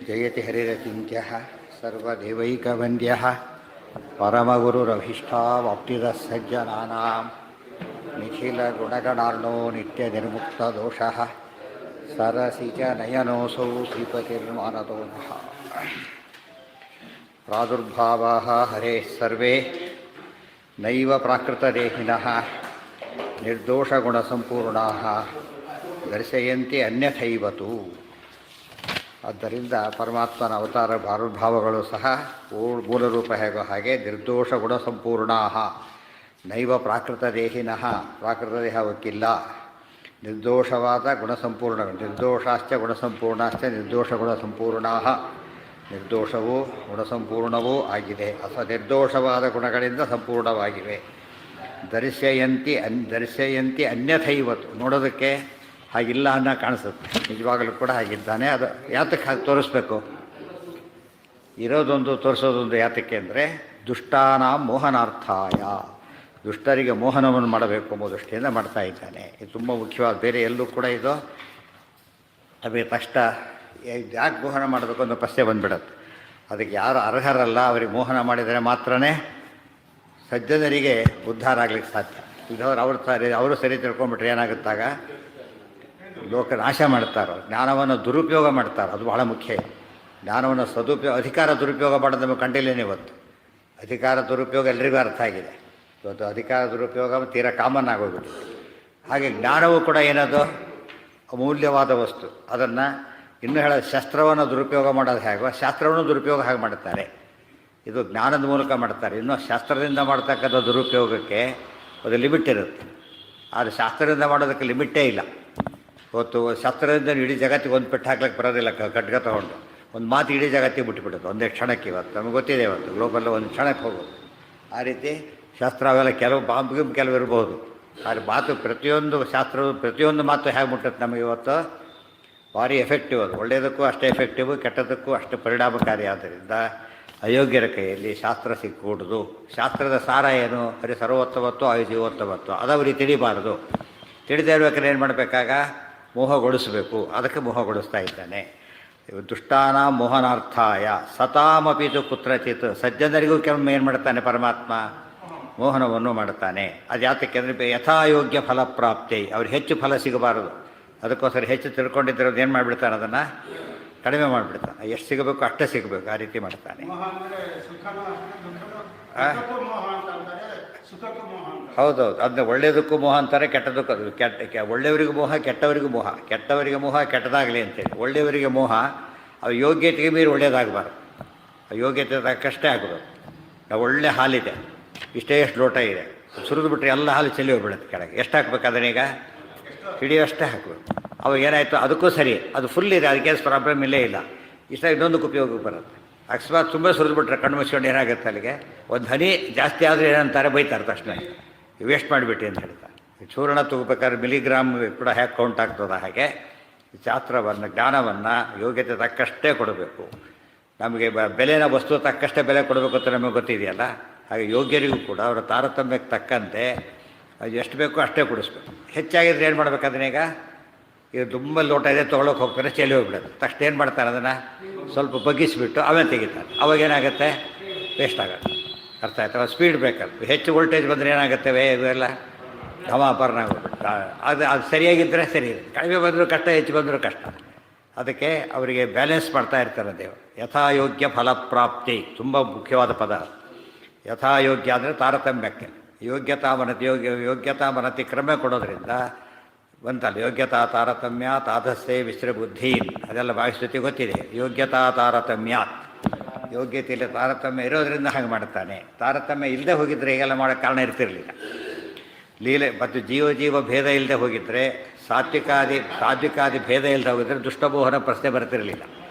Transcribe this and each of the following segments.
ಜಯತಿ ಹರಿರಚಿಂತ್ಯಃ ಸರ್ವದೇವೈಕವಂದ್ಯಃ ಪರಮಗುರುರಭೀಷ್ಟಾವಾಪ್ತಿದಃ ಸಜ್ಜನಾನಾಂ ನಿಖಿಲಗುಣಗಣಾರ್ಣೋ ನಿತ್ಯನಿರ್ಮುಕ್ತದೋಷಃ ಸರಸಿ ಚ ನಯನೋऽಸೌ ಶ್ರೀಪತಿರ್ಮಾನದೋ ನಃ ಪ್ರಾದುರ್ಭಾವಾः ಹರೇಃ ಸರ್ವೇ ನೈವ ಪ್ರಾಕೃತದೇಹಿನಃ ನಿರ್ದೋಷಗುಣಸಂಪೂರ್ಣಾಃ ದರ್ಶಯಂತಿ ಅನ್ಯಥೈವತು. ಆದ್ದರಿಂದ ಪರಮಾತ್ಮನ ಅವತಾರ ಪ್ರಾದುರ್ಭಾವಗಳು ಸಹ ಮೂಲರೂಪ ಹೇಗೋ ಹಾಗೆ ನಿರ್ದೋಷ ಗುಣಸಂಪೂರ್ಣಾಃ ನೈವ ಪ್ರಾಕೃತದೇಹಿನಃ, ಪ್ರಾಕೃತ ದೇಹವಕ್ಕಿಲ್ಲ, ನಿರ್ದೋಷವಾದ ಗುಣಸಂಪೂರ್ಣಗಳು, ನಿರ್ದೋಷಾಶ್ಚ ಗುಣಸಂಪೂರ್ಣಾಶ್ಚ ನಿರ್ದೋಷ ಗುಣಸಂಪೂರ್ಣಾಃ, ನಿರ್ದೋಷವೂ ಗುಣಸಂಪೂರ್ಣವೂ ಆಗಿದೆ, ನಿರ್ದೋಷವಾದ ಗುಣಗಳಿಂದ ಸಂಪೂರ್ಣವಾಗಿವೆ. ದರ್ಶಯಂತಿ ಅನ್ಯಥೈವತ್ತು, ನೋಡೋದಕ್ಕೆ ಹಾಗಿಲ್ಲ ಅನ್ನೋ ಕಾಣಿಸುತ್ತೆ, ನಿಜವಾಗಲೂ ಕೂಡ ಹಾಗಿದ್ದಾನೆ. ಅದು ಯಾತಕ್ಕೆ ಹಾಗೆ ತೋರಿಸ್ಬೇಕು? ಇರೋದೊಂದು ತೋರಿಸೋದೊಂದು ಯಾತಕ್ಕೆ ಅಂದರೆ ದುಷ್ಟಾನಾಂ ಮೋಹನಾರ್ಥಾಯ, ದುಷ್ಟರಿಗೆ ಮೋಹನವನ್ನು ಮಾಡಬೇಕು ಎಂಬ ದೃಷ್ಟಿಯಿಂದ ಮಾಡ್ತಾ ಇದ್ದಾನೆ. ಇದು ತುಂಬ ಮುಖ್ಯವಾದ, ಬೇರೆ ಎಲ್ಲೂ ಕೂಡ ಇದು ಅವೇ ತಕ್ಷಣ ಯಾಕೆ ಮೋಹನ ಮಾಡಬೇಕು ಅನ್ನೋ ಪ್ರಶ್ನೆ ಬಂದುಬಿಡತ್ತೆ. ಅದಕ್ಕೆ ಯಾರು ಅರ್ಹರಲ್ಲ ಅವರಿಗೆ ಮೋಹನ ಮಾಡಿದರೆ ಮಾತ್ರನೇ ಸಜ್ಜನರಿಗೆ ಉದ್ಧಾರ ಆಗ್ಲಿಕ್ಕೆ ಸಾಧ್ಯ. ಇದ್ದವ್ರು ಅವರು ಸರಿ ತಿಳ್ಕೊಂಬಿಟ್ರೆ ಏನಾಗುತ್ತಾಗ ಲೋಕ ನಾಶ ಮಾಡ್ತಾರೋ, ಜ್ಞಾನವನ್ನು ದುರುಪಯೋಗ ಮಾಡ್ತಾರೋ, ಅದು ಬಹಳ ಮುಖ್ಯ. ಜ್ಞಾನವನ್ನು ಅಧಿಕಾರ ದುರುಪಯೋಗ ಮಾಡೋದು ನಮಗೆ ಕಂಡಿಲ್ಲೇನೆ. ಇವತ್ತು ಅಧಿಕಾರ ದುರುಪಯೋಗ ಎಲ್ರಿಗೂ ಅರ್ಥ ಆಗಿದೆ. ಇವತ್ತು ಅಧಿಕಾರ ದುರುಪಯೋಗ ತೀರಾ ಕಾಮನ್ ಆಗೋಗ್ಬಿಟ್ಟಿದೆ. ಹಾಗೆ ಜ್ಞಾನವೂ ಕೂಡ ಏನದು ಅಮೂಲ್ಯವಾದ ವಸ್ತು. ಅದನ್ನು ಇನ್ನೂ ಶಸ್ತ್ರವನ್ನು ದುರುಪಯೋಗ ಮಾಡೋದು ಹೇಗೋ ಶಾಸ್ತ್ರವನ್ನು ದುರುಪಯೋಗ ಹಾಗೆ ಮಾಡ್ತಾರೆ. ಇದು ಜ್ಞಾನದ ಮೂಲಕ ಮಾಡ್ತಾರೆ. ಇನ್ನೂ ಶಾಸ್ತ್ರದಿಂದ ಮಾಡ್ತಕ್ಕಂಥ ದುರುಪಯೋಗಕ್ಕೆ ಒಂದು ಲಿಮಿಟ್ ಇರುತ್ತೆ. ಆದರೆ ಶಾಸ್ತ್ರದಿಂದ ಮಾಡೋದಕ್ಕೆ ಲಿಮಿಟ್ಟೇ ಇಲ್ಲ. ಇವತ್ತು ಶಾಸ್ತ್ರದಿಂದ ಇಡೀ ಜಗತ್ತಿಗೆ ಒಂದು ಪೆಟ್ಟು ಹಾಕ್ಲಿಕ್ಕೆ ಬರೋದಿಲ್ಲ. ಖಡ್ಗ ತೊಗೊಂಡು ಒಂದು ಮಾತು ಇಡೀ ಜಗತ್ತಿಗೆ ಬಿಟ್ಟುಬಿಡೋದು ಒಂದೇ ಕ್ಷಣಕ್ಕೆ. ಇವತ್ತು ನಮಗೆ ಗೊತ್ತಿದೆ, ಇವತ್ತು ಗ್ಲೋಬಲ್ ಒಂದು ಕ್ಷಣಕ್ಕೆ ಹೋಗೋದು. ಆ ರೀತಿ ಶಾಸ್ತ್ರ ಅವೆಲ್ಲ ಕೆಲವು ಕೆಲವು ಇರ್ಬೋದು. ಆದರೆ ಮಾತು ಪ್ರತಿಯೊಂದು ಶಾಸ್ತ್ರದ ಪ್ರತಿಯೊಂದು ಮಾತು ಹೇಗೆ ಮುಟ್ಟುತ್ತೆ ನಮಗೆ ಇವತ್ತು ಭಾರಿ ಎಫೆಕ್ಟಿವ್. ಅದು ಒಳ್ಳೆಯದಕ್ಕೂ ಅಷ್ಟೇ ಎಫೆಕ್ಟಿವ್, ಕೆಟ್ಟದಕ್ಕೂ ಅಷ್ಟು ಪರಿಣಾಮಕಾರಿ. ಆದ್ದರಿಂದ ಅಯೋಗ್ಯರ ಕೈಯಲ್ಲಿ ಶಾಸ್ತ್ರ ಸಿಕ್ಕೂಡುದು. ಶಾಸ್ತ್ರದ ಸಾರ ಏನು? ಬರೀ ಸರ್ವೋತ್ತಮತ್ವ ಆಯುಜೀವೋತ್ತಮತ್ವ ಅದವರಿಗೆ ತಿಳಿಬಾರದು. ತಿಳಿದೇ ಇರ್ಬೇಕಾದ್ರೆ ಏನು ಮಾಡಬೇಕಾಗ ಮೋಹಗೊಳಿಸಬೇಕು. ಅದಕ್ಕೆ ಮೋಹಗೊಳಿಸ್ತಾ ಇದ್ದಾನೆ. ದುಷ್ಟಾನ ಮೋಹನಾರ್ಥಾಯ ಸತಾಮಪಿತು ಕುತ್ರಚಿತ್, ಸಜ್ಜನರಿಗೂ ಕೆಲವೊಮ್ಮೆ ಏನು ಮಾಡ್ತಾನೆ ಪರಮಾತ್ಮ? ಮೋಹನವನ್ನು ಮಾಡುತ್ತಾನೆ. ಅದು ಯಾತಕ್ಕೆ ಅಂದರೆ ಯಥಾಯೋಗ್ಯ ಫಲಪ್ರಾಪ್ತಿ, ಅವ್ರಿಗೆ ಹೆಚ್ಚು ಫಲ ಸಿಗಬಾರದು. ಅದಕ್ಕೋಸ್ಕರ ಹೆಚ್ಚು ತಿಳ್ಕೊಂಡಿದ್ದಿರೋದು ಏನು ಮಾಡಿಬಿಡ್ತಾನೆ, ಅದನ್ನು ಕಡಿಮೆ ಮಾಡಿಬಿಡ್ತಾನೆ. ಎಷ್ಟು ಸಿಗಬೇಕು ಅಷ್ಟೇ ಸಿಗಬೇಕು, ಆ ರೀತಿ ಮಾಡ್ತಾನೆ. ಹೌದೌದು, ಅದನ್ನ ಒಳ್ಳೆಯದಕ್ಕೂ ಮೋಹ ಅಂತಾರೆ, ಕೆಟ್ಟದಕ್ಕೂ. ಒಳ್ಳೆಯವರಿಗೂ ಮೋಹ, ಕೆಟ್ಟವರಿಗೂ ಮೋಹ. ಕೆಟ್ಟವರಿಗೆ ಮೋಹ ಕೆಟ್ಟದಾಗಲಿ ಅಂತೇಳಿ, ಒಳ್ಳೆಯವರಿಗೆ ಮೋಹ ಅವು ಯೋಗ್ಯತೆಗೆ ಮೀರಿ ಒಳ್ಳೆಯದಾಗಬಾರ್ದು. ಯೋಗ್ಯತೆ ತಕ್ಕಷ್ಟೇ ಆಗೋದು. ನಾವು ಒಳ್ಳೆ ಹಾಲಿದೆ, ಎಷ್ಟು ಲೋಟ ಇದೆ, ಸುರಿದು ಬಿಟ್ಟರೆ ಎಲ್ಲ ಹಾಲು ಚೆಲ್ಲಿ ಹೋಗ್ಬಿಡುತ್ತೆ ಕೆಳಗೆ. ಎಷ್ಟು ಹಾಕ್ಬೇಕು ಅದನ್ನೀಗ? ಹಿಡಿಯೋಷ್ಟೇ ಹಾಕಬೇಕು. ಅವಾಗ ಏನಾಯಿತು, ಅದಕ್ಕೂ ಸರಿ, ಅದು ಫುಲ್ ಇದೆ, ಅದಕ್ಕೆ ಪ್ರಾಬ್ಲಮ್ ಇಲ್ಲೇ ಇಲ್ಲ. ಇನ್ನೊಂದಕ್ಕೆ ಉಪಯೋಗಕ್ಕೆ ಬರುತ್ತೆ. ಅಕಸ್ಮಾತ್ ತುಂಬ ಸುರಿದ್ಬಿಟ್ರೆ ಕಣ್ಣು ಮುಚ್ಕೊಂಡು ಏನಾಗುತ್ತೆ, ಅಲ್ಲಿಗೆ ಒಂದು ಹನಿ ಜಾಸ್ತಿ ಆದರೆ ಏನಂತಾರೆ, ಬೈತಾರೆ ತಕ್ಷಣ, ವೇಸ್ಟ್ ಮಾಡಿಬಿಟ್ಟು ಅಂತ ಹೇಳ್ತಾರೆ. ಚೂರ್ಣ ತಗೋಬೇಕಾದ್ರೆ ಮಿಲಿಗ್ರಾಮ್ ಕೂಡ ಹೇಗೆ ಕೌಂಟ್ ಆಗ್ತದೆ, ಹಾಗೆ ಶಾಸ್ತ್ರವನ್ನು ಜ್ಞಾನವನ್ನು ಯೋಗ್ಯತೆ ತಕ್ಕಷ್ಟೇ ಕೊಡಬೇಕು. ನಮಗೆ ಬೆಲೆನ ವಸ್ತು ತಕ್ಕಷ್ಟೇ ಬೆಲೆ ಕೊಡಬೇಕು ಅಂತ ನಮಗೆ ಗೊತ್ತಿದೆಯಲ್ಲ. ಹಾಗೆ ಯೋಗ್ಯರಿಗೂ ಕೂಡ ಅವರ ತಾರತಮ್ಯಕ್ಕೆ ತಕ್ಕಂತೆ ಅದು ಎಷ್ಟು ಬೇಕೋ ಅಷ್ಟೇ ಕೊಡಿಸ್ಬೇಕು. ಹೆಚ್ಚಾಗಿದ್ರೆ ಏನು ಮಾಡ್ಬೇಕು ಅದನ್ನೀಗ? ಇದು ತುಂಬ ಲೋಟ ಇದೆ ತೊಗೊಳಕ್ಕೆ ಹೋಗ್ತಾರೆ, ಚೆಲ್ಲಿ ಹೋಗ್ಬಿಡೋದು. ತಕ್ಷಣ ಏನು ಮಾಡ್ತಾರೆ, ಅದನ್ನು ಸ್ವಲ್ಪ ಬಗ್ಗಿಸಿಬಿಟ್ಟು ಆಮೇಲೆ ತೆಗಿತಾರೆ. ಅವಾಗೇನಾಗುತ್ತೆ, ವೇಸ್ಟ್ ಆಗುತ್ತೆ. ಅರ್ಥ ಆಯ್ತು? ಸ್ಪೀಡ್ ಬೇಕಲ್ಲ. ಹೆಚ್ಚು ವೋಲ್ಟೇಜ್ ಬಂದರೆ ಏನಾಗುತ್ತೆ, ಇವೆಲ್ಲ ಘಮಾಪರ್ಣ ಆಗೋಗ್ಬಿಟ್ಟು. ಅದು ಸರಿಯಾಗಿದ್ದರೆ ಸರಿ, ಕಡಿಮೆ ಬಂದರೂ ಕಷ್ಟ, ಹೆಚ್ಚು ಬಂದರೂ ಕಷ್ಟ. ಅದಕ್ಕೆ ಅವರಿಗೆ ಬ್ಯಾಲೆನ್ಸ್ ಮಾಡ್ತಾ ಇರ್ತಾರೆ ದೇವರು. ಯಥಾಯೋಗ್ಯ ಫಲಪ್ರಾಪ್ತಿ ತುಂಬ ಮುಖ್ಯವಾದ ಪದ. ಯಥಾಯೋಗ್ಯ ಅಂದರೆ ತಾರತಮ್ಯಕ್ಕೆ. ಯೋಗ್ಯತಾ ಮನತಿ ಕ್ರಮ ಕೊಡೋದ್ರಿಂದ ಬಂತಲ್ಲ, ಯೋಗ್ಯತಾ ತಾರತಮ್ಯ ತಾದಸ್ಸೇ ವಿಶ್ರಬುದ್ಧಿ, ಅದೆಲ್ಲ ಭಾಷೆ ಗೊತ್ತಿದೆ. ಯೋಗ್ಯತಾ ತಾರತಮ್ಯ, ಯೋಗ್ಯತೆಯಲ್ಲಿ ತಾರತಮ್ಯ ಇರೋದರಿಂದ ಹಾಗೆ ಮಾಡ್ತಾನೆ. ತಾರತಮ್ಯ ಇಲ್ಲದೆ ಹೋಗಿದ್ರೆ ಹೀಗೆಲ್ಲ ಮಾಡೋಕ್ಕೆ ಕಾರಣ ಇರ್ತಿರಲಿಲ್ಲ. ಲೀಲೆ ಮತ್ತು ಜೀವ ಭೇದ ಇಲ್ಲದೆ ಹೋಗಿದ್ದರೆ, ಸಾತ್ವಿಕಾದಿ ಭೇದ ಇಲ್ಲದೆ ಹೋಗಿದ್ರೆ ದುಷ್ಟಮೋಹನ ಪ್ರಶ್ನೆ ಬರ್ತಿರಲಿಲ್ಲ.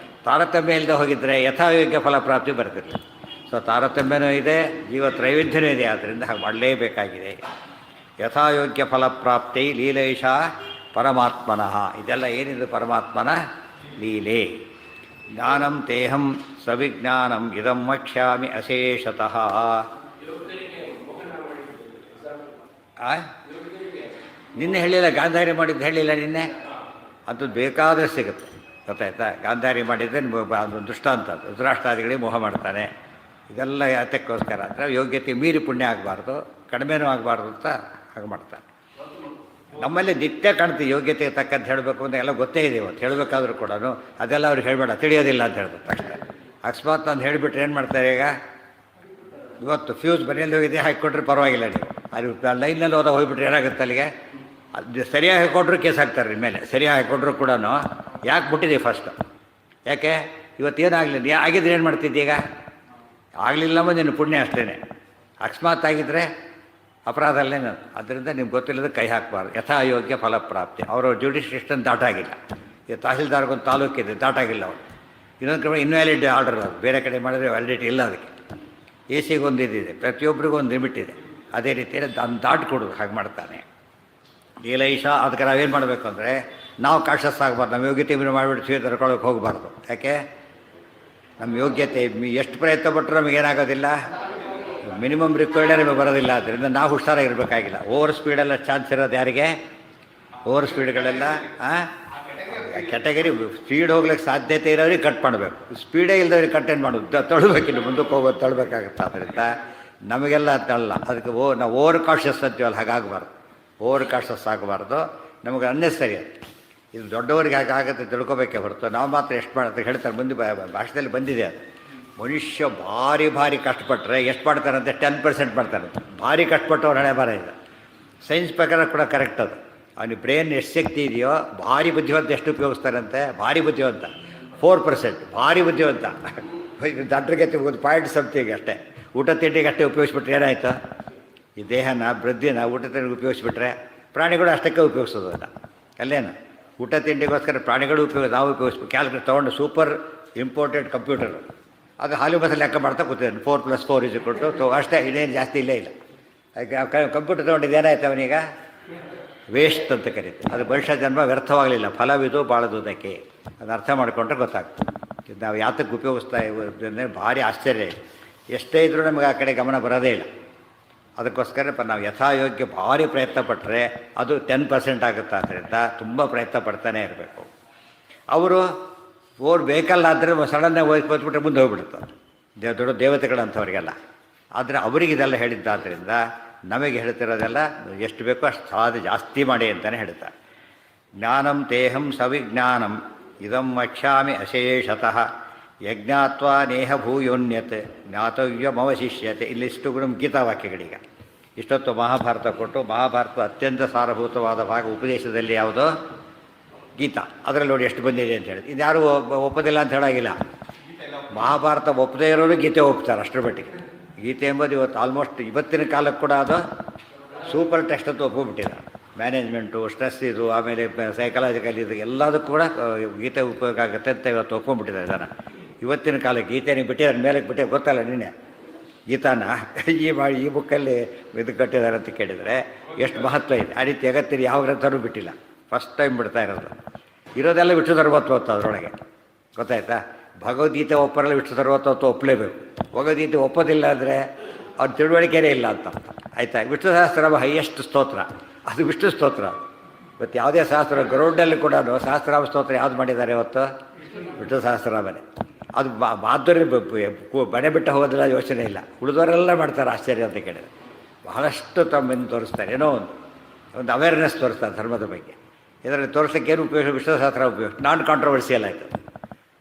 ತಾರತಮ್ಯ ಇಲ್ಲದೆ ಹೋಗಿದ್ದರೆ ಯಥಾಯೋಗ್ಯ ಫಲಪ್ರಾಪ್ತಿ ಬರ್ತಿರಲಿಲ್ಲ. ಸೊ ತಾರತಮ್ಯನೂ ಇದೆ, ಜೀವ ತ್ರೈವಿಧ್ಯವೂ ಇದೆ. ಆದ್ದರಿಂದ ಹಾಗೆ ಮಾಡಲೇಬೇಕಾಗಿದೆ. ಯಥಾಯೋಗ್ಯ ಫಲಪ್ರಾಪ್ತಿ ಲೀಲೇಶ ಪರಮಾತ್ಮನಃ, ಇದೆಲ್ಲ ಏನಿದೆ ಪರಮಾತ್ಮನ ಲೀಲೆ. ಜ್ಞಾನಂ ತೇಹಂ ಸವಿಜ್ಞಾನಂ ಇದಂ ವಕ್ಷ್ಯಾಮಿ ಅಶೇಷತಃ. ನಿನ್ನೆ ಹೇಳಿಲ್ಲ, ಗಾಂಧಾರಿ ಮಾಡಿದ್ದು ಹೇಳಿಲ್ಲ ನಿನ್ನೆ. ಅಂಥದ್ದು ಬೇಕಾದರೆ ಸಿಗುತ್ತೆ. ಗೊತ್ತಾಯ್ತಾ? ಗಾಂಧಾರಿ ಮಾಡಿದರೆ ಅದು ದುಷ್ಟಾಂತ, ಧೃತರಾಷ್ಟ್ರಾದಿಗಳಿಗೆ ಮೋಹ ಮಾಡ್ತಾನೆ. ಇದೆಲ್ಲ ಯಾತಕ್ಕೋಸ್ಕರ ಅಂದರೆ ಯೋಗ್ಯತೆ ಮೀರಿ ಪುಣ್ಯ ಆಗಬಾರ್ದು, ಕಡಿಮೆನೂ ಆಗಬಾರ್ದು ಅಂತ ಹಾಗೆ ಮಾಡ್ತಾನೆ. ನಮ್ಮಲ್ಲಿ ನಿತ್ಯ ಕಾಣ್ತೀವಿ ಯೋಗ್ಯತೆಗೆ ತಕ್ಕಂತ ಹೇಳಬೇಕು ಅಂತ ಎಲ್ಲ ಗೊತ್ತೇ ಇದೆ. ಇವತ್ತು ಹೇಳಬೇಕಾದ್ರೂ ಕೂಡ ಅದೆಲ್ಲ ಅವ್ರಿಗೆ ಹೇಳಬೇಡ, ತಿಳಿಯೋದಿಲ್ಲ ಅಂತ ಹೇಳ್ಬೇಕು ತಕ್ಷಣ. ಅಕಸ್ಮಾತ್ ನಾನು ಹೇಳಿಬಿಟ್ರೆ ಏನು ಮಾಡ್ತಾರೆ ಈಗ? ಇವತ್ತು ಫ್ಯೂಸ್ ಮನೆಯಲ್ಲಿ ಹೋಗಿದೆ ಹಾಕಿಕೊಟ್ರೆ ಪರವಾಗಿಲ್ಲ, ನೀವು ಅದು ಲೈನಲ್ಲಿ ಹೋದಾಗ ಹೋಗ್ಬಿಟ್ರೆ ಏನಾಗುತ್ತೆ ಅಲ್ಲಿಗೆ? ಅದು ಸರಿಯಾಗಿ ಹಾಕ್ಕೊಟ್ರು ಕೇಸ್ ಹಾಕ್ತಾರೆ ನಿಮ್ಮ ಮೇಲೆ. ಸರಿಯಾಗಿ ಹಾಕ್ಕೊಟ್ರು ಕೂಡ ಯಾಕೆ ಬಿಟ್ಟಿದ್ದೀವಿ ಫಸ್ಟ್? ಯಾಕೆ ಇವತ್ತೇನಾಗಲಿ ಆಗಿದ್ರೆ ಏನು ಮಾಡ್ತಿದ್ದೆ ಈಗ? ಆಗಲಿಲ್ಲಮ್ಮ ನಿನ್ನ ಪುಣ್ಯ ಅಷ್ಟೇ. ಅಕಸ್ಮಾತ್ ಆಗಿದ್ದರೆ ಅಪರಾಧ ಅಲ್ಲೇನು? ಅದರಿಂದ ನಿಮ್ಗೆ ಗೊತ್ತಿಲ್ಲದ ಕೈ ಹಾಕಬಾರ್ದು. ಯಥಾಯೋಗ್ಯ ಫಲಪ್ರಾಪ್ತಿ. ಅವರು ಜುಡಿಷಿಯನ್ ದಾಟಾಗಿಲ್ಲ. ಈಗ ತಹಸೀಲ್ದಾರ್ಗೊಂದು ತಾಲೂಕಿದೆ, ದಾಟಾಗಿಲ್ಲ ಅವರು. ಇನ್ನೊಂದು ಕಡೆ ಇನ್ವ್ಯಾಲಿಡ್ ಆರ್ಡರ್, ಅದು ಬೇರೆ ಕಡೆ ಮಾಡಿದ್ರೆ ವ್ಯಾಲಿಡಿಟಿ ಇಲ್ಲ ಅದಕ್ಕೆ. ಎ ಸಿಗೊಂದು ಇದಿದೆ, ಪ್ರತಿಯೊಬ್ಬರಿಗೂ ಒಂದು ಲಿಮಿಟ್ ಇದೆ. ಅದೇ ರೀತಿಯಲ್ಲಿ ಅದನ್ನು ದಾಟಿಕೊಡೋದು ಹಾಗೆ ಮಾಡ್ತಾನೆ ಲೀಲೈಷ. ಅದಕ್ಕೆ ನಾವೇನು ಮಾಡಬೇಕು ಅಂದರೆ ನಾವು ಕಾಷಸ್ ಆಗಬಾರ್ದು. ನಮ್ಮ ಯೋಗ್ಯತೆ ಮಾಡಿಬಿಟ್ಟು ಸ್ವೀಟ್ ತರ್ಕೊಳ್ಳೋಕೆ ಹೋಗಬಾರ್ದು. ಯಾಕೆ? ನಮ್ಮ ಯೋಗ್ಯತೆ ಎಷ್ಟು ಪ್ರಯತ್ನ ಪಟ್ಟರು ನಮಗೇನಾಗೋದಿಲ್ಲ, ಮಿನಿಮಮ್ ರಿಕ್ವೈರ್ಡೇ ನಮಗೆ ಬರೋದಿಲ್ಲ. ಆದ್ದರಿಂದ ನಾವು ಹುಷಾರಾಗಿರಬೇಕಾಗಿಲ್ಲ. ಓವರ್ ಸ್ಪೀಡೆಲ್ಲ ಚಾನ್ಸ್ ಇರೋದು ಯಾರಿಗೆ? ಓವರ್ ಸ್ಪೀಡ್ಗಳೆಲ್ಲ ಕ್ಯಾಟಗರಿ ಸ್ಪೀಡ್ ಹೋಗ್ಲಿಕ್ಕೆ ಸಾಧ್ಯತೆ ಇರೋರಿಗೆ ಕಟ್ ಮಾಡಬೇಕು. ಸ್ಪೀಡೇ ಇಲ್ಲದವ್ರಿಗೆ ಕಟ್ ಏನು ಮಾಡೋದು? ತಳ್ಳಬೇಕಿಲ್ಲ, ಮುಂದಕ್ಕೆ ಹೋಗೋದು ತಳ್ಳಬೇಕಾಗುತ್ತೆ. ಆದ್ದರಿಂದ ನಮಗೆಲ್ಲ ತಳ್ಳಲ್ಲ. ಅದಕ್ಕೆ ನಾವು ಓವರ್ ಕಾಷಸ್ ಅಂತೀವಲ್ಲ, ಹಾಗಾಗಬಾರ್ದು. ಓವರ್ ಕಾಷಸ್ ಆಗಬಾರ್ದು. ನಮಗೆ ಅನ್ನೆಸರಿ ಅದು. ಇದು ದೊಡ್ಡವರಿಗೆ ಹಾಗಾಗುತ್ತೆ ತಿಳ್ಕೊಬೇಕೇ ಹೊರತು ನಾವು ಮಾತ್ರ ಎಷ್ಟು ಮಾಡ್ತಾರೆ ಹೇಳ್ತಾರೆ. ಮುಂದೆ ಭಾಷೆಯಲ್ಲಿ ಬಂದಿದೆ ಅದು. ಮನುಷ್ಯ ಭಾರಿ ಕಷ್ಟಪಟ್ಟರೆ ಎಷ್ಟು ಮಾಡ್ತಾರಂತೆ? 10% ಮಾಡ್ತಾರೆ. ಭಾರಿ ಕಷ್ಟಪಟ್ಟವ್ರು ಹಣೆ ಬರ ಇದೆ. ಸೈನ್ಸ್ ಪ್ರಕಾರ ಕೂಡ ಕರೆಕ್ಟ್ ಅದು. ಅವನಿಗೆ ಬ್ರೈನ್ ಎಷ್ಟು ಶಕ್ತಿ ಇದೆಯೋ, ಭಾರಿ ಬುದ್ಧಿವಂತ ಎಷ್ಟು ಉಪಯೋಗಿಸ್ತಾರಂತೆ? ಭಾರಿ ಬುದ್ಧಿವಂತ 4%. ಭಾರಿ ಬುದ್ಧಿವಂತ ದಡ್ರಿಗೆ ಒಂದು ಪಾಯಿಂಟ್ ಸಮಥಿಂಗ್ ಅಷ್ಟೇ. ಊಟ ತಿಂಡಿಗೆ ಅಷ್ಟೇ ಉಪಯೋಗಿಸ್ಬಿಟ್ರೆ ಏನಾಯಿತು? ಈ ದೇಹನ ಬೃದ್ಧಿನ ಊಟ ತಿಂಡಿಗೆ ಉಪಯೋಗಿಸ್ಬಿಟ್ರೆ ಪ್ರಾಣಿಗಳು ಅಷ್ಟಕ್ಕೆ ಉಪಯೋಗಿಸೋದು ಅಲ್ಲ. ಅಲ್ಲೇನು? ಊಟ ತಿಂಡಿಗೋಸ್ಕರ ಪ್ರಾಣಿಗಳು ನಾವು ಉಪಯೋಗಿಸ್ಬೇಕು. ಕ್ಯಾಲ್ಕುಲೇಟ್ ತೊಗೊಂಡು ಸೂಪರ್ ಇಂಪೋರ್ಟೆಡ್ ಕಂಪ್ಯೂಟರು ಅದು ಹಾಲಿ ಬಸ್ಸಲ್ಲಿ ಲೆಕ್ಕ ಮಾಡ್ತಾ ಕೂತಿದ್ದಾನೆ. 4 + 4 = ಅಷ್ಟೇ, ಇದೇನು ಜಾಸ್ತಿ ಇಲ್ಲೇ ಇಲ್ಲ. ಕಂಪ್ಯೂಟರ್ ತೊಗೊಂಡಿದ್ದು ಏನಾಯ್ತು ಅವನೀಗ? ವೇಸ್ಟ್ ಅಂತ ಕರೀತೀವಿ. ಅದು ಮನುಷ್ಯ ಜನ್ಮ ವ್ಯರ್ಥವಾಗಲಿಲ್ಲ, ಫಲವಿದು ಬಾಳದುದಕ್ಕೆ. ಅದು ಅರ್ಥ ಮಾಡಿಕೊಂಡ್ರೆ ಗೊತ್ತಾಗ್ತದೆ. ಇದು ನಾವು ಯಾತಕ್ಕೆ ಉಪಯೋಗಿಸ್ತಾ ಇರೋದಂದರೆ ಭಾರಿ ಆಶ್ಚರ್ಯ ಇದೆ. ಎಷ್ಟೇ ಇದ್ರೂ ನಮಗೆ ಆ ಕಡೆ ಗಮನ ಬರೋದೇ ಇಲ್ಲ. ಅದಕ್ಕೋಸ್ಕರ ನಾವು ಯಥಾಯೋಗ್ಯ ಭಾರಿ ಪ್ರಯತ್ನ ಪಟ್ಟರೆ ಅದು 10% ಆಗುತ್ತೆ. ಆದ್ದರಿಂದ ತುಂಬ ಪ್ರಯತ್ನ ಪಡ್ತಾನೆ ಇರಬೇಕು. ಅವರು ಬೇಕಲ್ಲ ಆದರೆ ಸಡನ್ನಾಗಿ ಹೋಗ್ಬಿಟ್ರೆ ಮುಂದೆ ಹೋಗ್ಬಿಡ್ತಾರೆ ದೊಡ್ಡ ದೇವತೆಗಳಂಥವ್ರಿಗೆಲ್ಲ. ಆದರೆ ಅವರಿಗೆ ಇದೆಲ್ಲ ಹೇಳಿದ್ದಾದ್ದರಿಂದ ನಮಗೆ ಹೇಳ್ತಿರೋದೆಲ್ಲ ಎಷ್ಟು ಬೇಕೋ ಅಷ್ಟು ಸಾಧು ಜಾಸ್ತಿ ಮಾಡಿ ಅಂತಲೇ ಹೇಳ್ತಾರೆ. ಜ್ಞಾನಂ ತೇಹಂ ಸವಿಜ್ಞಾನಂ ಇದಂ ವಕ್ಷ್ಯಾಮಿ ಅಶೇಷತಃ ಯಜ್ಞಾತ್ವಾ ನೇಹ ಭೂಯೋನ್ಯತೆ ಜ್ಞಾತವ್ಯಮವಶಿಷ್ಯತೆ. ಇಲ್ಲಿಷ್ಟು ಗುಣ ಗೀತಾವಾಕ್ಯಗಳೀಗ. ಇಷ್ಟೊತ್ತು ಮಹಾಭಾರತ ಕೊಟ್ಟು, ಮಹಾಭಾರತ ಅತ್ಯಂತ ಸಾರಭೂತವಾದ ಭಾಗ ಉಪದೇಶದಲ್ಲಿ ಯಾವುದೋ ಗೀತಾ. ಅದರಲ್ಲಿ ನೋಡಿ ಎಷ್ಟು ಬಂದಿದೆ ಅಂತ ಹೇಳಿ. ಇದು ಯಾರು ಒಪ್ಪೋದಿಲ್ಲ ಅಂತ ಹೇಳಾಗಿಲ್ಲ. ಮಹಾಭಾರತ ಒಪ್ಪದೇ ಇರೋರು ಗೀತೆ ಒಪ್ತಾರೆ ಅಷ್ಟರ ಮಟ್ಟಿಗೆ. ಗೀತೆ ಎಂಬುದು ಇವತ್ತು ಆಲ್ಮೋಸ್ಟ್ ಇವತ್ತಿನ ಕಾಲಕ್ಕೆ ಕೂಡ ಅದು ಸೂಪರ್ ಟೆಸ್ಟ್ ಅಂತ ಒಪ್ಪಿಬಿಟ್ಟಿದ್ದಾರೆ. ಮ್ಯಾನೇಜ್ಮೆಂಟು, ಸ್ಟ್ರೆಸ್ ಇದು, ಆಮೇಲೆ ಸೈಕಲಾಜಿಕಲ್ ಇದು ಎಲ್ಲದಕ್ಕೂ ಕೂಡ ಗೀತೆ ಉಪಯೋಗ ಆಗುತ್ತೆ ಅಂತ ಇವತ್ತು ಒಪ್ಕೊಂಡ್ಬಿಟ್ಟಿದ್ದಾರೆ ಜನ. ಇವತ್ತಿನ ಕಾಲಕ್ಕೆ ಗೀತೆನಿಗೆ ಬಿಟ್ಟಿದ್ದಾರೆ, ಮೇಲಕ್ಕೆ ಬಿಟ್ಟೆ ಗೊತ್ತಲ್ಲ ನಿನ್ನೆ ಗೀತಾನ ಈ ಬುಕ್ಕಲ್ಲಿ ಇದು ಕಟ್ಟಿದ್ದಾರೆ ಅಂತ ಕೇಳಿದರೆ ಎಷ್ಟು ಮಹತ್ವ ಇದೆ. ಆ ರೀತಿ ಅಗತ್ಯ ಯಾವ ಗ್ರಂಥನೂ ಬಿಟ್ಟಿಲ್ಲ. ಫಸ್ಟ್ ಟೈಮ್ ಬಿಡ್ತಾ ಇರೋದೆಲ್ಲ ವಿಷ್ಣು ಸರ್ವತ್ವತ್ತು ಅದರೊಳಗೆ. ಗೊತ್ತಾಯ್ತಾ? ಭಗವದ್ಗೀತೆ ಒಪ್ಪರಲ್ಲ, ವಿಷ್ಣು ಸರ್ವತ್ವತ್ತು ಒಪ್ಪಲೇಬೇಕು. ಭಗವದ್ಗೀತೆ ಒಪ್ಪೋದಿಲ್ಲ ಅಂದರೆ ಅವ್ರ ತಿಳುವಳಿಕೆನೇ ಇಲ್ಲ ಅಂತ. ಆಯಿತಾ? ವಿಷ್ಣು ಸಹಸ್ರ ಹೈಯೆಸ್ಟ್ ಸ್ತೋತ್ರ, ಅದು ವಿಷ್ಣು ಸ್ತೋತ್ರ. ಇವತ್ತು ಯಾವುದೇ ಸಹಸ್ರ ಗರುಡಲ್ಲಿ ಕೂಡ ಸಹಸ್ರಾಮ ಸ್ತೋತ್ರ ಯಾವ್ದು ಮಾಡಿದ್ದಾರೆ ಇವತ್ತು? ವಿಷ್ಣು ಸಹಸ್ರನಾಮನೇ. ಅದು ಮಾಧುರ್ಯ ಬಣೆ ಬಿಟ್ಟು ಹೋಗೋದಿಲ್ಲ, ಯೋಚನೆ ಇಲ್ಲ. ಉಳಿದವರೆಲ್ಲ ಮಾಡ್ತಾರೆ. ಆಶ್ಚರ್ಯ ಅಂತ ಕೇಳಿದರೆ ಬಹಳಷ್ಟು ತಮ್ಮಿಂದ ತೋರಿಸ್ತಾರೆ. ಏನೋ ಒಂದು ಅವೇರ್ನೆಸ್ ತೋರಿಸ್ತಾರೆ ಧರ್ಮದ ಬಗ್ಗೆ. ಇದರಲ್ಲಿ ತೋರಿಸೋಕ್ಕೆ ಏನು ಉಪಯೋಗ? ವಿಷ್ಣು ಸಹಸ್ರ ಉಪಯೋಗ. ನಾನ್ ಕಾಂಟ್ರವರ್ಸಿಯಲ್ ಆಯಿತು.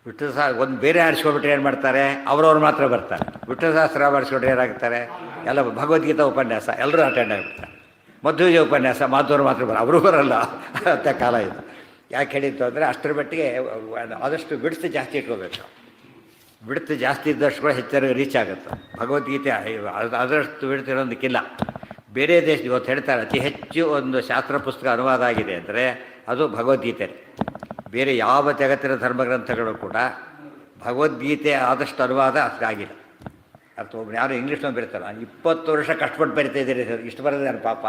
ವಿಷ್ಣು ಒಂದು ಬೇರೆ ಆರಿಸ್ಕೊಬಿಟ್ರೆ ಏನು ಮಾಡ್ತಾರೆ? ಅವರವ್ರು ಮಾತ್ರ ಬರ್ತಾರೆ. ವಿಷ್ಣು ಸಹಸ್ರ ಆರಿಸ್ಕೊಂಡ್ರೆ ಏನಾಗ್ತಾರೆ? ಎಲ್ಲ ಭಗವದ್ಗೀತಾ ಉಪನ್ಯಾಸ ಎಲ್ಲರೂ ಅಟೆಂಡ್ ಆಗಿಬಿಡ್ತಾರೆ. ಮಧ್ವಜ ಉಪನ್ಯಾಸ ಮಾಧವರು ಮಾತ್ರ ಅವರು ಬರಲ್ಲ ಅಂತ ಕಾಲ ಇದು. ಯಾಕೆ ಹೇಳಿತ್ತು ಅಂದರೆ ಅಷ್ಟರ ಮಟ್ಟಿಗೆ ಆದಷ್ಟು ಬಿಡ್ತು ಜಾಸ್ತಿ ಇಟ್ಕೋಬೇಕು. ಬಿಡ್ತು ಜಾಸ್ತಿ ಇದ್ದಷ್ಟು ಕೂಡ ಹೆಚ್ಚಾಗಿ ರೀಚ್ ಆಗುತ್ತೆ. ಭಗವದ್ಗೀತೆ ಅದಷ್ಟು ಬಿಡ್ತಿರೋದಕ್ಕಿಲ್ಲ. ಬೇರೆ ದೇಶ ಇವತ್ತು ಹೇಳ್ತಾರೆ ಅತಿ ಹೆಚ್ಚು ಒಂದು ಶಾಸ್ತ್ರ ಪುಸ್ತಕ ಅನುವಾದ ಆಗಿದೆ ಅಂದರೆ ಅದು ಭಗವದ್ಗೀತೆ. ಬೇರೆ ಯಾವ ಜಗತ್ತಿನ ಧರ್ಮಗ್ರಂಥಗಳು ಕೂಡ ಭಗವದ್ಗೀತೆ ಆದಷ್ಟು ಅನುವಾದ ಅಷ್ಟಾಗಿಲ್ಲ. ಅರ್ಥ ಒಬ್ಬರು ಯಾರು ಇಂಗ್ಲೀಷ್ನಲ್ಲಿ ಬರೀತಾರೆ, 20 ವರ್ಷ ಕಷ್ಟಪಟ್ಟು ಬರಿತಾ ಇದ್ದೀರಿ, ಇಷ್ಟು ಬರೋದು ಪಾಪ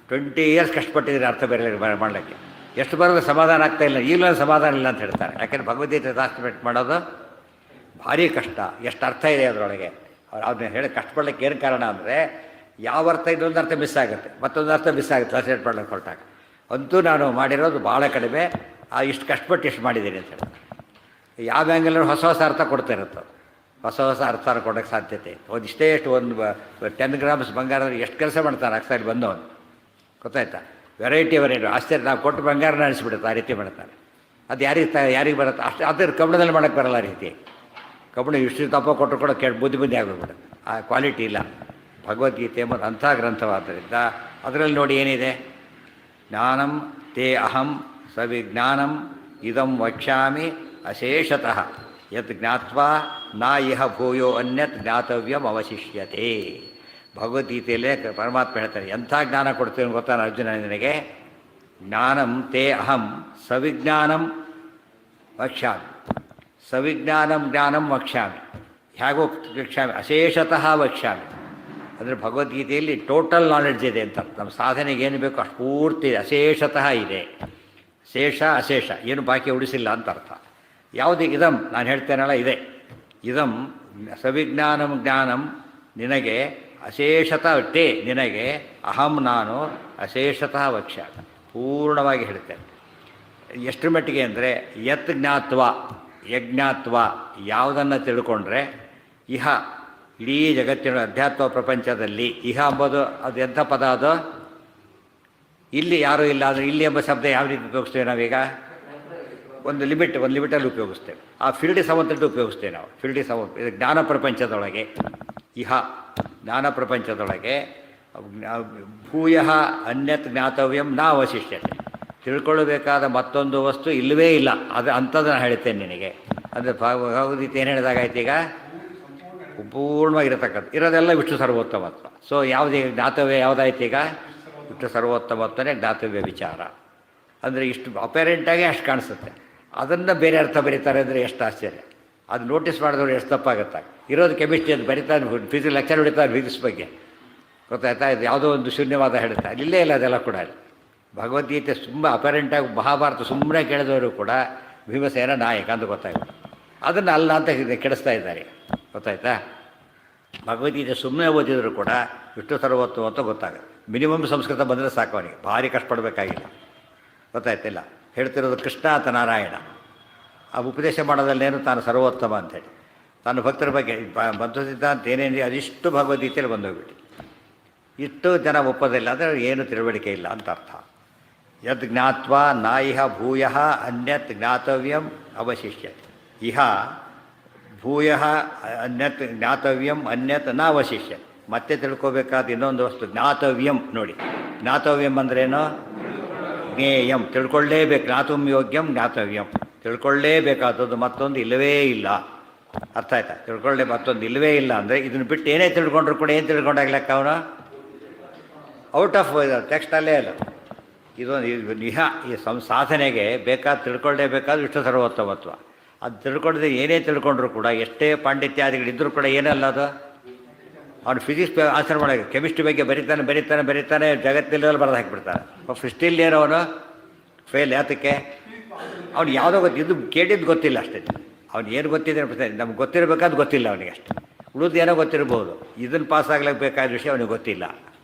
20 ಇಯರ್ಸ್ ಕಷ್ಟಪಟ್ಟಿದ್ದೀರಿ ಅರ್ಥ ಬೇರೆ ಮಾಡಲಿಕ್ಕೆ. ಎಷ್ಟು ಬರೋದು ಸಮಾಧಾನ ಆಗ್ತಾ ಇಲ್ಲ, ಈಗಲೂ ಸಮಾಧಾನ ಇಲ್ಲ ಅಂತ ಹೇಳ್ತಾರೆ. ಯಾಕೆಂದರೆ ಭಗವದ್ಗೀತೆ ಟ್ರಾನ್ಸ್ಲೇಟ್ ಮಾಡೋದು ಭಾರಿ ಕಷ್ಟ. ಎಷ್ಟು ಅರ್ಥ ಇದೆ ಅದರೊಳಗೆ. ಅದನ್ನ ಹೇಳಿ ಕಷ್ಟಪಡ್ಲಿಕ್ಕೆ ಏನು ಕಾರಣ ಅಂದರೆ ಯಾವ ಅರ್ಥ ಇನ್ನೊಂದು ಅರ್ಥ ಮಿಸ್ ಆಗುತ್ತೆ, ಮತ್ತೊಂದು ಅರ್ಥ ಮಿಸ್ ಆಗುತ್ತೆ ಟ್ರಾನ್ಸ್ಲೇಟ್ ಮಾಡ್ಲಿಕ್ಕೆ ಹೊರಟಾಗ. ಅಂತೂ ನಾನು ಮಾಡಿರೋದು ಭಾಳ ಕಡಿಮೆ, ಇಷ್ಟು ಕಷ್ಟಪಟ್ಟು ಎಷ್ಟು ಮಾಡಿದ್ದೀನಿ ಅಂತ ಹೇಳ್ತಾರೆ. ಯಾವ ಆ್ಯಂಗಲಲ್ಲಿ ಹೊಸ ಹೊಸ ಅರ್ಥ ಕೊಡ್ತಾ ಇರುತ್ತೆ, ಹೊಸ ಹೊಸ ಅರ್ಥ ಕೊಡೋಕ್ಕೆ ಸಾಧ್ಯತೆ. ಒಂದು ಇಷ್ಟೇ ಎಷ್ಟು ಒಂದು 10 ಗ್ರಾಮ್ಸ್ ಬಂಗಾರದಲ್ಲಿ ಎಷ್ಟು ಕೆಲಸ ಮಾಡ್ತಾನೆ ಅಕ್ಸಾರಿ ಬಂದವನು, ಗೊತ್ತಾಯ್ತಾ? ವೆರೈಟಿ ಆಶ್ಚರ್ಯ. ನಾವು ಕೊಟ್ಟು ಬಂಗಾರನ ಅನಿಸ್ಬಿಡುತ್ತೆ, ಆ ರೀತಿ ಮಾಡ್ತಾನೆ. ಅದು ಯಾರಿಗೆ ಬರುತ್ತೆ ಅಷ್ಟು. ಅದ್ರ ಕಬ್ಬಣದಲ್ಲಿ ಮಾಡೋಕ್ಕೆ ಬರಲ್ಲ ಆ ರೀತಿ. ಕಬ್ಬಣ ಇಷ್ಟು ದಪ್ಪ ಕೊಟ್ಟರು ಕೂಡ ಬುದ್ಧಿ ಆಗಿಬಿಡುತ್ತೆ, ಆ ಕ್ವಾಲಿಟಿ ಇಲ್ಲ. ಭಗವದ್ಗೀತೆ ಎಂಬುದು ಅಂಥ ಗ್ರಂಥವಾದ್ದರಿಂದ ಅದರಲ್ಲಿ ನೋಡಿ ಏನಿದೆ, ಜ್ಞಾನಂ ತೇ ಅಹಂ ಸವಿಜ್ಞಾನಂ ಇದಂ ವಕ್ಷ್ಯಾಮಿ ಅಶೇಷತಃ ಯತ್ ಜ್ಞಾತ್ವಾ ನಾ ಇಹ ಭೂಯೋ ಅನ್ಯತ್ ಜ್ಞಾತವ್ಯಂ ಅವಶಿಷ್ಯತೆ. ಭಗವದ್ಗೀತೆಯಲ್ಲೇ ಪರಮಾತ್ಮ ಹೇಳ್ತಾರೆ, ಎಂಥ ಜ್ಞಾನ ಕೊಡ್ತೇನೆ ಗೊತ್ತಾನ ಅರ್ಜುನ ನಿನಗೆ. ಜ್ಞಾನಂ ತೇ ಅಹಂ ಸವಿಜ್ಞಾನಂ ವಕ್ಷ್ಯಾಮಿ. ಸವಿಜ್ಞಾನಂ ಜ್ಞಾನಂ ವಕ್ಷ್ಯಾಮಿ. ಹೇಗೋ ವಕ್ಷ್ಯಾಮಿ, ಅಶೇಷತಃ ವಕ್ಷ್ಯಾಮಿ. ಅಂದರೆ ಭಗವದ್ಗೀತೆಯಲ್ಲಿ ಟೋಟಲ್ ನಾಲೆಡ್ಜ್ ಇದೆ ಅಂತ. ನಮ್ಮ ಸಾಧನೆಗೆ ಏನು ಬೇಕು ಅಷ್ಟು ಪೂರ್ತಿ ಅಶೇಷತಃ ಇದೆ. ಶೇಷ ಅಶೇಷ ಏನು ಬಾಕಿ ಉಳಿಸಿಲ್ಲ ಅಂತ ಅರ್ಥ. ಯಾವುದು ಇದಂ ನಾನು ಹೇಳ್ತೇನಲ್ಲ ಇದೆ. ಇದಂ ಸವಿಜ್ಞಾನಂ ಜ್ಞಾನಂ ನಿನಗೆ ಅಶೇಷತಃ ಟೇ ನಿನಗೆ ಅಹಂ ನಾನು ಅಶೇಷತಃ ವಕ್ಷ್ಯಾಮಿ ಪೂರ್ಣವಾಗಿ ಹೇಳ್ತೇನೆ. ಎಷ್ಟು ಮಟ್ಟಿಗೆ ಅಂದರೆ ಯತ್ ಜ್ಞಾತ್ವ ಯಜ್ಞಾತ್ವ ಯಾವುದನ್ನು ತಿಳ್ಕೊಂಡ್ರೆ ಇಹ ಇಡೀ ಜಗತ್ತಿನ ಅಧ್ಯಾತ್ಮ ಪ್ರಪಂಚದಲ್ಲಿ ಇಹ ಎಂಬುದು ಅದು ಎಂಥ ಪದ ಅದು? ಇಲ್ಲಿ ಯಾರೂ ಇಲ್ಲ ಅಂದರೆ ಇಲ್ಲಿ ಎಂಬ ಶಬ್ದ ಯಾವ ರೀತಿ ಉಪಯೋಗಿಸ್ತೇವೆ ನಾವೀಗ? ಒಂದು ಲಿಮಿಟಲ್ಲಿ ಉಪಯೋಗಿಸ್ತೇವೆ. ಆ ಫಿಲ್ಡಿ ಸಂವಂತದ್ದು ಉಪಯೋಗಿಸ್ತೇವೆ ನಾವು. ಫಿಲ್ಡಿ ಸಂವಂತ ಇದು ಜ್ಞಾನ ಪ್ರಪಂಚದೊಳಗೆ ಇಹ, ಜ್ಞಾನ ಪ್ರಪಂಚದೊಳಗೆ ಭೂಯ ಅನ್ಯತ್ ಜ್ಞಾತವ್ಯಂ ನ ಅವಶಿಷ್ಯತೆ. ತಿಳ್ಕೊಳ್ಳಬೇಕಾದ ಮತ್ತೊಂದು ವಸ್ತು ಇಲ್ಲವೇ ಇಲ್ಲ. ಅದು ಅಂಥದ್ದನ್ನು ಹೇಳ್ತೇನೆ ನಿನಗೆ. ಅಂದರೆ ಭಗವದ್ಗೀತೆ ಏನು ಹೇಳಿದಾಗಾಯ್ತು ಈಗ? ಪೂರ್ಣವಾಗಿರತಕ್ಕಂಥ ಇರೋದೆಲ್ಲ ವಿಷ್ಣು ಸರ್ವೋತ್ತಮತ್ವ. ಸೊ ಯಾವುದೇ ಜ್ಞಾತವ್ಯ ಯಾವುದಾಯ್ತು ಈಗ? ವಿಷ್ಣು ಸರ್ವೋತ್ತಮತ್ವನೇ ಜ್ಞಾತವ್ಯ ವಿಚಾರ. ಅಂದರೆ ಇಷ್ಟು ಅಪೇರೆಂಟಾಗಿ ಅಷ್ಟು ಕಾಣಿಸುತ್ತೆ. ಅದನ್ನು ಬೇರೆ ಅರ್ಥ ಬರೀತಾರೆ ಅಂದರೆ ಎಷ್ಟು ಆಶ್ಚರ್ಯ. ಅದು ನೋಟಿಸ್ ಮಾಡಿದವರು ಎಷ್ಟು ತಪ್ಪಾಗುತ್ತೆ. ಇರೋದು ಕೆಮಿಸ್ಟ್ರಿ ಅದು ಬರೀತಾರೆ, ಫಿಸಿಕ್ಸ್ ಲೆಕ್ಚರ್ ಹೊಡಿತಾರೆ ಫಿಸಿಕ್ಸ್ ಬಗ್ಗೆ, ಗೊತ್ತಾಯ್ತಾ? ಇದು ಯಾವುದೋ ಒಂದು ಶೂನ್ಯವಾದ ಹೇಳ್ತಾರೆ, ಇಲ್ಲೇ ಇಲ್ಲ ಅದೆಲ್ಲ ಕೂಡ. ಭಗವದ್ಗೀತೆ ತುಂಬ ಅಪೇರೆಂಟಾಗಿ ಮಹಾಭಾರತ ಸುಮ್ಮನೆ ಕೇಳಿದವರು ಕೂಡ ಭೀಮಸೇನ ನಾಯಕ ಅಂತ ಗೊತ್ತಾಗುತ್ತೆ. ಅದನ್ನು ಅಲ್ಲ ಅಂತ ಕೆಡಿಸ್ತಾ ಇದ್ದಾರೆ, ಗೊತ್ತಾಯ್ತಾ? ಭಗವದ್ಗೀತೆ ಸುಮ್ಮನೆ ಓದಿದ್ರು ಕೂಡ ವಿಷ್ಣು ಸರ್ವೋತ್ತಮ ಅಂತ ಗೊತ್ತಾಗುತ್ತೆ. ಮಿನಿಮಮ್ ಸಂಸ್ಕೃತ ಬಂದರೆ ಸಾಕು ಅವನಿಗೆ, ಭಾರಿ ಕಷ್ಟಪಡಬೇಕಾಗಿಲ್ಲ, ಗೊತ್ತಾಯ್ತಿಲ್ಲ. ಹೇಳ್ತಿರೋದು ಕೃಷ್ಣ ಅಂತ ನಾರಾಯಣ. ಆ ಉಪದೇಶ ಮಾಡೋದಲ್ಲೇನು ತಾನು ಸರ್ವೋತ್ತಮ ಅಂಥೇಳಿ ತಾನು ಭಕ್ತರ ಬಗ್ಗೆ ಬಂಧುಸಿದ್ಧ ಅಂತ ಏನೇನು ಅದಿಷ್ಟು ಭಗವದ್ಗೀತೆಯಲ್ಲಿ ಬಂದೋಗ್ಬಿಟ್ಟು ಇಷ್ಟು ಜನ ಒಪ್ಪೋದಿಲ್ಲ ಅಂದರೆ ಏನು ತಿಳುವಳಿಕೆ ಇಲ್ಲ ಅಂತ ಅರ್ಥ. ಯದ್ ಜ್ಞಾತ್ವ ನ ಇಹ ಭೂಯ ಅನ್ಯತ್ ಜ್ಞಾತವ್ಯಂ ಅವಶಿಷ್ಯತೆ. ಇಹ ಭೂಯ ಅನ್ಯತ್ ಜ್ಞಾತವ್ಯಂ ಅನ್ಯತ್ ನ ಅವಶಿಷ್ಯತೆ. ಮತ್ತೆ ತಿಳ್ಕೋಬೇಕಾದ ಇನ್ನೊಂದು ವಸ್ತು ಜ್ಞಾತವ್ಯಂ. ನೋಡಿ, ಜ್ಞಾತವ್ಯಂ ಅಂದ್ರೇನು? ಜ್ಞೇಯಂ, ತಿಳ್ಕೊಳ್ಳೇಬೇಕು. ಜ್ಞಾತುಂ ಯೋಗ್ಯಂ ಜ್ಞಾತವ್ಯಂ, ತಿಳ್ಕೊಳ್ಳೇಬೇಕಾದದ್ದು ಮತ್ತೊಂದು ಇಲ್ಲವೇ ಇಲ್ಲ. ಅರ್ಥ ಆಯ್ತಾ? ತಿಳ್ಕೊಳ್ಳೆ ಮತ್ತೊಂದು ಇಲ್ಲವೇ ಇಲ್ಲ ಅಂದರೆ ಇದನ್ನು ಬಿಟ್ಟು ಏನೇ ತಿಳ್ಕೊಂಡ್ರು ಕೂಡ ಏನು ತಿಳ್ಕೊಂಡಾಗ್ಲಕ್ಕ ಅವನು ಔಟ್ ಆಫ್ ಟೆಕ್ಸ್ಟಲ್ಲೇ ಅಲ್ಲ. ಇದೊಂದು ನಿಹ ಈ ಸಾಧನೆಗೆ ಬೇಕಾದ ತಿಳ್ಕೊಳ್ಳೇಬೇಕಾದ ವಿಷ್ಣು ಸರ್ವೋತ್ತಮತ್ವ. ಅದು ತಿಳ್ಕೊಂಡ್ರೆ ಏನೇ ತಿಳ್ಕೊಂಡ್ರು ಕೂಡ ಎಷ್ಟೇ ಪಾಂಡಿತ್ಯಾದಿಗಳಿದ್ದರೂ ಕೂಡ ಏನಲ್ಲ ಅದು. ಅವನು ಫಿಸಿಕ್ಸ್ ಆನ್ಸರ್ ಮಾಡೋದು, ಕೆಮಿಸ್ಟ್ರಿ ಬಗ್ಗೆ ಬರೀತಾನೆ ಜಗತ್ತಿನಲ್ಲಿ ಬರೆದು ಹಾಕಿಬಿಡ್ತಾನೆ. ಸ್ಟಿಲ್ ಏನೋ ಅವನು ಫೇಲ್. ಯಾತಕ್ಕೆ? ಅವ್ನು ಯಾವುದೋ ಇದು ಕೇಳಿದ್ದು ಗೊತ್ತಿಲ್ಲ ಅಷ್ಟೇ. ಅವ್ನು ಏನು ಗೊತ್ತಿದೆ ನಮ್ಗೆ ಗೊತ್ತಿರಬೇಕಾದ್ದು ಗೊತ್ತಿಲ್ಲ ಅವನಿಗೆ ಅಷ್ಟೇ. ಉಳಿದು ಏನೋ ಗೊತ್ತಿರ್ಬೋದು, ಇದನ್ನು ಪಾಸ್ ಆಗಲೇಬೇಕಾದ ವಿಷಯ ಅವನಿಗೆ ಗೊತ್ತಿಲ್ಲ.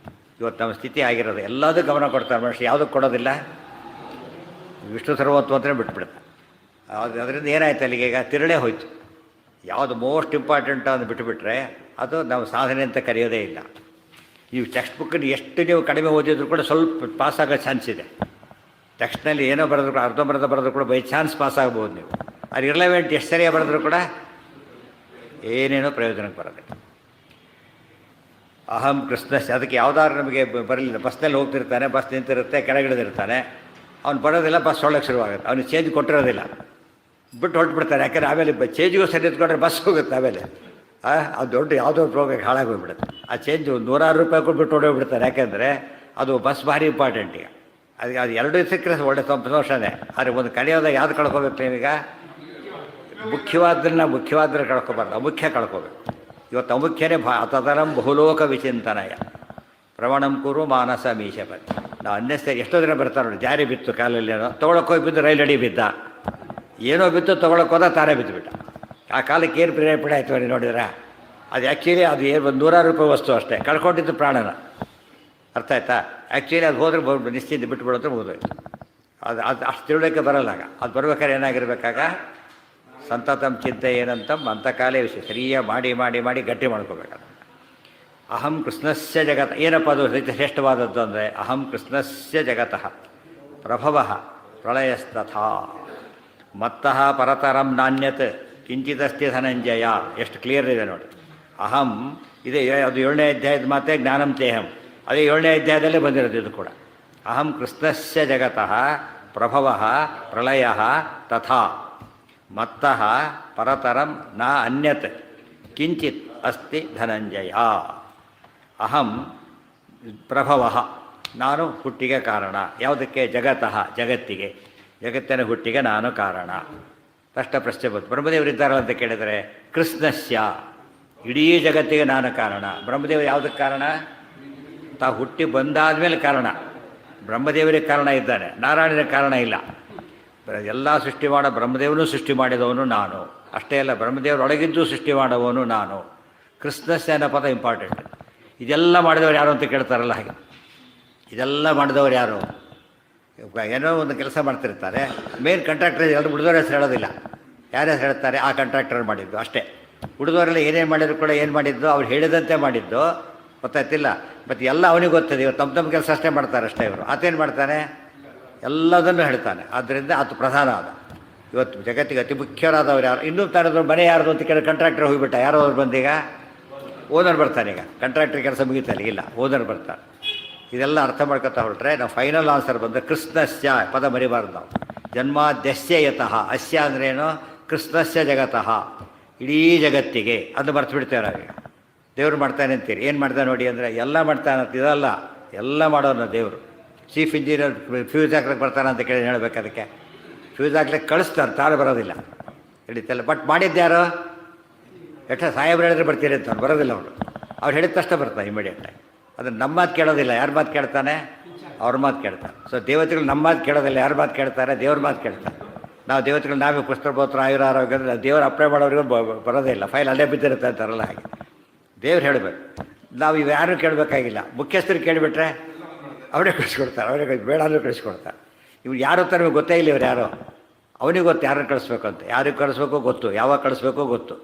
ಇವತ್ತು ನಮ್ಮ ಸ್ಥಿತಿ ಆಗಿರೋದು ಎಲ್ಲದೂ ಗಮನ ಕೊಡ್ತಾರೆ ಮನುಷ್ಯ, ಯಾವುದಕ್ಕೆ ಕೊಡೋದಿಲ್ಲ. ವಿಷ್ಣು ಸರ್ವೋತ್ತಮ ಅಂತಲೇ ಬಿಟ್ಬಿಡ್ತಾರೆ. ಅದರಿಂದ ಏನಾಯ್ತು ಅಲ್ಲಿಗೆ? ಈಗ ತಿರುಳೇ ಹೋಯ್ತು. ಯಾವುದು ಮೋಸ್ಟ್ ಇಂಪಾರ್ಟೆಂಟ್ ಅಂತ ಬಿಟ್ಟುಬಿಟ್ರೆ ಅದು ನಾವು ಸಾಧನೆ ಅಂತ ಕರೆಯೋದೇ ಇಲ್ಲ. ನೀವು ಟೆಕ್ಸ್ಟ್ ಬುಕ್ಕನ್ನು ಎಷ್ಟು ನೀವು ಕಡಿಮೆ ಓದಿದ್ರು ಕೂಡ ಸ್ವಲ್ಪ ಪಾಸ್ ಆಗೋ ಚಾನ್ಸ್ ಇದೆ. ಟೆಕ್ಸ್ಟ್ನಲ್ಲಿ ಏನೋ ಬರೆದ್ರು ಕೂಡ ಅರ್ಧಂಬರ್ಧ ಬರೆದ್ರು ಕೂಡ ಬೈ ಚಾನ್ಸ್ ಪಾಸ್ ಆಗ್ಬೋದು ನೀವು. ಅದು ಇರ್ಲೆವೆಂಟ್ ಎಷ್ಟು ಸರಿಯಾಗಿ ಬರೆದ್ರು ಕೂಡ ಏನೇನೋ ಪ್ರಯೋಜನಕ್ಕೆ ಬರೋದಿಲ್ಲ. ಅಹಂ ಕೃಷ್ಣಶ್ಚ. ಅದಕ್ಕೆ ಯಾವುದಾದ್ರು ನಮಗೆ ಬರಲಿಲ್ಲ, ಬಸ್ನಲ್ಲಿ ಹೋಗ್ತಿರ್ತಾನೆ, ಬಸ್ ನಿಂತಿರುತ್ತೆ, ಕೆಳಗಿಳಿದಿರ್ತಾನೆ, ಅವ್ನು ಬರೋದಿಲ್ಲ, ಬಸ್ ಒಳಗೆ ಶುರುವಾಗುತ್ತೆ. ಅವ್ನಿಗೆ ಚೇಂಜ್ ಕೊಟ್ಟಿರೋದಿಲ್ಲ, ಬಿಟ್ಟು ಹೊರಟುಬಿಡ್ತಾನೆ. ಯಾಕಂದರೆ ಆಮೇಲೆ ಚೇಂಜಿಗೂ ಸರಿ ಎತ್ಕೊಂಡ್ರೆ ಬಸ್ ಹೋಗುತ್ತೆ. ಆಮೇಲೆ ಅದು ದೊಡ್ಡ ಯಾವುದೋ ಪ್ರೋಗ್ರಾಮ್ ಹಾಳಾಗೋಗ್ಬಿಡುತ್ತೆ. ಆ ಚೇಂಜ್ ₹100 ಕೊಟ್ಬಿಟ್ಟು ಹೊಡೋಗ್ಬಿಡ್ತಾರೆ. ಯಾಕೆಂದರೆ ಅದು ಬಸ್ ಭಾರಿ ಇಂಪಾರ್ಟೆಂಟ್. ಈಗ ಅದು ಎರಡೂ ಸಿಕ್ಕರೆ ಒಳ್ಳೆ ಸಂತೋಷನೇ. ಆದರೆ ಒಂದು ಕಳೆಯೋದಾಗ ಯಾವ್ದು ಕಳ್ಕೊಬೇಕು ನೀವೀಗ? ಮುಖ್ಯವಾದ್ರೆ ಕಳ್ಕೊಬಾರ್ದು, ಅಮುಖ್ಯ ಕಳ್ಕೊಬೇಕು. ಇವತ್ತು ಅಮುಖ್ಯನೇ ತದರಂ ಬಹುಲೋಕ ವಿಚಿಂತನಯ ಪ್ರವಣಂ ಕುರು ಮಾನಸ ಮೀಶಪತಿ. ನಾವು ಅನ್ನೆಸ್ತೇರಿ ಎಷ್ಟೋ ದಿನ ಬರ್ತಾರೆ ನೋಡಿ, ಜಾರಿ ಬಿತ್ತು ಕಾಲಲ್ಲಿ, ಏನೋ ತೊಗೊಳಕ್ಕೋಗಿ ಬಿದ್ದು ರೈಲ್ ಅಡಿ ಬಿದ್ದ, ಏನೋ ಬಿತ್ತು ತೊಗೊಳಕ್ಕೋದ ತಾನೇ ಬಿದ್ದುಬಿಟ್ಟ. ಆ ಕಾಲಕ್ಕೆ ಏನು ಪ್ರೇರೇಪಣೆ ಆಯ್ತು ನೋಡಿ, ನೋಡಿದ್ರೆ ಅದು ಆ್ಯಕ್ಚುಲಿ ಅದು ಏನು ಒಂದು ₹100 ವಸ್ತು ಅಷ್ಟೇ, ಕಳ್ಕೊಂಡಿದ್ದು ಪ್ರಾಣನ. ಅರ್ಥ ಆಯ್ತಾ? ಆ್ಯಕ್ಚುಲಿ ಅದು ಹೋದ್ರೆ ನಿಶ್ಚಿಂತ ಬಿಟ್ಟುಬಿಡೋದ್ರೆ ಮುಗಿದೋಯ್ತು. ಅದು ಅಷ್ಟು ತಿಳುವಳಿಕೆ ಬರಲ್ಲ. ಆಗ ಅದು ಬರ್ಬೇಕಾದ್ರೆ ಏನಾಗಿರ್ಬೇಕಾಗ ಸಂತತಂ ಚಿಂತೆ ಏನಂತಂ ಅಂತಕಾಲೇ ವಿಷಯ ಸರಿಯಾಗಿ ಮಾಡಿ ಮಾಡಿ ಮಾಡಿ ಗಟ್ಟಿ ಮಾಡ್ಕೋಬೇಕು ಅದನ್ನು. ಅಹಂ ಕೃಷ್ಣಸ್ಯ ಜಗತ್ ಏನಪ್ಪ ಅದು ಶ್ರೇಷ್ಠವಾದದ್ದು ಅಂದರೆ ಅಹಂ ಕೃಷ್ಣಸ್ಯ ಜಗತಃ ಪ್ರಭವಃ ಪ್ರಳಯಸ್ತಥಾ ಮತ್ತಃ ಪರತರಂ ನಾಣ್ಯತ್ ಕಿಂಚಿದಸ್ತಿ ಧನಂಜಯ. ಎಷ್ಟು ಕ್ಲಿಯರ್ ಇದೆ ನೋಡಿ. ಅಹಂ ಇದೆ, ಅದು 7ನೇ ಅಧ್ಯಾಯದ ಮಾತೆ ಜ್ಞಾನಂ ತೇಹಂ, ಅದೇ 7ನೇ ಅಧ್ಯಾಯದಲ್ಲೇ ಬಂದಿರೋದು ಇದು ಕೂಡ. ಅಹಂ ಕೃಷ್ಣಸ್ಯ ಜಗತಃ ಪ್ರಭವಃ ಪ್ರಳಯಃ ತಥಾ ಮತ್ತಃ ಪರತರಂ ನ ಅನ್ಯತ್ ಕಿಂಚಿತ್ ಅಸ್ತಿ ಧನಂಜಯ. ಅಹಂ ಪ್ರಭವಃ, ನಾನು ಹುಟ್ಟಿಗೆ ಕಾರಣ. ಯಾವುದಕ್ಕೆ? ಜಗತಃ, ಜಗತ್ತಿಗೆ, ಜಗತ್ತಿನ ಹುಟ್ಟಿಗೆ ನಾನು ಕಾರಣ. ತಕ್ಷಣ ಪ್ರಶ್ನೆ ಬಂತು, ಬ್ರಹ್ಮದೇವರಿದ್ದಾರಲ್ಲ ಅಂತ ಕೇಳಿದರೆ ಕೃಷ್ಣಸ್ಯ, ಇಡೀ ಜಗತ್ತಿಗೆ ನಾನು ಕಾರಣ. ಬ್ರಹ್ಮದೇವರು ಯಾವುದಕ್ಕೆ ಕಾರಣ? ತಾ ಹುಟ್ಟಿ ಬಂದಾದ ಮೇಲೆ ಕಾರಣ. ಬ್ರಹ್ಮದೇವರಿಗೆ ಕಾರಣ ಇದ್ದಾನೆ, ನಾರಾಯಣನ ಕಾರಣ ಇಲ್ಲ. ಎಲ್ಲ ಸೃಷ್ಟಿ ಮಾಡೋ ಬ್ರಹ್ಮದೇವನು ಸೃಷ್ಟಿ ಮಾಡಿದವನು ನಾನು. ಅಷ್ಟೇ ಅಲ್ಲ, ಬ್ರಹ್ಮದೇವರೊಳಗಿದ್ದು ಸೃಷ್ಟಿ ಮಾಡುವವನು ನಾನು. ಕೃಷ್ಣಸ್ಯ ಅನ್ನೋ ಪದ ಇಂಪಾರ್ಟೆಂಟ್. ಇದೆಲ್ಲ ಮಾಡಿದವರು ಯಾರು ಅಂತ ಕೇಳ್ತಾರಲ್ಲ, ಹಾಗೆ ಇದೆಲ್ಲ ಮಾಡಿದವರು ಯಾರು? ಏನೋ ಒಂದು ಕೆಲಸ ಮಾಡ್ತಿರ್ತಾರೆ, ಮೇನ್ ಕಾಂಟ್ರಾಕ್ಟರ್ ಎಲ್ಲರೂ ಉಳಿದವ್ರ ಹೆಸರು ಹೇಳೋದಿಲ್ಲ. ಯಾರ ಹೆಸರು ಹೇಳ್ತಾರೆ? ಆ ಕಾಂಟ್ರಾಕ್ಟರ್ ಮಾಡಿದ್ದು ಅಷ್ಟೇ. ಉಳಿದವರೆಲ್ಲ ಏನೇನು ಮಾಡಿದ್ರು ಕೂಡ ಏನು ಮಾಡಿದ್ದು? ಅವ್ರು ಹೇಳಿದಂತೆ ಮಾಡಿದ್ದು, ಗೊತ್ತಾಯ್ತಿಲ್ಲ. ಮತ್ತು ಎಲ್ಲ ಅವನಿಗೆ ಗೊತ್ತದೆ. ಇವರು ತಮ್ಮ ಕೆಲಸ ಅಷ್ಟೇ ಮಾಡ್ತಾರೆ ಅಷ್ಟೇ. ಇವರು ಆತೇನು ಮಾಡ್ತಾನೆ? ಎಲ್ಲದನ್ನು ಹೇಳ್ತಾನೆ. ಆದ್ದರಿಂದ ಆತ ಪ್ರಧಾನ ಆದ. ಇವತ್ತು ಜಗತ್ತಿಗೆ ಅತಿ ಮುಖ್ಯರಾದವ್ರು ಯಾರು? ಇನ್ನೂ ತರದ್ರು ಮನೆ ಯಾರ್ದು ಅಂತ ಕೇಳಿ ಕಾಂಟ್ರಾಕ್ಟರ್ ಹೋಗಿಬಿಟ್ಟ. ಯಾರೋ ಅವ್ರು ಬಂದೀಗ ಓನರ್ ಬರ್ತಾನೆ. ಈಗ ಕಾಂಟ್ರಾಕ್ಟರ್ ಕೆಲಸ ಮುಗಿತಾನೆ, ಇಲ್ಲ ಓನರ್ ಬರ್ತಾನೆ. ಇದೆಲ್ಲ ಅರ್ಥ ಮಾಡ್ಕೊತಾ ಹೊರಟ್ರೆ ನಾವು ಫೈನಲ್ ಆನ್ಸರ್ ಬಂದರೆ ಕೃಷ್ಣಸ್ಯ ಪದ ಮರಿಬಾರ್ದು ನಾವು. ಜನ್ಮಾದ್ಯಸ್ಯ ಯತಃ, ಅಸ್ಯ ಅಂದ್ರೇನು? ಕೃಷ್ಣಸ್ಯ ಜಗತಃ, ಇಡೀ ಜಗತ್ತಿಗೆ. ಅದು ಮರ್ತು ಬಿಡ್ತೇವೆ ನಾವೀಗ. ದೇವ್ರು ಮಾಡ್ತಾನೆ ಅಂತೀರಿ, ಏನು ಮಾಡ್ತಾನೆ ನೋಡಿ ಅಂದರೆ ಎಲ್ಲ ಮಾಡ್ತಾನೆ ಅಂತ. ಇದಲ್ಲ, ಎಲ್ಲ ಮಾಡೋನು ದೇವರು. ಚೀಫ್ ಇಂಜಿನಿಯರ್ ಫ್ಯೂಸ್ ಹಾಕ್ಲಿಕ್ಕೆ ಬರ್ತಾನೆ ಅಂತ ಕೇಳಿ ಹೇಳಬೇಕು. ಅದಕ್ಕೆ ಫ್ಯೂಸ್ ಹಾಕ್ಲಿಕ್ಕೆ ಕಳಿಸ್ತಾರೆ, ತಾನು ಬರೋದಿಲ್ಲ, ಹಿಡಿತಲ್ಲ. ಬಟ್ ಮಾಡಿದ್ದ್ಯಾರು? ಸಾಹೇಬ್ರು ಹೇಳಿದ್ರೆ ಬರ್ತೀರಿ ಅಂತ ಬರೋದಿಲ್ಲ. ಅವರು ಅವ್ರು ಹೇಳಿದ ತಕ್ಷಣ ಬರ್ತಾನೆ ಇಮಿಡಿಯೇಟಾಗಿ. ಅದನ್ನು ನಮ್ಮ ಮಾತು ಕೇಳೋದಿಲ್ಲ. ಯಾರ ಮಾತು ಕೇಳ್ತಾನೆ? ಅವ್ರ ಮಾತು ಕೇಳ್ತಾನೆ. ಸೊ ದೇವತೆಗಳು ನಮ್ಮ ಮಾತು ಕೇಳೋದಿಲ್ಲ. ಯಾರ ಮಾತು ಕೇಳ್ತಾರೆ? ದೇವ್ರ ಮಾತು ಕೇಳ್ತಾರೆ. ನಾವು ದೇವತೆಗಳು ನಾವೇ ಪುಸ್ತಕಪತ್ರ ಆರೋಗ್ಯ ಅಂದರೆ ದೇವ್ರು ಅಪ್ಲೈ ಮಾಡೋರಿಗೂ ಬರೋದೇ ಇಲ್ಲ. ಫೈಲ್ ಅಲ್ಲೇ ಬಿದ್ದಿರುತ್ತೆ ಅಂತಾರಲ್ಲ, ಹಾಗೆ ದೇವ್ರು ಹೇಳಬೇಕು. ನಾವು ಇವು ಯಾರೂ ಕೇಳಬೇಕಾಗಿಲ್ಲ. ಮುಖ್ಯಸ್ಥರು ಕೇಳಿಬಿಟ್ರೆ ಅವರೇ ಕಳಿಸ್ಕೊಡ್ತಾರೆ. ಅವರೇ ಬೇಡ ಅಂದರೂ ಕಳಿಸ್ಕೊಡ್ತಾರೆ. ಇವ್ರು ಯಾರು ಅಂತ ನಮಗೆ ಗೊತ್ತೇ ಇಲ್ಲ. ಇವ್ರು ಯಾರೋ ಅವನಿಗೆ ಗೊತ್ತು ಯಾರನ್ನು ಕಳಿಸ್ಬೇಕು ಅಂತ. ಯಾರಿಗೆ ಕಳಿಸ್ಬೇಕು ಗೊತ್ತು, ಯಾವಾಗ ಕಳಿಸ್ಬೇಕು ಗೊತ್ತು.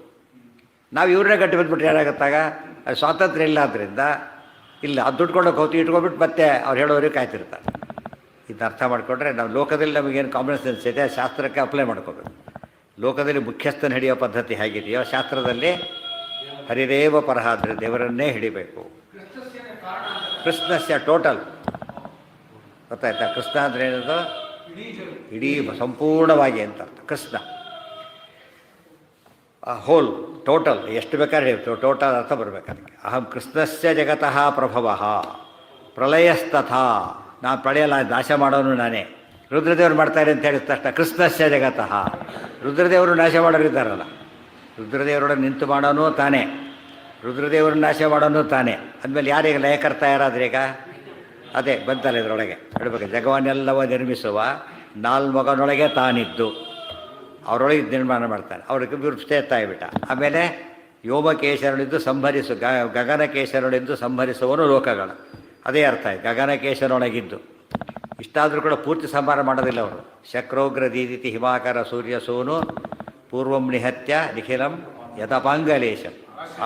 ನಾವು ಇವ್ರನ್ನೇ ಗಟ್ಟಿ ಬಂದುಬಿಟ್ರೆ ಯಾರಾಗತ್ತಾಗ? ಅದು ಸ್ವಾತಂತ್ರ್ಯ ಇಲ್ಲ. ಆದ್ದರಿಂದ ಇಲ್ಲ, ಅದು ದುಡ್ಡು ಕೊಡೋಕೆ ಹೋಗ್ತೀವಿ, ಇಟ್ಕೊಬಿಟ್ಟು ಮತ್ತೆ ಅವ್ರು ಹೇಳೋರಿಗೆ ಕಾಯ್ತಿರ್ತಾರೆ. ಇದನ್ನ ಅರ್ಥ ಮಾಡಿಕೊಂಡ್ರೆ ನಾವು ಲೋಕದಲ್ಲಿ ನಮಗೇನು ಕಾಮನ್ ಸೆನ್ಸ್ ಇದೆ, ಶಾಸ್ತ್ರಕ್ಕೆ ಅಪ್ಲೈ ಮಾಡ್ಕೋಬೇಕು. ಲೋಕದಲ್ಲಿ ಮುಖ್ಯಸ್ಥನ ಹಿಡಿಯೋ ಪದ್ಧತಿ ಹೇಗಿದೆಯೋ ಶಾಸ್ತ್ರದಲ್ಲಿ ಹರಿದೇವ ಪರಹ ಅಂದರೆ ದೇವರನ್ನೇ ಹಿಡಿಬೇಕು. ಕೃಷ್ಣಸ್ಯ ಟೋಟಲ್, ಗೊತ್ತಾಯ್ತಾ? ಕೃಷ್ಣ ಅಂದರೆ ಏನದು? ಇಡೀ ಸಂಪೂರ್ಣವಾಗಿ ಅಂತ ಅರ್ಥ. ಕೃಷ್ಣ ಹೋಲ್, ಟೋಟಲ್, ಎಷ್ಟು ಬೇಕಾದ್ರೆ ಟೋಟಲ್ ಅರ್ಥ ಬರಬೇಕು ಅದಕ್ಕೆ. ಅಹಂ ಕೃಷ್ಣಸ್ಯ ಜಗತಃ ಪ್ರಭವಃ ಪ್ರಳಯಸ್ತಥಾ, ನಾನು ಪ್ರಳಯಲ್ಲ, ನಾಶ ಮಾಡೋನು ನಾನೇ. ರುದ್ರದೇವರು ಮಾಡ್ತಾರೆ ಅಂತ ಹೇಳಿದ ತಕ್ಷಣ ಕೃಷ್ಣಸ್ಯ ಜಗತಃ, ರುದ್ರದೇವರು ನಾಶ ಮಾಡೋರಿದ್ದಾರಲ್ಲ, ರುದ್ರದೇವರೊಡನೆ ನಿಂತು ಮಾಡೋನು ತಾನೇ, ರುದ್ರದೇವರನ್ನ ನಾಶ ಮಾಡೋನು ತಾನೇ. ಅಂದಮೇಲೆ ಯಾರೀಗ ಲಯಕರ್ತ ಯಾರಾದ್ರೆ ಈಗ? ಅದೇ ಬಂತಲ್ಲ ಇದರೊಳಗೆ ಹೇಳ್ಬೇಕು. ಜಗವನ್ನೆಲ್ಲವ ನಿರ್ಮಿಸುವ ನಾಲ್ಮಗನೊಳಗೆ ತಾನಿದ್ದು ಅವರೊಳಗೆ ನಿರ್ಮಾಣ ಮಾಡ್ತಾನೆ. ಅವ್ರಿಗೆ ಇವರು ಸ್ಥೇತಾಯಿಬಿಟ್ಟ. ಆಮೇಲೆ ವ್ಯೋಮಕೇಶರಳಿದ್ದು ಸಂಹರಿಸು, ಗಗನಕೇಶರಳಿದ್ದು ಸಂಹರಿಸುವನು ಲೋಕಗಳು. ಅದೇ ಅರ್ಥ ಆಯ್ತು, ಗಗನಕೇಶರೊಳಗಿದ್ದು. ಇಷ್ಟಾದರೂ ಕೂಡ ಪೂರ್ತಿ ಸಂಹಾರ ಮಾಡೋದಿಲ್ಲ ಅವರು. ಶಕ್ರೋಗ್ರ ದೀದಿತಿ ಹಿಮಾಕರ ಸೂರ್ಯ ಸೋನು ಪೂರ್ವಂ ನಿಹತ್ಯ ನಿಖಿಲಂ ಯಥಪಾಂಗಲೇಶಂ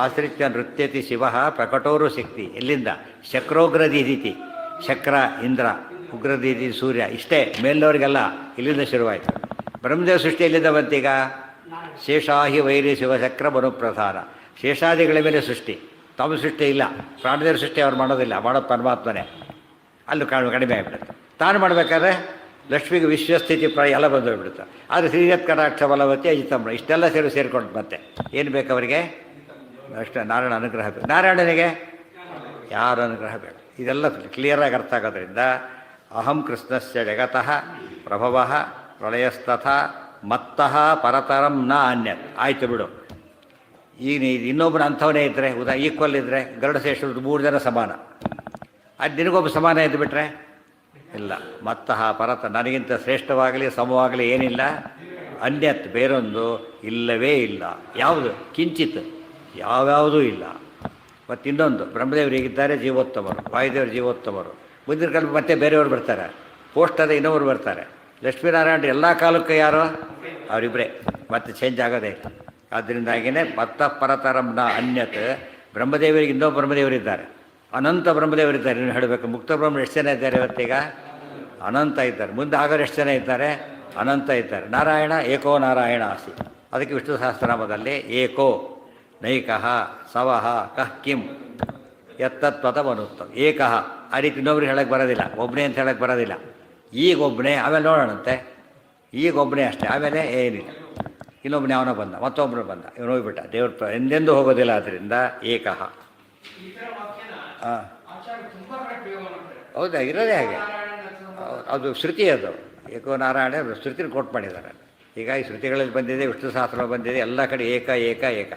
ಆಶ್ರಿತ್ಯ ನೃತ್ಯತಿ ಶಿವ ಪ್ರಕಟೋರು ಶಕ್ತಿ. ಎಲ್ಲಿಂದ? ಶಕ್ರೋಗ್ರ ದೀದಿತಿ, ಶಕ್ರ ಇಂದ್ರ, ಉಗ್ರದೀದಿ ಸೂರ್ಯ. ಇಷ್ಟೇ, ಮೇಲಿನವರಿಗೆಲ್ಲ ಇಲ್ಲಿಂದ ಶುರುವಾಯಿತು. ಬ್ರಹ್ಮದೇವ ಸೃಷ್ಟಿ ಎಲ್ಲಿಂದ ಬಂತೀಗ? ಶೇಷಾಹಿ ವೈರಿ ಶಿವಶಕ್ರ ಮನುಪ್ರಧಾನ. ಶೇಷಾದಿಗಳ ಮೇಲೆ ಸೃಷ್ಟಿ, ತಮ್ಮ ಸೃಷ್ಟಿ ಇಲ್ಲ. ಪ್ರಾಣದೇವ್ರ ಸೃಷ್ಟಿ ಅವ್ರು ಮಾಡೋದಿಲ್ಲ, ಮಾಡೋದು ಪರಮಾತ್ಮನೇ. ಅಲ್ಲೂ ಕಡಿಮೆ ಆಗಿಬಿಡುತ್ತೆ. ತಾನು ಮಾಡಬೇಕಾದ್ರೆ ಲಕ್ಷ್ಮಿಗೆ ವಿಶ್ವಸ್ಥಿತಿ ಎಲ್ಲ ಬಂದೋಗ್ಬಿಡುತ್ತೆ. ಆದರೆ ಶ್ರೀರತ್ ಕಟಾಕ್ಷ ಬಲವತಿ ಅಜಿತಂಬ್ರ ಇಷ್ಟೆಲ್ಲ ಸೇರಿಕೊಂಡು ಮತ್ತೆ ಏನು ಬೇಕು ಅವರಿಗೆ? ಅಷ್ಟೇ, ನಾರಾಯಣ ಅನುಗ್ರಹ ಬೇಕು. ನಾರಾಯಣನಿಗೆ ಯಾರ ಅನುಗ್ರಹ ಬೇಕು? ಇದೆಲ್ಲ ಕ್ಲಿಯರಾಗಿ ಅರ್ಥ ಆಗೋದ್ರಿಂದ ಅಹಂ ಕೃಷ್ಣಸ್ಯ ಜಗತಃ ಪ್ರಭವಃ ಪ್ರಳಯಸ್ತಥ ಮತ್ತಃ ಪರತರಂ ನ ಅನ್ಯತ್. ಆಯಿತು ಬಿಡು. ಈಗ ಇನ್ನೊಬ್ಬನ ಅಂಥವನೇ ಇದ್ದರೆ, ಈಕ್ವಲ್ ಇದ್ದರೆ ಗರುಡಶೇಷರು 3 ಜನ ಸಮಾನ. ಅದು ನಿನಗೊಬ್ಬ ಸಮಾನ ಇದ್ದುಬಿಟ್ರೆ ಇಲ್ಲ. ಮತ್ತಃ ಪರತ, ನನಗಿಂತ ಶ್ರೇಷ್ಠವಾಗಲಿ ಸಮವಾಗಲಿ ಏನಿಲ್ಲ. ಅನ್ಯತ್, ಬೇರೊಂದು ಇಲ್ಲವೇ ಇಲ್ಲ. ಯಾವುದು? ಕಿಂಚಿತ್, ಯಾವ್ಯಾವುದೂ ಇಲ್ಲ. ಮತ್ತು ಇನ್ನೊಂದು, ಬ್ರಹ್ಮದೇವರು ಹೇಗಿದ್ದಾರೆ ಜೀವೋತ್ತಮರು, ವಾಯುದೇವರು ಜೀವೋತ್ತಮರು. ಮುಂದಿನ ಕಾಲ ಮತ್ತೆ ಬೇರೆಯವರು ಬರ್ತಾರೆ, ಪೋಸ್ಟ್ ಅದೇ ಇನ್ನೊಬ್ರು ಬರ್ತಾರೆ. ಲಕ್ಷ್ಮೀನಾರಾಯಣ ಎಲ್ಲ ಕಾಲಕ್ಕೂ ಯಾರು? ಅವರಿಬ್ಬರೇ, ಮತ್ತೆ ಚೇಂಜ್ ಆಗೋದೇ ಇಲ್ಲ. ಆದ್ದರಿಂದಾಗಿಯೇ ಮತ್ತ ಪರತರಂ ನ ಅನ್ಯತ್. ಬ್ರಹ್ಮದೇವರಿಗೆ ಇನ್ನೊಬ್ಬ ಬ್ರಹ್ಮದೇವರಿದ್ದಾರೆ, ಅನಂತ ಬ್ರಹ್ಮದೇವರಿದ್ದಾರೆ. ನೀವು ಹೇಳಬೇಕು, ಮುಕ್ತ ಬ್ರಹ್ಮ ಎಷ್ಟು ಜನ ಇದ್ದಾರೆ ಇವತ್ತೀಗ? ಅನಂತ ಇದ್ದಾರೆ. ಮುಂದೆ ಆಗೋರು ಎಷ್ಟು ಜನ ಇದ್ದಾರೆ? ಅನಂತ ಇದ್ದಾರೆ. ನಾರಾಯಣ ಏಕೋ ನಾರಾಯಣ ಆಸಿ. ಅದಕ್ಕೆ ವಿಷ್ಣು ಸಹಸ್ರನಾಮದಲ್ಲಿ ಏಕೋ ನೈಕಃ ಸವಃ ಕಃ ಕಿಂ ಎತ್ತತ್ವತಮನುತ್ತಮ ಏಕಃ. ಆ ರೀತಿ ಇನ್ನೊಬ್ರಿಗೆ ಹೇಳಕ್ಕೆ ಬರೋದಿಲ್ಲ, ಒಬ್ಬನೇ ಅಂತ ಹೇಳಕ್ಕೆ ಬರೋದಿಲ್ಲ. ಈಗ ಒಬ್ಬನೇ, ಆಮೇಲೆ ನೋಡೋಣಂತೆ. ಈಗ ಒಬ್ಬನೇ ಅಷ್ಟೇ, ಆಮೇಲೆ ಏನಿಲ್ಲ. ಇನ್ನೊಬ್ಬನೇ ಅವನ ಬಂದ, ಮತ್ತೊಬ್ಬನು ಬಂದ, ಇವನು ಹೋಗ್ಬಿಟ್ಟ. ದೇವ್ರ ಎಂದೆಂದೂ ಹೋಗೋದಿಲ್ಲ. ಆದ್ದರಿಂದ ಏಕಃ. ಹಾಂ, ಹೌದಾ, ಇರೋದೇ ಹಾಗೆ. ಅದು ಶ್ರುತಿ, ಅದು ಏಕೋ ನಾರಾಯಣ ಶ್ರುತಿನ ಕೋಟ್ ಮಾಡಿದ್ದಾರೆ. ಹೀಗಾಗಿ ಶ್ರುತಿಗಳಲ್ಲಿ ಬಂದಿದೆ, ವಿಷ್ಣು ಸಹಸ್ರ ಬಂದಿದೆ, ಎಲ್ಲ ಕಡೆ ಏಕ ಏಕ ಏಕ.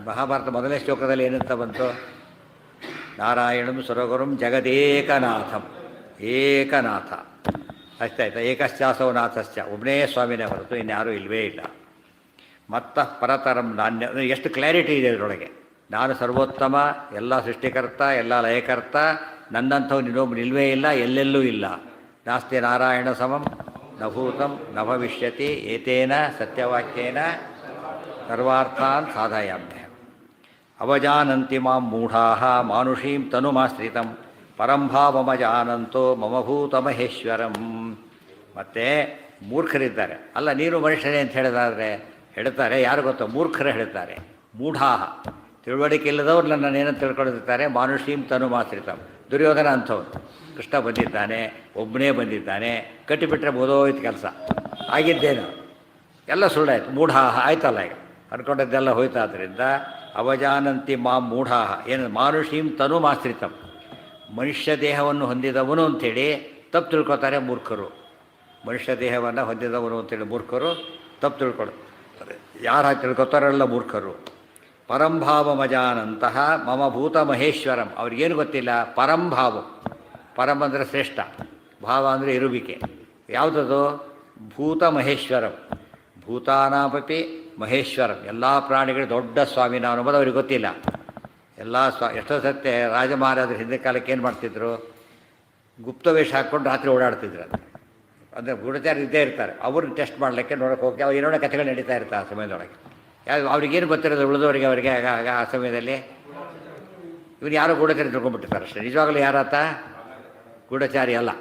ಮಹಾಭಾರತ ಮೊದಲನೇ ಶ್ಲೋಕದಲ್ಲಿ ಏನಂತ ಬಂತು? ನಾರಾಯಣಂ ಸುರಗುರುಂ ಜಗದೇಕನಾಥಂ. ಏಕನಾಥ ಅಷ್ಟಾಯ್ತಾ? ಏಕಶ್ಚಾಸೋ ನಾಥಶ್ಚ, ಒಬ್ಬನೇ ಸ್ವಾಮಿನೇ ಹೊರತು ಇನ್ಯಾರೂ ಇಲ್ಲವೇ ಇಲ್ಲ. ಮತ್ತ ಪರತರಂ ನಾಣ್ಯ. ಎಷ್ಟು ಕ್ಲಾರಿಟಿ ಇದೆ ಇದರೊಳಗೆ. ನಾನು ಸರ್ವೋತ್ತಮ, ಎಲ್ಲ ಸೃಷ್ಟಿಕರ್ತ, ಎಲ್ಲ ಲಯಕರ್ತ, ನನ್ನಂಥವ್ನು ಇನ್ನೊಬ್ಬ ನಿಲ್ವೇ ಇಲ್ಲ, ಎಲ್ಲೆಲ್ಲೂ ಇಲ್ಲ. ನಾಸ್ತಿ ನಾರಾಯಣ ಸಮಂ ನ ಭೂತಂ ನ ಭವಿಷ್ಯತಿ ಏತೇನ ಸತ್ಯವಾಕ್ಯೇನ ಸರ್ವಾರ್ಥಾನ್ ಸಾಧಯಾಮ್ಯ. ಅವಜಾನಂತಿ ಮಾಂ ಮೂಢಾಃ ಮಾನುಷೀಂ ತನುಮಾಶ್ರಿತಂ ಪರಂಭಾವಮಜಾನಂತೋ ಮಮ ಭೂತಮಹೇಶ್ವರಂ. ಮತ್ತು ಮೂರ್ಖರಿದ್ದಾರೆ. ಅಲ್ಲ, ನೀನು ಮನುಷ್ಯನೇ ಅಂತ ಹೇಳಿದಾದರೆ ಹೇಳ್ತಾರೆ, ಯಾರು ಗೊತ್ತೋ? ಮೂರ್ಖರು ಹೇಳ್ತಾರೆ. ಮೂಢಾಃ, ತಿಳುವಳಿಕೆ ಇಲ್ಲದವ್ರು ನನ್ನನ್ನೇನಂತ ತಿಳ್ಕೊಂಡಿರ್ತಾರೆ. ಮಾನುಷೀಂ ತನುಮಾಶ್ರಿತಂ. ದುರ್ಯೋಧನ ಅಂಥವ್ರು. ಕೃಷ್ಣ ಬಂದಿದ್ದಾನೆ, ಒಬ್ಬನೇ ಬಂದಿದ್ದಾನೆ, ಕಟ್ಟಿಬಿಟ್ರೆ ಬೋಧೋಯ್ತು ಕೆಲಸ ಆಗಿದ್ದೇನು, ಎಲ್ಲ ಸುಳ್ಳಾಯ್ತು. ಮೂಢಾಹ ಆಯ್ತಲ್ಲ, ಈಗ ಅನ್ಕೊಂಡದ್ದೆಲ್ಲ ಹೋಯ್ತಾದ್ರಿಂದ ಅವಜಾನಂತಿ ಮಾಂ ಮೂಢಾಹ. ಏನು? ಮಾನುಷೀಂ ತನುಮಾಶ್ರಿತಂ, ಮನುಷ್ಯ ದೇಹವನ್ನು ಹೊಂದಿದವನು ಅಂಥೇಳಿ ತಪ್ಪು ತಿಳ್ಕೊತಾರೆ ಮೂರ್ಖರು. ಮನುಷ್ಯ ದೇಹವನ್ನು ಹೊಂದಿದವನು ಅಂತೇಳಿ ಮೂರ್ಖರು ತಪ್ಪು ತಿಳ್ಕೊಳ್ತಾರೆ. ಯಾರು ತಿಳ್ಕೊತಾರಲ್ಲ ಮೂರ್ಖರು. ಪರಂಭಾವಮಜಾನಂತಹ ಮಮ ಭೂತ ಮಹೇಶ್ವರಂ. ಅವ್ರಿಗೇನು ಗೊತ್ತಿಲ್ಲ? ಪರಂಭಾವ. ಪರಂ ಅಂದರೆ ಶ್ರೇಷ್ಠ, ಭಾವ ಅಂದರೆ ಇರುವಿಕೆ. ಯಾವುದದು? ಭೂತ ಮಹೇಶ್ವರಂ. ಭೂತಾನಾಮಪಿ ಮಹೇಶ್ವರಂ. ಎಲ್ಲ ಪ್ರಾಣಿಗಳು ದೊಡ್ಡ ಸ್ವಾಮಿ ನಾವು ಅನ್ನೋದು ಅವ್ರಿಗೆ ಗೊತ್ತಿಲ್ಲ. ಎಲ್ಲ ಎಷ್ಟೋ ಸತ್ಯ ರಾಜ ಮಹಾರಾಜರು ಹಿಂದಿನ ಕಾಲಕ್ಕೆ ಏನು ಮಾಡ್ತಿದ್ರು? ಗುಪ್ತ ವೇಷ ಹಾಕ್ಕೊಂಡು ರಾತ್ರಿ ಓಡಾಡ್ತಿದ್ರು. ಅಂದರೆ ಗೂಢಚಾರ ಇದ್ದೇ ಇರ್ತಾರೆ. ಅವ್ರನ್ನ ಟೆಸ್ಟ್ ಮಾಡಲಿಕ್ಕೆ ನೋಡೋಕೆ ಹೋಗಿ ಅವ್ರು ಏನೋ ಕಥೆಗಳು ನಡೀತಾ ಇರ್ತಾರೆ ಆ ಸಮಯದೊಳಗೆ. ಅವ್ರಿಗೇನು ಗೊತ್ತಿರೋದು ಉಳಿದವರಿಗೆ? ಅವರಿಗೆ ಆಗ ಆ ಸಮಯದಲ್ಲಿ ಇವನು ಯಾರೋ ಗೂಢಚಾರಿ ತಿಳ್ಕೊಂಡ್ಬಿಟ್ಟಿರ್ತಾರೆ ಅಷ್ಟೇ. ನಿಜವಾಗಲೂ ಯಾರಾತ? ಗೂಢಚಾರಿ ಅಲ್ಲ.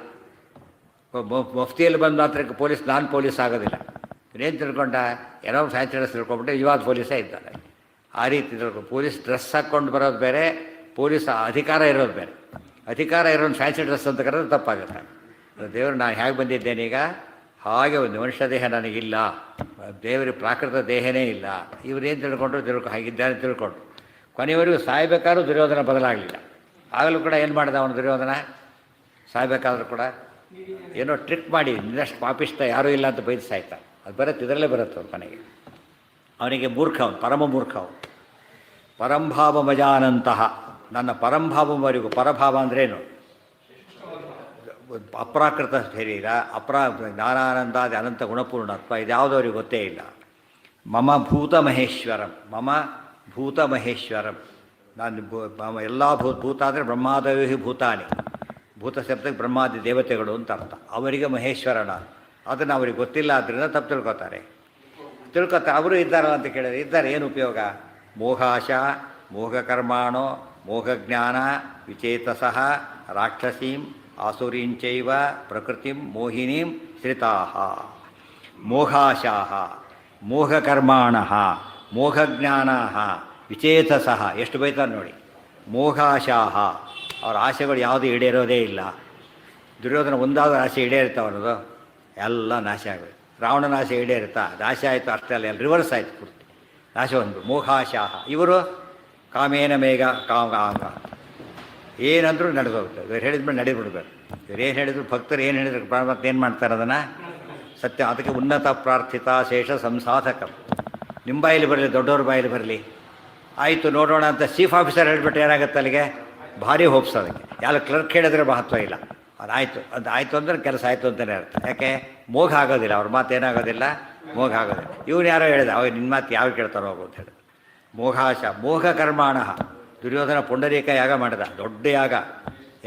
ಮಫ್ತಿಯಲ್ಲಿ ಬಂದ ಮಾತ್ರಕ್ಕೆ ಪೊಲೀಸ್ ನಾನ್ ಪೊಲೀಸ್ ಆಗೋದಿಲ್ಲ. ಇವನೇನು ತಿಳ್ಕೊಂಡ? ಏನೋ ಫ್ಯಾನ್ಸಿ ಡ್ರೆಸ್ ತಿಳ್ಕೊಂಬಿಟ್ಟು ಇವಾಗ ಪೊಲೀಸೇ ಇದ್ದಾನೆ. ಆ ರೀತಿ ತಿಳ್ಕೊಂಡು ಪೊಲೀಸ್ ಡ್ರೆಸ್ ಹಾಕ್ಕೊಂಡು ಬರೋದು ಬೇರೆ, ಪೊಲೀಸ್ ಅಧಿಕಾರ ಇರೋದು ಬೇರೆ. ಅಧಿಕಾರ ಇರೋನು ಫ್ಯಾನ್ಸಿ ಡ್ರೆಸ್ ಅಂತ ಕರೆದ್ರೆ ತಪ್ಪಾಗುತ್ತೆ. ದೇವರು ನಾನು ಹೇಗೆ ಬಂದಿದ್ದೇನೀಗ, ಹಾಗೆ ಒಂದು ಮನುಷ್ಯ ದೇಹ ನನಗಿಲ್ಲ, ದೇವರಿಗೆ ಪ್ರಾಕೃತ ದೇಹನೇ ಇಲ್ಲ. ಇವರೇನು ತಿಳ್ಕೊಂಡ್ರು ಹಾಗಿದ್ದಾನೆ ತಿಳ್ಕೊಂಡ್ರು. ಕೊನೆಯವರೆಗೂ ಸಾಯಬೇಕಾದ್ರೂ ದುರ್ಯೋಧನ ಬದಲಾಗಲಿಲ್ಲ. ಆಗಲೂ ಕೂಡ ಏನು ಮಾಡಿದ ಅವನು ದುರ್ಯೋಧನ? ಸಾಯಬೇಕಾದ್ರೂ ಕೂಡ ಏನೋ ಟ್ರಿಕ್ ಮಾಡಿ ಇನ್ನಷ್ಟು ಪಾಪಿಷ್ಟ ಯಾರೂ ಇಲ್ಲ ಅಂತ ಬೈದು ಸಾಯ್ತಾ. ಅದು ಬರುತ್ತೆ, ಇದರಲ್ಲೇ ಬರುತ್ತೆ ಅವ್ರ ಕೊನೆಗೆ. ಅವನಿಗೆ ಮೂರ್ಖ, ಅವನು ಪರಮ ಮೂರ್ಖ. ಅವನು ಪರಂಭಾವ ಮಜಾನಂತಹ. ನನ್ನ ಪರಂಭಾವವರೆಗೂ. ಪರಭಾವ ಅಂದ್ರೇನು? ಅಪ್ರಾಕೃತ ಶರೀರ, ಜ್ಞಾನಾನಂದಾದಿ ಅನಂತ ಗುಣಪೂರ್ಣತ್ವ, ಇದ್ಯಾವುದವರಿಗೆ ಗೊತ್ತೇ ಇಲ್ಲ. ಮಮ ಭೂತ ಮಹೇಶ್ವರಂ. ಮಮ ಭೂತ ಮಹೇಶ್ವರಂ. ನಾನು ಎಲ್ಲ ಭೂತ ಅಂದರೆ ಬ್ರಹ್ಮಾದವಿ ಭೂತಾನಿ. ಭೂತ ಶಬ್ದಕ್ಕೆ ಬ್ರಹ್ಮಾದಿ ದೇವತೆಗಳು ಅಂತ ಅರ್ಥ. ಅವರಿಗೆ ಮಹೇಶ್ವರನ. ಅದನ್ನು ಅವ್ರಿಗೆ ಗೊತ್ತಿಲ್ಲ, ಆದ್ದರಿಂದ ತಪ್ಪು ತಿಳ್ಕೊತಾರೆ. ಅವರು ಇದ್ದಾರಲ್ಲ ಅಂತ ಕೇಳಿದ್ರೆ ಇದ್ದಾರೆ. ಏನು ಉಪಯೋಗ? ಮೋಹಾಶ ಮೋಹಕರ್ಮಾಣೋ ಮೋಹಜ್ಞಾನ ವಿಚೇತಸಃ ರಾಕ್ಷಸೀಂ ಆಸುರೀಂಚೈವ ಪ್ರಕೃತಿಂ ಮೋಹಿನೀಂ ಶ್ರಿತಾಃ. ಮೋಹಾಶಾಃ ಮೋಹಕರ್ಮಾಣಃ ಮೋಹಜ್ಞಾನಾಃ ವಿಚೇತಸಃ. ಎಷ್ಟು ಬೈತಾರೆ ನೋಡಿ. ಮೋಹಾಶಾಃ, ಅವ್ರ ಆಸೆಗಳು ಯಾವುದು ಈಡೇರೋದೇ ಇಲ್ಲ. ದುರ್ಯೋಧನ ಒಂದಾದ ಆಸೆ ಈಡೇರುತ್ತಾವ ಅನ್ನೋದು ಎಲ್ಲ ನಾಶ ಆಗೋದು. ರಾವಣನ ಆಸೆ ಈಡೇರುತ್ತಾ? ನಾಶ ಆಯಿತು ಅಷ್ಟೇ ಅಲ್ಲ, ಎಲ್ಲ ರಿವರ್ಸ್ ಆಯಿತು ಪೂರ್ತಿ. ನಾಶ ಒಂದು. ಮೋಹಾಶಾಹ. ಇವರು ಕಾಮೇನ ಮೇಘ ಕಾಮ ಏನಂದ್ರೂ ನಡೆದೋಗುತ್ತೆ. ಇವ್ರು ಹೇಳಿದ್ಮೇಲೆ ನಡೆದ್ಬಿಡ್ಬೇಕು. ಇವ್ರು ಏನು ಹೇಳಿದ್ರು, ಭಕ್ತರು ಏನು ಹೇಳಿದ್ರು, ಪರಮಾತ್ಮ ಏನು ಮಾಡ್ತಾರೆ ಅದನ್ನು ಸತ್ಯ. ಅದಕ್ಕೆ ಉನ್ನತ ಪ್ರಾರ್ಥಿತ ಶೇಷ ಸಂಸಾಧಕ. ನಿಮ್ಮ ಬಾಯಲ್ಲಿ ಬರಲಿ, ದೊಡ್ಡವ್ರ ಬಾಯಲ್ಲಿ ಬರಲಿ, ಆಯಿತು ನೋಡೋಣ ಅಂತ ಚೀಫ್ ಆಫೀಸರ್ ಹೇಳಿಬಿಟ್ಟು ಏನಾಗುತ್ತೆ ಅಲ್ಲಿಗೆ? ಭಾರಿ ಹೋಪ್ಸ್ ಅದಕ್ಕೆ. ಯಾರು ಕ್ಲರ್ಕ್ ಹೇಳಿದ್ರೆ ಮಹತ್ವ ಇಲ್ಲ. ಅದಾಯಿತು, ಅದು ಆಯಿತು ಅಂದ್ರೆ ಕೆಲಸ ಆಯಿತು ಅಂತಲೇ ಅರ್ಥ. ಯಾಕೆ? ಮೋಘ ಆಗೋದಿಲ್ಲ, ಅವ್ರ ಮಾತು ಏನಾಗೋದಿಲ್ಲ, ಮೋಘ ಆಗೋದಿಲ್ಲ. ಇವನು ಯಾರೋ ಹೇಳಿದ, ಅವಾಗ ನಿನ್ನ ಮಾತು ಯಾವ ಕೇಳ್ತಾರೋ ಹೋಗು ಅಂತ ಹೇಳಿ. ಮೋಘಾಶ ಮೋಘ ಕರ್ಮಾಣ. ದುರ್ಯೋಧನ ಪುಂಡರೀಕ ಯಾಗ ಮಾಡಿದ, ದೊಡ್ಡ ಯಾಗ.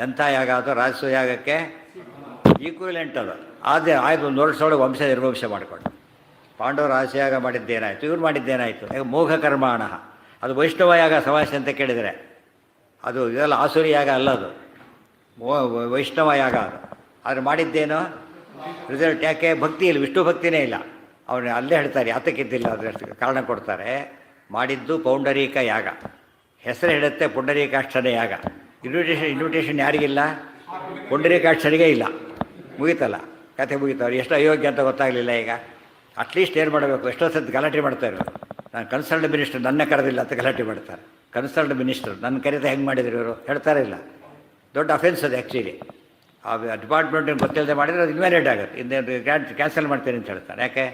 ಎಂಥ ಯಾಗ ಅದು? ರಾಜಸೂ ಯಾಗಕ್ಕೆ ಈಕ್ವಿಲೆಂಟ್ ಅದು. ಆದರೆ ಆಯ್ತು, ಒಂದು ವರ್ಷದೊಳಗೆ ವಂಶ ನಿರ್ವಂಶ ಮಾಡಿಕೊಂಡು ಪಾಂಡವರು ಆಸೆಯಾಗ ಮಾಡಿದ್ದೇನಾಯಿತು, ಇವ್ರು ಮಾಡಿದ್ದೇನಾಯಿತು? ಮೋಘ ಕರ್ಮಾಣ, ಅದು ವೈಷ್ಣವ ಯಾಗ ಸಮಾಸ ಅಂತ ಕೇಳಿದರೆ ಅದು ಇದೆಲ್ಲ ಆಸುರಿ ಯಾಗ ಅಲ್ಲ, ಅದು ವೈಷ್ಣವ ಯಾಗ ಅದು. ಆದರೆ ಮಾಡಿದ್ದೇನೋ ರಿಸಲ್ಟ್ ಯಾಕೆ? ಭಕ್ತಿ ಇಲ್ಲ, ವಿಷ್ಣು ಭಕ್ತಿನೇ ಇಲ್ಲ. ಅವನು ಅಲ್ಲೇ ಹೇಳ್ತಾರೆ ಯಾತಕ್ಕಿದ್ದಿಲ್ಲ ಅದರಷ್ಟು ಕಾರಣ ಕೊಡ್ತಾರೆ. ಮಾಡಿದ್ದು ಪೌಂಡರೀಕ ಯಾಗ, ಹೆಸರು ಹೇಳುತ್ತೆ ಪುಂಡರೀಕಾಕ್ಷನೇ ಯಾಗ. ಇನ್ವಿಟೇಷನ್ ಯಾರಿಗಿಲ್ಲ? ಪುಂಡರೀಕಾಕ್ಷರಿಗೆ ಇಲ್ಲ. ಮುಗೀತಲ್ಲ, ಕತೆ ಮುಗೀತವ್ರು. ಎಷ್ಟು ಅಯೋಗ್ಯ ಅಂತ ಗೊತ್ತಾಗಲಿಲ್ಲ. ಈಗ ಅಟ್ಲೀಸ್ಟ್ ಏನು ಮಾಡಬೇಕು? ಎಷ್ಟೋ ಸತಿ ಗಲಾಟೆ ಮಾಡ್ತಾರೆ. ನಾನು ಕನ್ಸಲ್ಡ್ ಮಿನಿಸ್ಟರ್ ನನ್ನ ಕರೆದಿಲ್ಲ ಅಂತ ಗಲಾಟೆ ಮಾಡ್ತಾರೆ. ಕನ್ಸಲ್ಡ್ ಮಿನಿಸ್ಟರ್ ನನ್ನ ಕರೆದ ಹೆಂಗೆ ಮಾಡಿದ್ರು ಇವರು? ಹೇಳ್ತಾರೆ ಇಲ್ಲ. ದೊಡ್ಡ ಅಫೆನ್ಸ್ ಅದು ಆ್ಯಕ್ಚುಲಿ. ಆ ಡಿಪಾರ್ಟ್ಮೆಂಟಿಗೆ ಗೊತ್ತಿಲ್ಲದೆ ಮಾಡಿದರೆ ಅದು ಇನ್ವ್ಯಾಲಿಡ್ ಆಗುತ್ತೆ. ಇನ್ನೇನು ಕ್ಯಾನ್ಸಲ್ ಮಾಡ್ತೇನೆ ಅಂತ ಹೇಳ್ತಾರೆ. ಯಾಕೆ?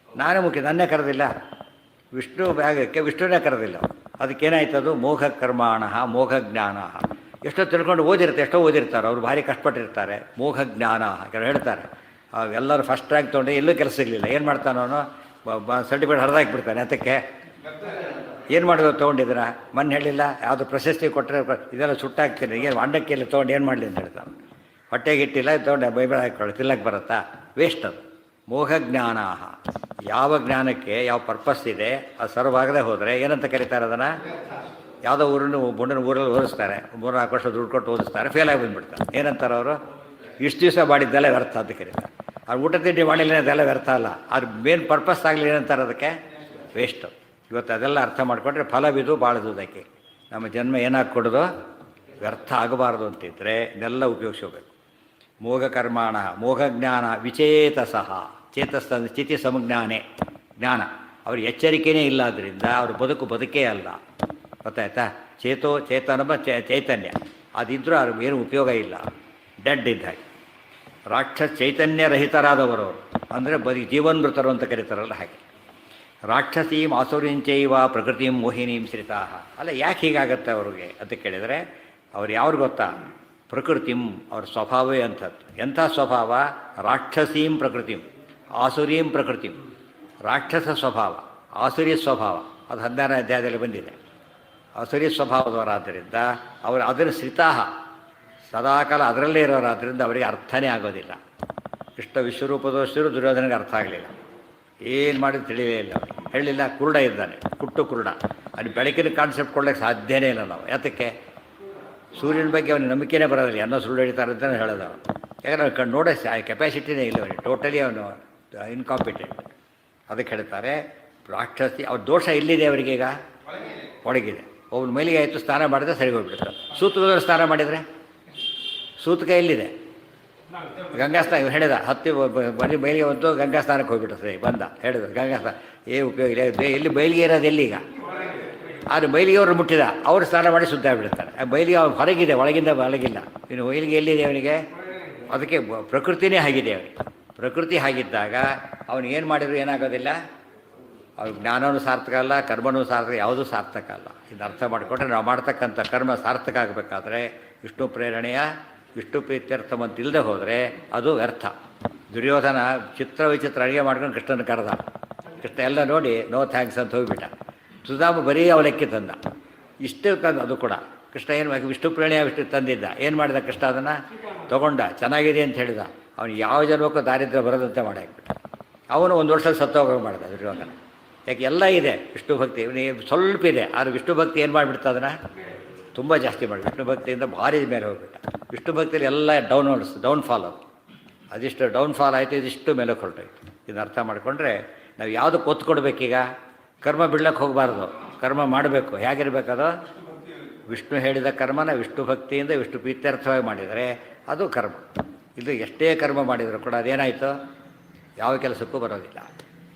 ನಾನೇ ಮುಖ್ಯ, ನನ್ನೇ ಕರೆದಿಲ್ಲ. ವಿಷ್ಣು ಭಾಗಕ್ಕೆ ವಿಷ್ಣುನೇ ಕರೆದಿಲ್ಲ. ಅದಕ್ಕೇನಾಯ್ತು? ಅದು ಮೋಘ ಕರ್ಮಾಣ ಮೋಘ ಜ್ಞಾನ. ಎಷ್ಟೋ ತಿಳ್ಕೊಂಡು ಎಷ್ಟೋ ಓದಿರ್ತಾರೆ ಅವರು, ಭಾರಿ ಕಷ್ಟಪಟ್ಟಿರ್ತಾರೆ. ಮೋಘ ಜ್ಞಾನ ಕೆಲವು ಹೇಳ್ತಾರೆ. ಎಲ್ಲರೂ ಫಸ್ಟ್ ರ್ಯಾಂಕ್ ತೊಗೊಂಡು ಎಲ್ಲೂ ಕೆಲಸ ಸಿಗಲಿಲ್ಲ. ಏನು ಮಾಡ್ತಾನೆ ಅವನು? ಸರ್ಟಿಫಿಕೇಟ್ ಹರಿದಾಕಿಬಿಡ್ತಾನೆ. ಅದಕ್ಕೆ ಏನು ಮಾಡೋದು? ತೊಗೊಂಡಿದ್ದೀರ ಮೊನ್ನೆ ಹೇಳಿಲ್ಲ, ಯಾವುದು ಪ್ರಶಸ್ತಿ ಕೊಟ್ಟರೆ ಇದೆಲ್ಲ ಸುಟ್ಟಾಕ್ತೀನಿ, ಏನು ಅಂಡಕ್ಕೆಲ್ಲ ತೊಗೊಂಡು ಏನು ಮಾಡಲಿ ಅಂತ ಹೇಳ್ತಾನೆ. ಹೊಟ್ಟೆಗೆ ಇಟ್ಟಿಲ್ಲ ತೊಗೊಂಡೆ ಬೈಬಲ್ ಹಾಕೊಳ್ಳಿ, ತಿನ್ನಕ್ಕೆ ಬರುತ್ತಾ? ವೇಸ್ಟ್ ಅದು. ಮೋಹ ಜ್ಞಾನ. ಯಾವ ಜ್ಞಾನಕ್ಕೆ ಯಾವ ಪರ್ಪಸ್ ಇದೆ ಅದು ಸರ್ವಾಗದೆ ಹೋದರೆ ಏನಂತ ಕರೀತಾರೆ ಅದನ್ನು? ಯಾವುದೋ ಊರನ್ನು ಬುಂಡನ ಊರಲ್ಲಿ ಓದಿಸ್ತಾರೆ, 3-4 ವರ್ಷ ದುಡ್ಡು ಕೊಟ್ಟು ಓದಿಸ್ತಾರೆ, ಫೇಲಾಗಿ ಬಂದುಬಿಡ್ತಾರೆ. ಏನಂತಾರೆ ಅವರು? ಇಷ್ಟು ದಿವಸ ಮಾಡಿದ್ದೆಲ್ಲ ವ್ಯರ್ಥ ಅಂತ ಕರೀತಾರೆ. ಅವ್ರು ಊಟ ತಿಂಡಿ ಮಾಡಿಲ್ಲ ಅದೆಲ್ಲ ವ್ಯರ್ಥ ಅಲ್ಲ, ಅದ್ರ ಮೇನ್ ಪರ್ಪಸ್ ಆಗಲಿ ಏನಂತಾರೆ ಅದಕ್ಕೆ? ವೇಸ್ಟು. ಇವತ್ತು ಅದೆಲ್ಲ ಅರ್ಥ ಮಾಡಿಕೊಂಡ್ರೆ ಫಲವಿದು ಬಾಳದುದಕ್ಕೆ. ನಮ್ಮ ಜನ್ಮ ಏನಾಗಿ ಕೊಡೋದು? ವ್ಯರ್ಥ ಆಗಬಾರ್ದು ಅಂತಿದ್ದರೆ ಇದೆಲ್ಲ ಉಪಯೋಗಿಸಬೇಕು. ಮೋಘ ಕರ್ಮಾಣ ಮೋಘ ಜ್ಞಾನ ವಿಚೇತಸಃ. ಚೇತಸ್ ಸ್ಥಿತಿ ಸಮಜ್ಞಾನೇ ಜ್ಞಾನ. ಅವ್ರಿಗೆ ಎಚ್ಚರಿಕೆಯೇ ಇಲ್ಲ, ಆದ್ದರಿಂದ ಅವ್ರ ಬದುಕೇ ಅಲ್ಲ. ಗೊತ್ತಾಯ್ತಾ? ಚೇತನ ಚೈತನ್ಯ ಅದಿದ್ದರೂ ಅವ್ರಿಗೆ ಏನು ಉಪಯೋಗ ಇಲ್ಲ, ಡೆಡ್ ಇದ್ದಾಗೆ. ಚೈತನ್ಯರಹಿತರಾದವರು ಅಂದರೆ ಜೀವನ್ಮೃತರು ಅಂತ ಕರೀತಾರಲ್ಲ ಹಾಗೆ. ರಾಕ್ಷಸೀಂ ಆಸುರಿಂಚೈವ ಪ್ರಕೃತಿಂ ಮೋಹಿನೀಂ ಶ್ರಿತಾ. ಅಲ್ಲ, ಯಾಕೆ ಹೀಗಾಗತ್ತೆ ಅವ್ರಿಗೆ ಅಂತ ಕೇಳಿದರೆ, ಅವ್ರು ಯಾವ್ರು ಗೊತ್ತಾ? ಪ್ರಕೃತಿಂ, ಅವ್ರ ಸ್ವಭಾವವೇ ಅಂಥದ್ದು. ಎಂಥ ಸ್ವಭಾವ? ರಾಕ್ಷಸೀಂ ಪ್ರಕೃತಿಂ ಆಸುರೀಂ ಪ್ರಕೃತಿಂ. ರಾಕ್ಷಸ ಸ್ವಭಾವ, ಆಸುರಿ ಸ್ವಭಾವ. ಅದು 16ನೇ ಅಧ್ಯಾಯದಲ್ಲಿ ಬಂದಿದೆ. ಆಸುರಿ ಸ್ವಭಾವದವರಾದ್ದರಿಂದ ಅವರು ಅದನ್ನು ಶ್ರಿತಾಹ, ಸದಾಕಾಲ ಅದರಲ್ಲೇ ಇರೋರಾದ್ದರಿಂದ ಅವರಿಗೆ ಅರ್ಥನೇ ಆಗೋದಿಲ್ಲ. ಕೃಷ್ಣ ವಿಶ್ವರೂಪದೋಷರು ದುರ್ಯೋಧನಿಗೆ ಅರ್ಥ ಆಗಲಿಲ್ಲ. ಏನು ಮಾಡಿದ್ರು ತಿಳಿಯಲೇ ಇಲ್ಲ. ಹೇಳಿಲ್ಲ, ಕುರುಡ ಇದ್ದಾನೆ, ಕುರುಡ. ಅಲ್ಲಿ ಬೆಳಕಿನ ಕಾನ್ಸೆಪ್ಟ್ ಕೊಡ್ಲಿಕ್ಕೆ ಸಾಧ್ಯನೇ ಇಲ್ಲ ನಾವು. ಯಾತಕ್ಕೆ? ಸೂರ್ಯನ ಬಗ್ಗೆ ಅವನಿಗೆ ನಂಬಿಕೆನೇ ಬರೋದಿಲ್ಲ. ಅನ್ನೋ ಸುಳ್ಳು ಹೇಳ್ತಾರೆ ಅಂತಲೇ ಹೇಳೋದು ಅವನು. ಯಾಕಂದ್ರೆ ಅವ್ನು ನೋಡೋ ಕೆಪಾಸಿಟಿನೇ ಇಲ್ಲ ಅವನಿಗೆ. ಟೋಟಲಿ ಅವನು ಇನ್ಕಾಂಪಿಟೆಂಟ್. ಅದಕ್ಕೆ ಹೇಳ್ತಾರೆ ರಾಕ್ಷಸಿ. ಅವ್ರ ದೋಷ ಎಲ್ಲಿದೆ ಅವರಿಗೀಗ? ಒಳಗಿದೆ. ಒಬ್ಬನ ಮೈಲಿಗೆ ಆಯಿತು, ಸ್ನಾನ ಮಾಡಿದ್ರೆ ಸರಿ ಹೋಗ್ಬಿಡ್ತಾರೆ. ಸೂತಕದಲ್ಲಿ ಸ್ನಾನ ಮಾಡಿದರೆ ಸೂತಕ ಎಲ್ಲಿದೆ? ಗಂಗಾ ಸ್ನಾನ. ಇವ್ರು ಹೇಳಿದ ಬರೀ ಮೈಲಿಗೆ ಬಂತು, ಗಂಗಾ ಸ್ನಾನಕ್ಕೆ ಹೋಗ್ಬಿಟ್ಟು ಸರಿ ಬಂದ ಹೇಳಿದ್ರು. ಗಂಗಾ ಸ್ನಾನ ಉಪಯೋಗ ಇಲ್ಲ. ಎಲ್ಲಿ ಬಯಲಿಗೆ ಇರೋದು ಎಲ್ಲಿಗ? ಆದರೆ ಬಯಲಿಗೆ ಅವರು ಮುಟ್ಟಿದ, ಅವರು ಸ್ನಾನ ಮಾಡಿ ಶುದ್ಧ ಆಗಿಬಿಡ್ತಾರೆ. ಆ ಬಯಲಿಗೆ ಅವ್ನು ಹೊರಗಿದೆ, ಒಳಗಿಂದ ಒಳಗಿಲ್ಲ. ಇನ್ನು ಬಯಲಿಗೆ ಎಲ್ಲಿದೆ ಅವನಿಗೆ? ಅದಕ್ಕೆ ಪ್ರಕೃತಿನೇ ಆಗಿದೆ ಅವನಿಗೆ. ಪ್ರಕೃತಿ ಆಗಿದ್ದಾಗ ಅವನಿಗೇನು ಮಾಡಿದ್ರು ಏನಾಗೋದಿಲ್ಲ. ಅವ್ರಿಗೆ ಜ್ಞಾನವೂ ಸಾರ್ಥಕ ಅಲ್ಲ, ಕರ್ಮನೂ ಸಾರ್ಥಕ, ಯಾವುದೂ ಸಾರ್ಥಕ ಅಲ್ಲ. ಇದನ್ನು ಅರ್ಥ ಮಾಡಿಕೊಂಡ್ರೆ ನಾವು ಮಾಡ್ತಕ್ಕಂಥ ಕರ್ಮ ಸಾರ್ಥಕ ಆಗಬೇಕಾದ್ರೆ ವಿಷ್ಣು ಪ್ರೇರಣೆಯ ವಿಷ್ಣು ಪ್ರೀತ್ಯರ್ಥವಂತ ಇಲ್ಲದೆ ಹೋದರೆ ಅದು ವ್ಯರ್ಥ. ದುರ್ಯೋಧನ ವಿಚಿತ್ರ ಅಡುಗೆ ಮಾಡ್ಕೊಂಡು ಕೃಷ್ಣನ ಕರೆದ. ಕೃಷ್ಣ ಎಲ್ಲ ನೋಡಿ ನೋ ಥ್ಯಾಂಕ್ಸ್ ಅಂತ ಹೋಗಿಬಿಟ್ಟ. ಸುಧಾಮ ಬರೀ ಅವಲಕ್ಕಿ ತಂದ. ಇಷ್ಟೇ ತಂದು ಅದು ಕೂಡ ಕೃಷ್ಣ ಏನು ವಿಷ್ಣು ಪ್ರೇರಣೆಯ ವಿಷ್ಣು ತಂದಿದ್ದ. ಏನು ಮಾಡಿದ ಕೃಷ್ಣ? ಅದನ್ನು ತೊಗೊಂಡ, ಚೆನ್ನಾಗಿದೆ ಅಂತ ಹೇಳಿದ. ಅವನು ಯಾವ ಜನಕ್ಕೂ ದಾರಿದ್ರ್ಯ ಬರೋದಂತೆ ಮಾಡಾಕ್ಬಿಟ್ಟ. ಅವನು 1 ವರ್ಷ ಸತ್ತೋಗ ಮಾಡಿದ ದುರ್ಯೋಧನ. ಯಾಕೆ? ಎಲ್ಲ ಇದೆ ವಿಷ್ಣು ಭಕ್ತಿ, ಸ್ವಲ್ಪ ಇದೆ. ಆದರೆ ವಿಷ್ಣು ಭಕ್ತಿ ಏನು ಮಾಡಿಬಿಡ್ತ? ಅದನ್ನು ತುಂಬ ಜಾಸ್ತಿ ಮಾಡಿ ವಿಷ್ಣು ಭಕ್ತಿಯಿಂದ ಭಾರಿ ಮೇಲೆ ಹೋಗ್ಬಿಟ್ಟ. ವಿಷ್ಣು ಭಕ್ತಿಯಲ್ಲಿ ಎಲ್ಲ ಡೌನ್ಫಾಲ್ ಅದು. ಅದಿಷ್ಟು ಡೌನ್ಫಾಲ್ ಆಯಿತು, ಇದಿಷ್ಟು ಮೇಲೆ ಹೊರಟೋಯ್ತು. ಇದನ್ನು ಅರ್ಥ ಮಾಡಿಕೊಂಡ್ರೆ ನಾವು ಯಾವುದಕ್ಕೆ ಒತ್ತು ಕೊಡಬೇಕೀಗ? ಕರ್ಮ ಬಿಡ್ಲಕ್ಕೆ ಹೋಗಬಾರ್ದು, ಕರ್ಮ ಮಾಡಬೇಕು. ಹೇಗಿರಬೇಕದು? ವಿಷ್ಣು ಹೇಳಿದ ಕರ್ಮನ ವಿಷ್ಣು ಭಕ್ತಿಯಿಂದ ವಿಷ್ಣು ಪ್ರೀತ್ಯರ್ಥವಾಗಿ ಮಾಡಿದರೆ ಅದು ಕರ್ಮ. ಇದು ಎಷ್ಟೇ ಕರ್ಮ ಮಾಡಿದರೂ ಕೂಡ ಅದೇನಾಯಿತು? ಯಾವ ಕೆಲಸಕ್ಕೂ ಬರೋದಿಲ್ಲ.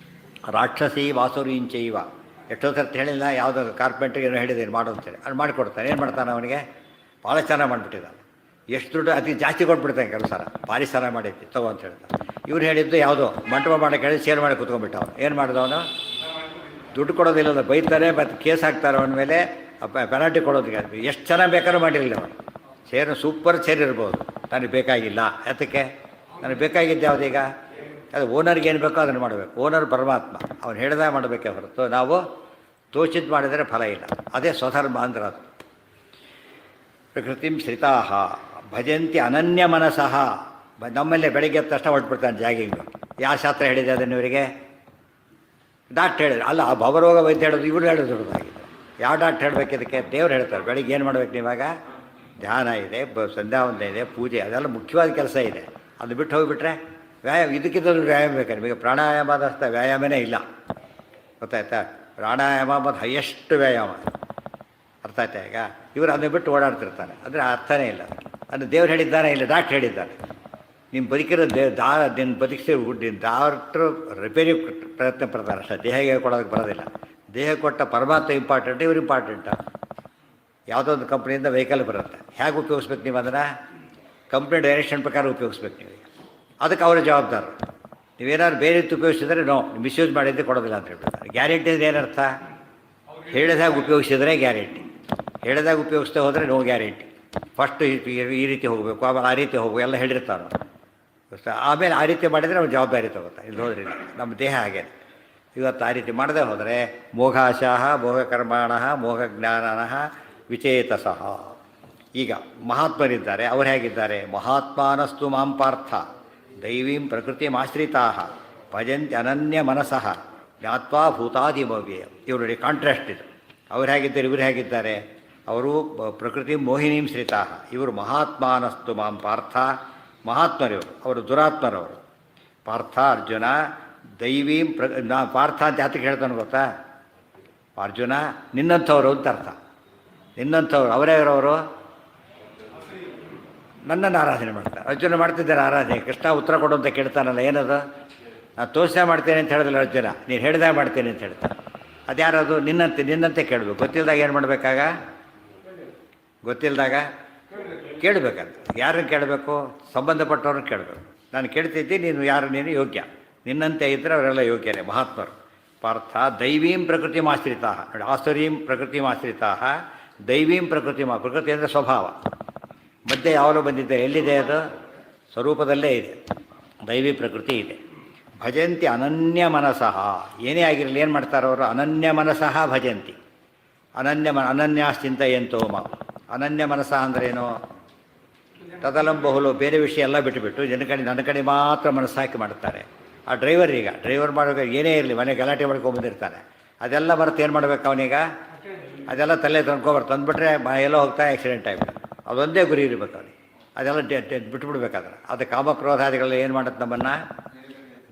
ರಾಕ್ಷಸಿ ವಾಸುರಿಂಚೈವ. ಎಷ್ಟೋ ಸರ್ತಿ ಹೇಳಿಲ್ಲ, ಯಾವುದೋ ಕಾರ್ಪೆಂಟ್ರಿಗೆ ಏನೋ ಹೇಳಿದ್ದೇನೆ ಮಾಡು ಅಂತೇಳಿ, ಅದು ಮಾಡಿಕೊಡ್ತಾನೆ. ಏನು ಮಾಡ್ತಾನೆ? ಅವನಿಗೆ ಭಾಳ ಚೆನ್ನಾಗಿ ಮಾಡಿಬಿಟ್ಟಿದ್ದಾನೆ. ಎಷ್ಟು ದುಡ್ಡು ಅತಿ ಜಾಸ್ತಿ ಕೊಟ್ಬಿಡ್ತಾನೆ. ಕೆಲವು ಸಲ ಭಾರಿ ಚೆನ್ನಾಗಿ ಮಾಡೈತಿ ತಗೋ ಅಂತ ಹೇಳ್ತಾನೆ. ಇವ್ರು ಹೇಳಿದ್ದು ಯಾವುದೋ ಮಂಟಪ ಮಾಡೋಕ್ಕೆ ಹೇಳಿ ಸೇಲ್ ಮಾಡಿ ಕೂತ್ಕೊಂಡ್ಬಿಟ್ಟ. ಅವನು ಏನು ಮಾಡಿದವನು? ದುಡ್ಡು ಕೊಡೋದಿಲ್ಲ, ಬೈತಾರೆ, ಮತ್ತು ಕೇಸ್ ಹಾಕ್ತಾರೆ ಅವನ ಮೇಲೆ, ಪೆನಾಲ್ಟಿ ಕೊಡೋದಕ್ಕೆ. ಎಷ್ಟು ಚೆನ್ನಾಗಿ ಬೇಕಾದ್ರೂ ಮಾಡಿರಲಿಲ್ಲ ಅವನು. ಸೇರು ಸೂಪರ್ ಸೇರ್ ಇರ್ಬೋದು, ನನಗೆ ಬೇಕಾಗಿಲ್ಲ. ಯಾತಕ್ಕೆ? ನನಗೆ ಬೇಕಾಗಿದ್ದು ಯಾವುದೀಗ? ಅದು ಓನರ್ಗೆ ಏನು ಬೇಕೋ ಅದನ್ನು ಮಾಡಬೇಕು. ಓನರ್ ಪರಮಾತ್ಮ, ಅವನು ಹೇಳಿದಾಗ ಮಾಡಬೇಕೇ ಹೊರತು ನಾವು ತೋಚಿದ್ದು ಮಾಡಿದರೆ ಫಲ ಇಲ್ಲ. ಅದೇ ಸ್ವಧರ್ಮ ಅಂದ್ರೆ ಅದು. ಪ್ರಕೃತಿಂ ಶ್ರಿತಾಹ ಭಜಂತಿ ಅನನ್ಯ ಮನಸಃ. ನಮ್ಮಲ್ಲೇ ಬೆಳಗ್ಗೆ ಎದ್ದ ತಕ್ಷಣ ಹೊರಟ್ಬಿಡ್ತಾನೆ ಜಾಗಿಂಗು. ಯಾವ ಶಾಸ್ತ್ರ ಹೇಳಿದೆ ಅದನ್ನು ಇವರಿಗೆ? ಡಾಕ್ಟ್ರ್ ಹೇಳಿದ್ರು. ಅಲ್ಲ ಆ ಭವರೋಗ ವೈದ್ಯ ಹೇಳೋದು ಇವ್ರು ಹೇಳೋದು ದೊಡ್ಡದಾಗಿದೆ. ಯಾವ ಡಾಕ್ಟ್ರ್ ಹೇಳಬೇಕು ಇದಕ್ಕೆ? ದೇವ್ರು ಹೇಳ್ತಾರೆ. ಬೆಳಿಗ್ಗೆ ಏನು ಮಾಡ್ಬೇಕು ನೀವಾಗ? ಧ್ಯಾನ ಇದೆ, ಸಂಧ್ಯಾವಂದನೆ ಇದೆ, ಪೂಜೆ, ಅದೆಲ್ಲ ಮುಖ್ಯವಾದ ಕೆಲಸ ಇದೆ. ಅದು ಬಿಟ್ಟು ಹೋಗಿಬಿಟ್ರೆ ವ್ಯಾಯಾಮ, ಇದಕ್ಕಿಂತಲೂ ವ್ಯಾಯಾಮ ಬೇಕಾದ್ರೆ ನಿಮಗೆ ಪ್ರಾಣಾಯಾಮದ ವ್ಯಾಯಾಮನೇ ಇಲ್ಲ. ಗೊತ್ತಾಯ್ತಾ? ಪ್ರಾಣಾಯಾಮ ಮತ್ತು ಹೈಯೆಸ್ಟ್ ವ್ಯಾಯಾಮ. ಅರ್ಥ ಆಯ್ತಾ? ಈಗ ಇವರು ಅದನ್ನ ಬಿಟ್ಟು ಓಡಾಡ್ತಿರ್ತಾರೆ. ಅಂದರೆ ಅರ್ಥನೇ ಇಲ್ಲ. ಅದು ದೇವ್ರು ಹೇಳಿದ್ದಾನೆ, ಇಲ್ಲ ಡಾಕ್ಟ್ರ್ ಹೇಳಿದ್ದಾನೆ. ನಿಮ್ಮ ಬದುಕಿರೋ ನಿನ್ನ ಬದುಕಿಸಿ ಡಾಕ್ಟ್ರು ರಿಪೇರಿ ಪ್ರಯತ್ನ ಪಡ್ತಾರೆ ಅಷ್ಟೇ, ದೇಹಕ್ಕೆ ಕೊಡೋದಕ್ಕೆ ಬರೋದಿಲ್ಲ. ದೇಹ ಕೊಟ್ಟ ಪರಮಾತ್ಮ ಇಂಪಾರ್ಟೆಂಟ್, ಇವ್ರು ಇಂಪಾರ್ಟೆಂಟ. ಯಾವುದೋ ಒಂದು ಕಂಪ್ನಿಯಿಂದ ವೆಹಿಕಲ್ ಬರುತ್ತೆ, ಹೇಗೆ ಉಪಯೋಗಿಸ್ಬೇಕು ನೀವು ಅದನ್ನು? ಕಂಪ್ನಿ ಡೈರೆಕ್ಷನ್ ಪ್ರಕಾರ ಉಪಯೋಗಿಸ್ಬೇಕು ನೀವು. ಅದಕ್ಕೆ ಅವರ ಜವಾಬ್ದಾರರು. ನೀವೇನಾದ್ರು ಬೇರೆ ರೀತಿ ಉಪಯೋಗಿಸಿದ್ರೆ ನೋ, ಮಿಸ್ಯೂಸ್ ಮಾಡಿದ್ದೆ ಕೊಡೋದಿಲ್ಲ ಅಂತ ಹೇಳ್ತಾರೆ. ಗ್ಯಾರಂಟಿ ಅಂದರೆ ಏನರ್ಥ? ಹೇಳಿದಾಗ ಉಪಯೋಗಿಸಿದ್ರೆ ಗ್ಯಾರಂಟಿ, ಹೇಳಿದಾಗ ಉಪಯೋಗಿಸ್ತಾ ಹೋದರೆ ನೋ ಗ್ಯಾರಂಟಿ. ಫಸ್ಟು ಈ ರೀತಿ ಹೋಗಬೇಕು, ಆಮೇಲೆ ಆ ರೀತಿ ಹೋಗಬೇಕು ಎಲ್ಲ ಹೇಳಿರ್ತಾರೆ. ಆಮೇಲೆ ಆ ರೀತಿ ಮಾಡಿದರೆ ಅವ್ನು ಜವಾಬ್ದಾರಿ ತಗೋತಾ. ಇಲ್ಲಿ ಹೋದ್ರಿ ನಮ್ಮ ದೇಹ ಹಾಗೆ. ಇವತ್ತು ಆ ರೀತಿ ಮಾಡದೆ ಹೋದರೆ ಮೋಘಾಶಾಹ ಮೋಹಕರ್ಮಾಣ ಮೋಹಜ್ಞಾನ ವಿಚೇತಸಃ. ಈಗ ಮಹಾತ್ಮರಿದ್ದಾರೆ, ಅವ್ರು ಹೇಗಿದ್ದಾರೆ? ಮಹಾತ್ಮಾನಸ್ತು ಮಾಂ ಪಾರ್ಥ ದೈವೀಂ ಪ್ರಕೃತಿಮಾಶ್ರಿತಾ ಭಜಂತಿ ಅನನ್ಯ ಮನಸಃ ಜ್ಞಾತ್ವಾ ಭೂತಾದಿಮವ್ಯಯ. ಇವರು ನೋಡಿ ಕಾಂಟ್ರಾಸ್ಟ್ ಇದು. ಅವ್ರು ಹೇಗಿದ್ದಾರೆ, ಇವರು ಹೇಗಿದ್ದಾರೆ? ಅವರು ಪ್ರಕೃತಿ ಮೋಹಿನೀಂ ಶ್ರಿತಾ. ಇವರು ಮಹಾತ್ಮಾನಸ್ತು ಮಾಂ ಪಾರ್ಥ, ಮಹಾತ್ಮರಿವರು, ಅವರು ದುರಾತ್ಮರವರು. ಪಾರ್ಥ ಅರ್ಜುನ ದೈವೀಂ ಪಾರ್ಥ ಅಂತ ಯಾತಕ್ಕೆ ಹೇಳ್ತಾನೆ ಗೊತ್ತಾ? ಅರ್ಜುನ ನಿನ್ನಂಥವ್ರು ಅಂತ ಅರ್ಥ. ನಿನ್ನಂಥವ್ರು ಅವರೇ ಅವರವರು ನನ್ನನ್ನು ಆರಾಧನೆ ಮಾಡ್ತಾರೆ. ಅರ್ಜುನ ಮಾಡ್ತಿದ್ದಾರೆ ಆರಾಧನೆ. ಕೃಷ್ಣ ಉತ್ತರ ಕೊಡು ಅಂತ ಕೇಳ್ತಾನಲ್ಲ, ಏನದು? ನಾನು ತೋರಿಸೇ ಮಾಡ್ತೇನೆ ಅಂತ ಹೇಳಿದ್ರೆ ಅರ್ಜುನ, ನೀನು ಹೇಳಿದಾಗ ಮಾಡ್ತೇನೆ ಅಂತ ಹೇಳ್ತಾನೆ. ಅದ್ಯಾರದು? ನಿನ್ನಂತೆ ಕೇಳಬೇಕು. ಗೊತ್ತಿಲ್ಲದಾಗ ಏನು ಮಾಡಬೇಕಾಗ? ಗೊತ್ತಿಲ್ಲದಾಗ ಕೇಳಬೇಕಂತ. ಯಾರನ್ನು ಕೇಳಬೇಕು? ಸಂಬಂಧಪಟ್ಟವ್ರನ್ನ ಕೇಳಬೇಕು. ನಾನು ಕೇಳ್ತಿದ್ದೆ, ನೀನು ಯಾರು? ನೀನು ಯೋಗ್ಯ. ನಿನ್ನಂತೆ ಇದ್ದರೆ ಅವರೆಲ್ಲ ಯೋಗ್ಯರೇ, ಮಹಾತ್ಮರು. ಪಾರ್ಥ ದೈವೀಂ ಪ್ರಕೃತಿಮಾಶ್ರಿತಾ. ನೋಡಿ, ಆಸುರೀಂ ಪ್ರಕೃತಿಮಾಶ್ರಿತಾ ದೈವೀಂ ಪ್ರಕೃತಿ ಅಂದರೆ ಸ್ವಭಾವ. ಮಧ್ಯೆ ಯಾವಾಗಲೂ ಬಂದಿದ್ದೆ, ಎಲ್ಲಿದೆ ಅದು? ಸ್ವರೂಪದಲ್ಲೇ ಇದೆ, ದೈವಿ ಪ್ರಕೃತಿ ಇದೆ. ಭಜಂತಿ ಅನನ್ಯ ಮನಸಃ. ಏನೇ ಆಗಿರಲಿ ಏನು ಮಾಡ್ತಾರೆ ಅವರು? ಅನನ್ಯ ಮನಸಃ ಭಜಂತಿ. ಅನನ್ಯಾಶ್ಚಿಂತಯಂತೋ ಮಾಂ. ಅನನ್ಯ ಮನಸ್ಸ ಅಂದ್ರೇನು? ತದಲಂಬಹುಲು, ಬೇರೆ ವಿಷಯ ಎಲ್ಲ ಬಿಟ್ಟುಬಿಟ್ಟು ನನ್ನ ಕಡೆ ಮಾತ್ರ ಮನಸ್ಸು ಹಾಕಿ ಮಾಡ್ತಾರೆ. ಆ ಡ್ರೈವರ್ ಮಾಡುವಾಗ ಏನೇ ಇರಲಿ, ಮನೆ ಗಲಾಟೆ ಮಾಡ್ಕೊಂಬಂದಿರ್ತಾನೆ, ಅದೆಲ್ಲ ಬರುತ್ತೆ. ಏನು ಮಾಡ್ಬೇಕು ಅವನೀಗ? ಅದೆಲ್ಲ ತಲೆ ತಂದುಬಿಟ್ರೆ ಎಲ್ಲೋ ಹೋಗ್ತಾ ಆಕ್ಸಿಡೆಂಟ್ ಆಗಿಬಿಟ್ಟು. ಅದೊಂದೇ ಗುರಿ ಇರಬೇಕು ಅವನಿಗೆ. ಅದೆಲ್ಲ ಬಿಟ್ಟುಬಿಡ್ಬೇಕಾದ್ರೆ ಅದು ಕಾಮಕ್ರೋಧಾದಿಗಳೆಲ್ಲ ಏನು ಮಾಡುತ್ತೆ? ನಮ್ಮನ್ನು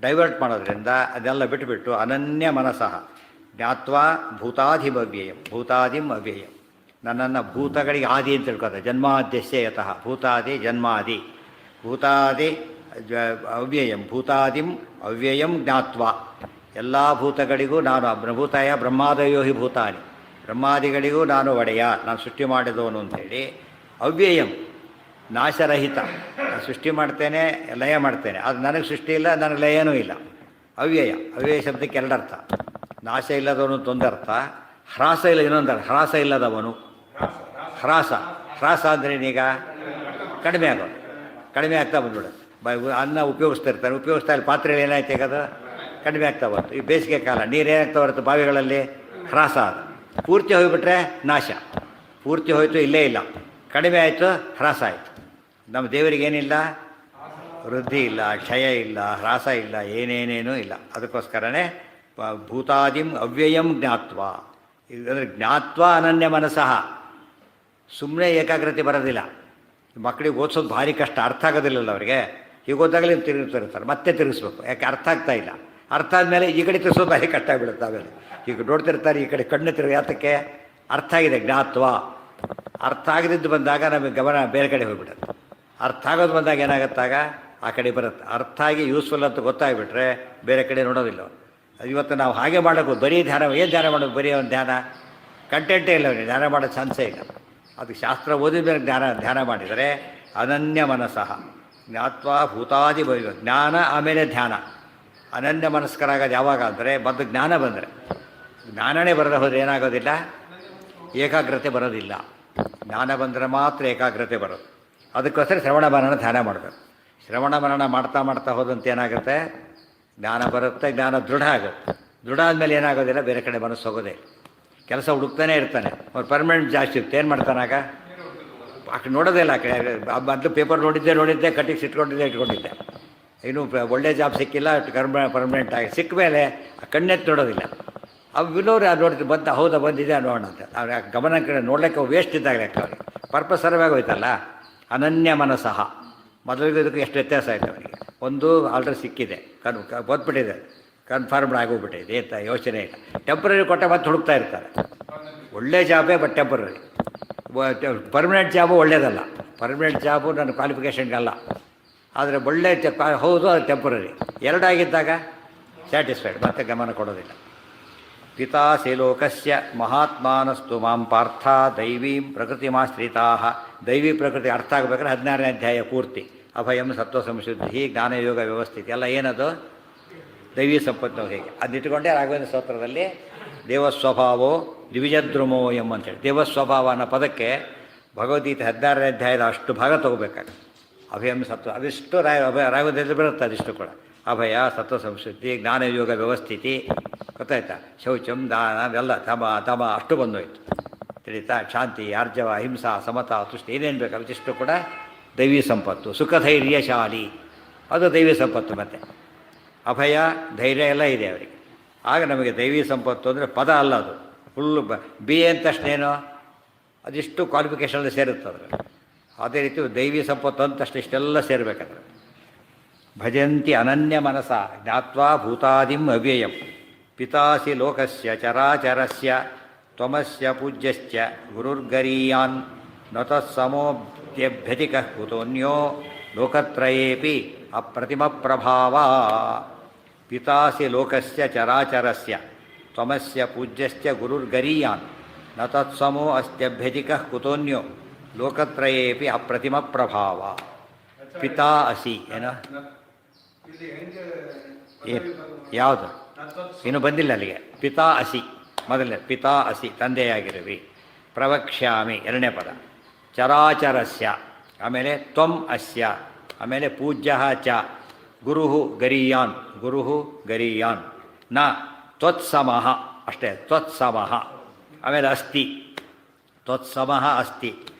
ಡೈವರ್ಟ್ ಮಾಡೋದ್ರಿಂದ ಅದೆಲ್ಲ ಬಿಟ್ಟುಬಿಟ್ಟು ಅನನ್ಯ ಮನಸಃ ಜ್ಞಾತ್ವಾ ಭೂತಾಧಿಮವ್ಯಯಂ ಭೂತಾದಿಂ ಅವ್ಯಯಂ. ನನ್ನನ್ನು ಭೂತಗಳಿಗೆ ಆದಿ ಅಂತ ತಿಳ್ಕೊತಾರೆ. ಜನ್ಮಾದ್ಯಸ್ಯ ಯತಃ ಭೂತಾದಿ ಜನ್ಮಾದಿ ಭೂತಾದಿ ಅವ್ಯಯಂ ಭೂತಾದಿಂ ಅವ್ಯಯಂ ಜ್ಞಾತ್ವಾ. ಎಲ್ಲ ಭೂತಗಳಿಗೂ ನಾನು ಬ್ರಹ್ಮಭೂತಾಯ ಬ್ರಹ್ಮಾದಯೋ ಹಿ ಭೂತಾನಿ. ಬ್ರಹ್ಮಾದಿಗಳಿಗೂ ನಾನು ಒಡೆಯ, ನಾನು ಸೃಷ್ಟಿ ಮಾಡಿದವನು ಅಂಥೇಳಿ. ಅವ್ಯಯಂ ನಾಶರಹಿತ. ನಾನು ಸೃಷ್ಟಿ ಮಾಡ್ತೇನೆ, ಲಯ ಮಾಡ್ತೇನೆ. ಅದು ನನಗೆ ಸೃಷ್ಟಿ ಇಲ್ಲ, ನನಗೆ ಲಯನೂ ಇಲ್ಲ. ಅವ್ಯಯ. ಅವ್ಯಯ ಶಬ್ದಕ್ಕೆ ಎರಡರ್ಥ. ನಾಶ ಇಲ್ಲದವನು ಅಂತ ಒಂದರ್ಥ, ಹ್ರಾಸ ಇಲ್ಲ ಇನ್ನೊಂದರ್ಥ. ಹ್ರಾಸ ಇಲ್ಲದವನು, ಹ್ರಾಸ. ಹ್ರಾಸ ಅಂದರೆ ಈಗ ಕಡಿಮೆ ಆಗೋದು, ಕಡಿಮೆ ಆಗ್ತಾ ಬಂದ್ಬಿಡುತ್ತೆ. ಅನ್ನ ಉಪಯೋಗಿಸ್ತಿರ್ತಾರೆ, ಉಪಯೋಗಿಸ್ತಾ ಇಲ್ಲಿ ಪಾತ್ರೆಯಲ್ಲಿ ಏನಾಯ್ತು ಈಗ ಅದು ಕಡಿಮೆ ಆಗ್ತಾ ಬಂತು. ಈ ಬೇಸಿಗೆ ಕಾಲ ನೀರೇನಾಗ್ತಾ ಬರುತ್ತೆ ಬಾವಿಗಳಲ್ಲಿ? ಹ್ರಾಸ. ಅದು ಪೂರ್ತಿ ಹೋಗಿಬಿಟ್ರೆ ನಾಶ. ಪೂರ್ತಿ ಹೋಯಿತು, ಇಲ್ಲೇ ಇಲ್ಲ. ಕಡಿಮೆ ಆಯಿತು, ಹ್ರಾಸ ಆಯಿತು. ನಮ್ಮ ದೇವರಿಗೇನಿಲ್ಲ? ವೃದ್ಧಿ ಇಲ್ಲ, ಕ್ಷಯ ಇಲ್ಲ, ಹ್ರಾಸ ಇಲ್ಲ, ಏನೇನೇನೂ ಇಲ್ಲ. ಅದಕ್ಕೋಸ್ಕರನೇ ಭೂತಾದಿಂ ಅವ್ಯಯಂ ಜ್ಞಾತ್ವ. ಅಂದರೆ ಜ್ಞಾತ್ವ ಅನನ್ಯ ಮನಸ್ಸಃ. ಸುಮ್ಮನೆ ಏಕಾಗ್ರತೆ ಬರೋದಿಲ್ಲ. ಮಕ್ಕಳಿಗೆ ಓದಿಸೋದು ಭಾರಿ ಕಷ್ಟ, ಅರ್ಥ ಆಗೋದಿಲ್ಲಲ್ಲ ಅವರಿಗೆ. ಈಗ ಓದಾಗಲೇ ತಿರುಗಿರ್ತಾರೆ, ಮತ್ತೆ ತಿರುಗಿಸ್ಬೇಕು. ಯಾಕೆ? ಅರ್ಥ ಆಗ್ತಾ ಇಲ್ಲ. ಅರ್ಥ ಆದಮೇಲೆ ಈ ಕಡೆ ತಿರ್ಸೋದು ಭಾರಿ ಕಷ್ಟ ಆಗಿಬಿಡುತ್ತೆ. ಆಮೇಲೆ ಈಗ ನೋಡ್ತಿರ್ತಾರೆ, ಈ ಕಡೆ ಕಣ್ಣು ತಿರುಗಿ. ಯಾತಕ್ಕೆ? ಅರ್ಥ ಆಗಿದೆ, ಜ್ಞಾತ್ವ. ಅರ್ಥ ಆಗದಿದ್ದು ಬಂದಾಗ ನಮಗೆ ಗಮನ ಬೇರೆ ಕಡೆ ಹೋಗಿಬಿಡುತ್ತೆ. ಅರ್ಥ ಆಗೋದು ಬಂದಾಗ ಏನಾಗುತ್ತಾಗ ಆ ಕಡೆ ಬರುತ್ತೆ. ಅರ್ಥ ಆಗಿ ಯೂಸ್ಫುಲ್ ಅಂತ ಗೊತ್ತಾಗ್ಬಿಟ್ರೆ ಬೇರೆ ಕಡೆ ನೋಡೋದಿಲ್ಲ. ಇವತ್ತು ನಾವು ಹಾಗೆ ಮಾಡೋದು, ಬರೀ ಧ್ಯಾನ. ಏನು ಧ್ಯಾನ ಮಾಡೋದು? ಬರೀ ಒಂದು ಧ್ಯಾನ, ಕಂಟೆಂಟೇ ಇಲ್ಲ ಅವನಿಗೆ. ಧ್ಯಾನ ಮಾಡೋ ಚಾನ್ಸೇ ಇಲ್ಲ. ಅದಕ್ಕೆ ಶಾಸ್ತ್ರ ಓದಿದ ಮೇಲೆ ಧ್ಯಾನ ಮಾಡಿದರೆ ಅನನ್ಯ ಮನಸ್ಸಃ ಜ್ಞಾತ್ವಾ ಭೂತಾದಿ ಭವ. ಜ್ಞಾನ ಆಮೇಲೆ ಧ್ಯಾನ. ಅನನ್ಯ ಮನಸ್ಕರಾಗೋದು ಯಾವಾಗ ಅಂದರೆ ಬಂದು ಜ್ಞಾನ ಬಂದರೆ. ಜ್ಞಾನನೇ ಬರದೆ ಹೋದರೆ ಏನಾಗೋದಿಲ್ಲ? ಏಕಾಗ್ರತೆ ಬರೋದಿಲ್ಲ. ಜ್ಞಾನ ಬಂದರೆ ಮಾತ್ರ ಏಕಾಗ್ರತೆ ಬರೋದು. ಅದಕ್ಕೋಸ್ಕರ ಶ್ರವಣ ಮನನ ಧ್ಯಾನ ಮಾಡಬೇಕು. ಶ್ರವಣ ಮನನ ಮಾಡ್ತಾ ಮಾಡ್ತಾ ಹೋದಂತೆ ಏನಾಗುತ್ತೆ? ಜ್ಞಾನ ಬರುತ್ತೆ, ಜ್ಞಾನ ದೃಢ ಆಗುತ್ತೆ. ದೃಢ ಆದಮೇಲೆ ಏನಾಗೋದಿಲ್ಲ, ಬೇರೆ ಕಡೆ ಮನಸ್ಸು ಹೋಗೋದೇ ಇಲ್ಲ. ಕೆಲಸ ಹುಡುಕ್ತಾನೆ ಇರ್ತಾನೆ. ಅವ್ರು ಪರ್ಮನೆಂಟ್ ಜಾಸ್ತಿ ಇರುತ್ತೆ. ಏನು ಮಾಡ್ತಾನಾಗ? ಆ ಕಡೆ ನೋಡೋದೇ ಇಲ್ಲ. ಆ ಕಡೆ ಮೊದಲು ಪೇಪರ್ ನೋಡಿದ್ದೆ ಕಟ್ಟಿಗೆ ಇಟ್ಕೊಂಡಿದ್ದೆ. ಇನ್ನೂ ಒಳ್ಳೆ ಜಾಬ್ ಸಿಕ್ಕಿಲ್ಲ, ಪರ್ಮನೆಂಟ್ ಆಗಿ ಸಿಕ್ಕ ಮೇಲೆ ಕಣ್ಣೆತ್ತು ನೋಡೋದಿಲ್ಲ. ಅವು ಇನ್ನೋರು ಯಾರು ನೋಡ್ತೀವಿ ಬಂದ ಹೌದಾ ಬಂದಿದೆ ನೋಡೋಣ ಅಂತ ಅವ್ರ ಗಮನ ಕಡೆ ನೋಡ್ಲಿಕ್ಕೆ ವೇಸ್ಟ್ ಇದ್ದಾಗ ಲೆಕ್ಕ ಅವ್ರಿಗೆ ಪರ್ಪಸ್ ಸರ್ವಾಗಿ ಹೋಯ್ತಲ್ಲ. ಅನನ್ಯ ಮನಸ್ಸಹ ಮೊದಲಿಗೆ ಇದಕ್ಕೆ ಎಷ್ಟು ವ್ಯತ್ಯಾಸ ಆಯಿತು ಅವನಿಗೆ. ಒಂದು ಆಲ್ರೆಡಿ ಸಿಕ್ಕಿದೆ, ಬಂದ್ಬಿಟ್ಟಿದೆ, ಕನ್ಫರ್ಮ್ಡ್ ಆಗೋಗ್ಬಿಟ್ಟಿದೆ, ಏತ ಯೋಚನೆ ಇಲ್ಲ. ಟೆಂಪ್ರರಿ ಕೊಟ್ಟ ಮತ್ತೆ ಹುಡುಕ್ತಾ ಇರ್ತಾರೆ. ಒಳ್ಳೆ ಜಾಬೇ ಬಟ್ ಟೆಂಪ್ರರಿ. ಪರ್ಮನೆಂಟ್ ಜಾಬು ಒಳ್ಳೆಯದಲ್ಲ. ಪರ್ಮನೆಂಟ್ ಜಾಬು ನನ್ನ ಕ್ವಾಲಿಫಿಕೇಷನ್ಗಲ್ಲ. ಆದರೆ ಒಳ್ಳೆ ಹೌದು ಅದು ಟೆಂಪ್ರರಿ. ಎರಡಾಗಿದ್ದಾಗ ಸ್ಯಾಟಿಸ್ಫೈಡ್, ಮತ್ತೆ ಗಮನ ಕೊಡೋದಿಲ್ಲ. ಪಿತಾಸಿ ಲೋಕಸ್ಯ ಮಹಾತ್ಮಾನಸ್ತು ಮಾಂ ಪಾರ್ಥ ದೈವೀಂ ಪ್ರಕೃತಿಮಾಶ್ರಿತಾ. ದೈವಿ ಪ್ರಕೃತಿ ಅರ್ಥ ಆಗಬೇಕಾದ್ರೆ 16ನೇ ಅಧ್ಯಾಯ ಪೂರ್ತಿ. ಅಭಯಂ ಸತ್ವ ಸಂಶುದ್ಧಿ ಜ್ಞಾನಯೋಗ ವ್ಯವಸ್ಥಿತಿ ಎಲ್ಲ ಏನದು ದೈವಿ ಸಂಪತ್ತು. ಹೇಗೆ ಅದಿಟ್ಟುಕೊಂಡೇ ರಾಘವೇಂದ್ರ ಸ್ತೋತ್ರದಲ್ಲಿ ದೇವಸ್ವಭಾವೋ ದ್ವಿಜದ್ರುಮೋ ಅಂತೇಳಿ ದೇವಸ್ವಭಾವ ಅನ್ನೋ ಪದಕ್ಕೆ ಭಗವದ್ಗೀತೆ 16ನೇ ಅಧ್ಯಾಯದ ಅಷ್ಟು ಭಾಗ ತೊಗೋಬೇಕಾಗುತ್ತೆ. ಅಭಯಂ ಸತ್ವ ಅದಿಷ್ಟು ರಾಘವೇಂದ್ರದಲ್ಲಿ ಬರುತ್ತೆ. ಅದಿಷ್ಟು ಕೂಡ ಅಭಯ ಸತ್ವ ಸಂಶುದ್ಧಿ ಜ್ಞಾನಯೋಗ ವ್ಯವಸ್ಥಿತಿ ಗೊತ್ತಾಯ್ತಾ. ಶೌಚಂ ದಾನ ಅವೆಲ್ಲ ತಮ ಅಷ್ಟು ಬಂದೋಯ್ತು ತಿಳಿತಾ. ಶಾಂತಿ ಆರ್ಜವ ಅಹಿಂಸಾ ಸಮತಾ ತುಷ್ಟಿ ಏನೇನು ಬೇಕು ಅವಿಷ್ಟು ಕೂಡ ದೈವಿ ಸಂಪತ್ತು. ಸುಖಧೈರ್ಯಶಾಲಿ ಅದು ದೈವಿ ಸಂಪತ್ತು. ಮತ್ತು ಅಭಯ ಧೈರ್ಯ ಎಲ್ಲ ಇದೆ ಅವರಿಗೆ. ಆಗ ನಮಗೆ ದೈವಿ ಸಂಪತ್ತು ಅಂದರೆ ಪದ ಅಲ್ಲ, ಅದು ಫುಲ್ಲು ಬಿ ಎ ಅಂತಷ್ಟೇನೋ ಅದಿಷ್ಟು ಕ್ವಾಲಿಫಿಕೇಷನಲ್ಲಿ ಸೇರುತ್ತೆ ಅದರಲ್ಲಿ. ಅದೇ ರೀತಿ ದೈವಿ ಸಂಪತ್ತು ಅಂತಷ್ಟು ಇಷ್ಟೆಲ್ಲ ಸೇರಬೇಕಾದ್ರೆ. ಭಜಂತಿ ಅನನ್ಯ ಮನಸ ಜ್ಞಾತ್ವಾ ಭೂತಾದಿಂ ಅವ್ಯಯಂ ಪಿತಾಸಿ ಲೋಕಸ್ಯ ಚರಾಚರಸ್ಯ ತ್ವಮಸ್ಯ ಪೂಜ್ಯಶ್ಚ ಗುರುರ್ಗರೀಯಾನ್ ನತಸ್ಸಮೋಭ್ಯಧಿಕಃ ಕುತೋನ್ಯೋ ಲೋಕತ್ರಯೇಪಿ ಅಪ್ರತಿಮ ಪ್ರಭಾವ. ಪಿತಾಸಿ ಲೋಕಸ್ಯ ಚರಾಚರಸ್ಯ ತ್ವಮಸ್ಯ ಪೂಜ್ಯಶ್ಚ ಗುರುರ್ಗರೀಯಾನ್ ನತತ್ಸಮೋ ಅಸ್ತ್ಯಭ್ಯಧಿಕಃ ಕುತೋನ್ಯೋ ಲೋಕತ್ರಯೇಪಿ ಅಪ್ರತಿಮ ಪ್ರಭಾವ. ಪಿತಾ ಅಸಿ ಏನೋ ಯಾವುದು ಇನ್ನೂ ಬಂದಿಲ್ಲ ಅಲ್ಲಿಗೆ. ಪಿತಾ ಅಸಿ ಮೊದಲನೇ ಪಿತಾ ಅಸಿ ತಂದೆಯಾಗಿರುವಿ. ಪ್ರವಕ್ಷ್ಯಾಮಿ ಎರಡನೇ ಪದ. ಚರಾಚರಸ್ಯ ಆಮೇಲೆ ತ್ವಂ ಅಸ್ಯ ಆಮೇಲೆ ಪೂಜ್ಯ ಚ ಗುರು ಗರೀಯಾನ್ ಗರೀಯಾನ್ ನ ತ್ವತ್ಸಮಃ ಅಷ್ಟೇ ತ್ವತ್ಸಮಃ ಆಮೇಲೆ ಅಸ್ತಿ ತ್ವತ್ಸಮಃ ಅಸ್ತಿ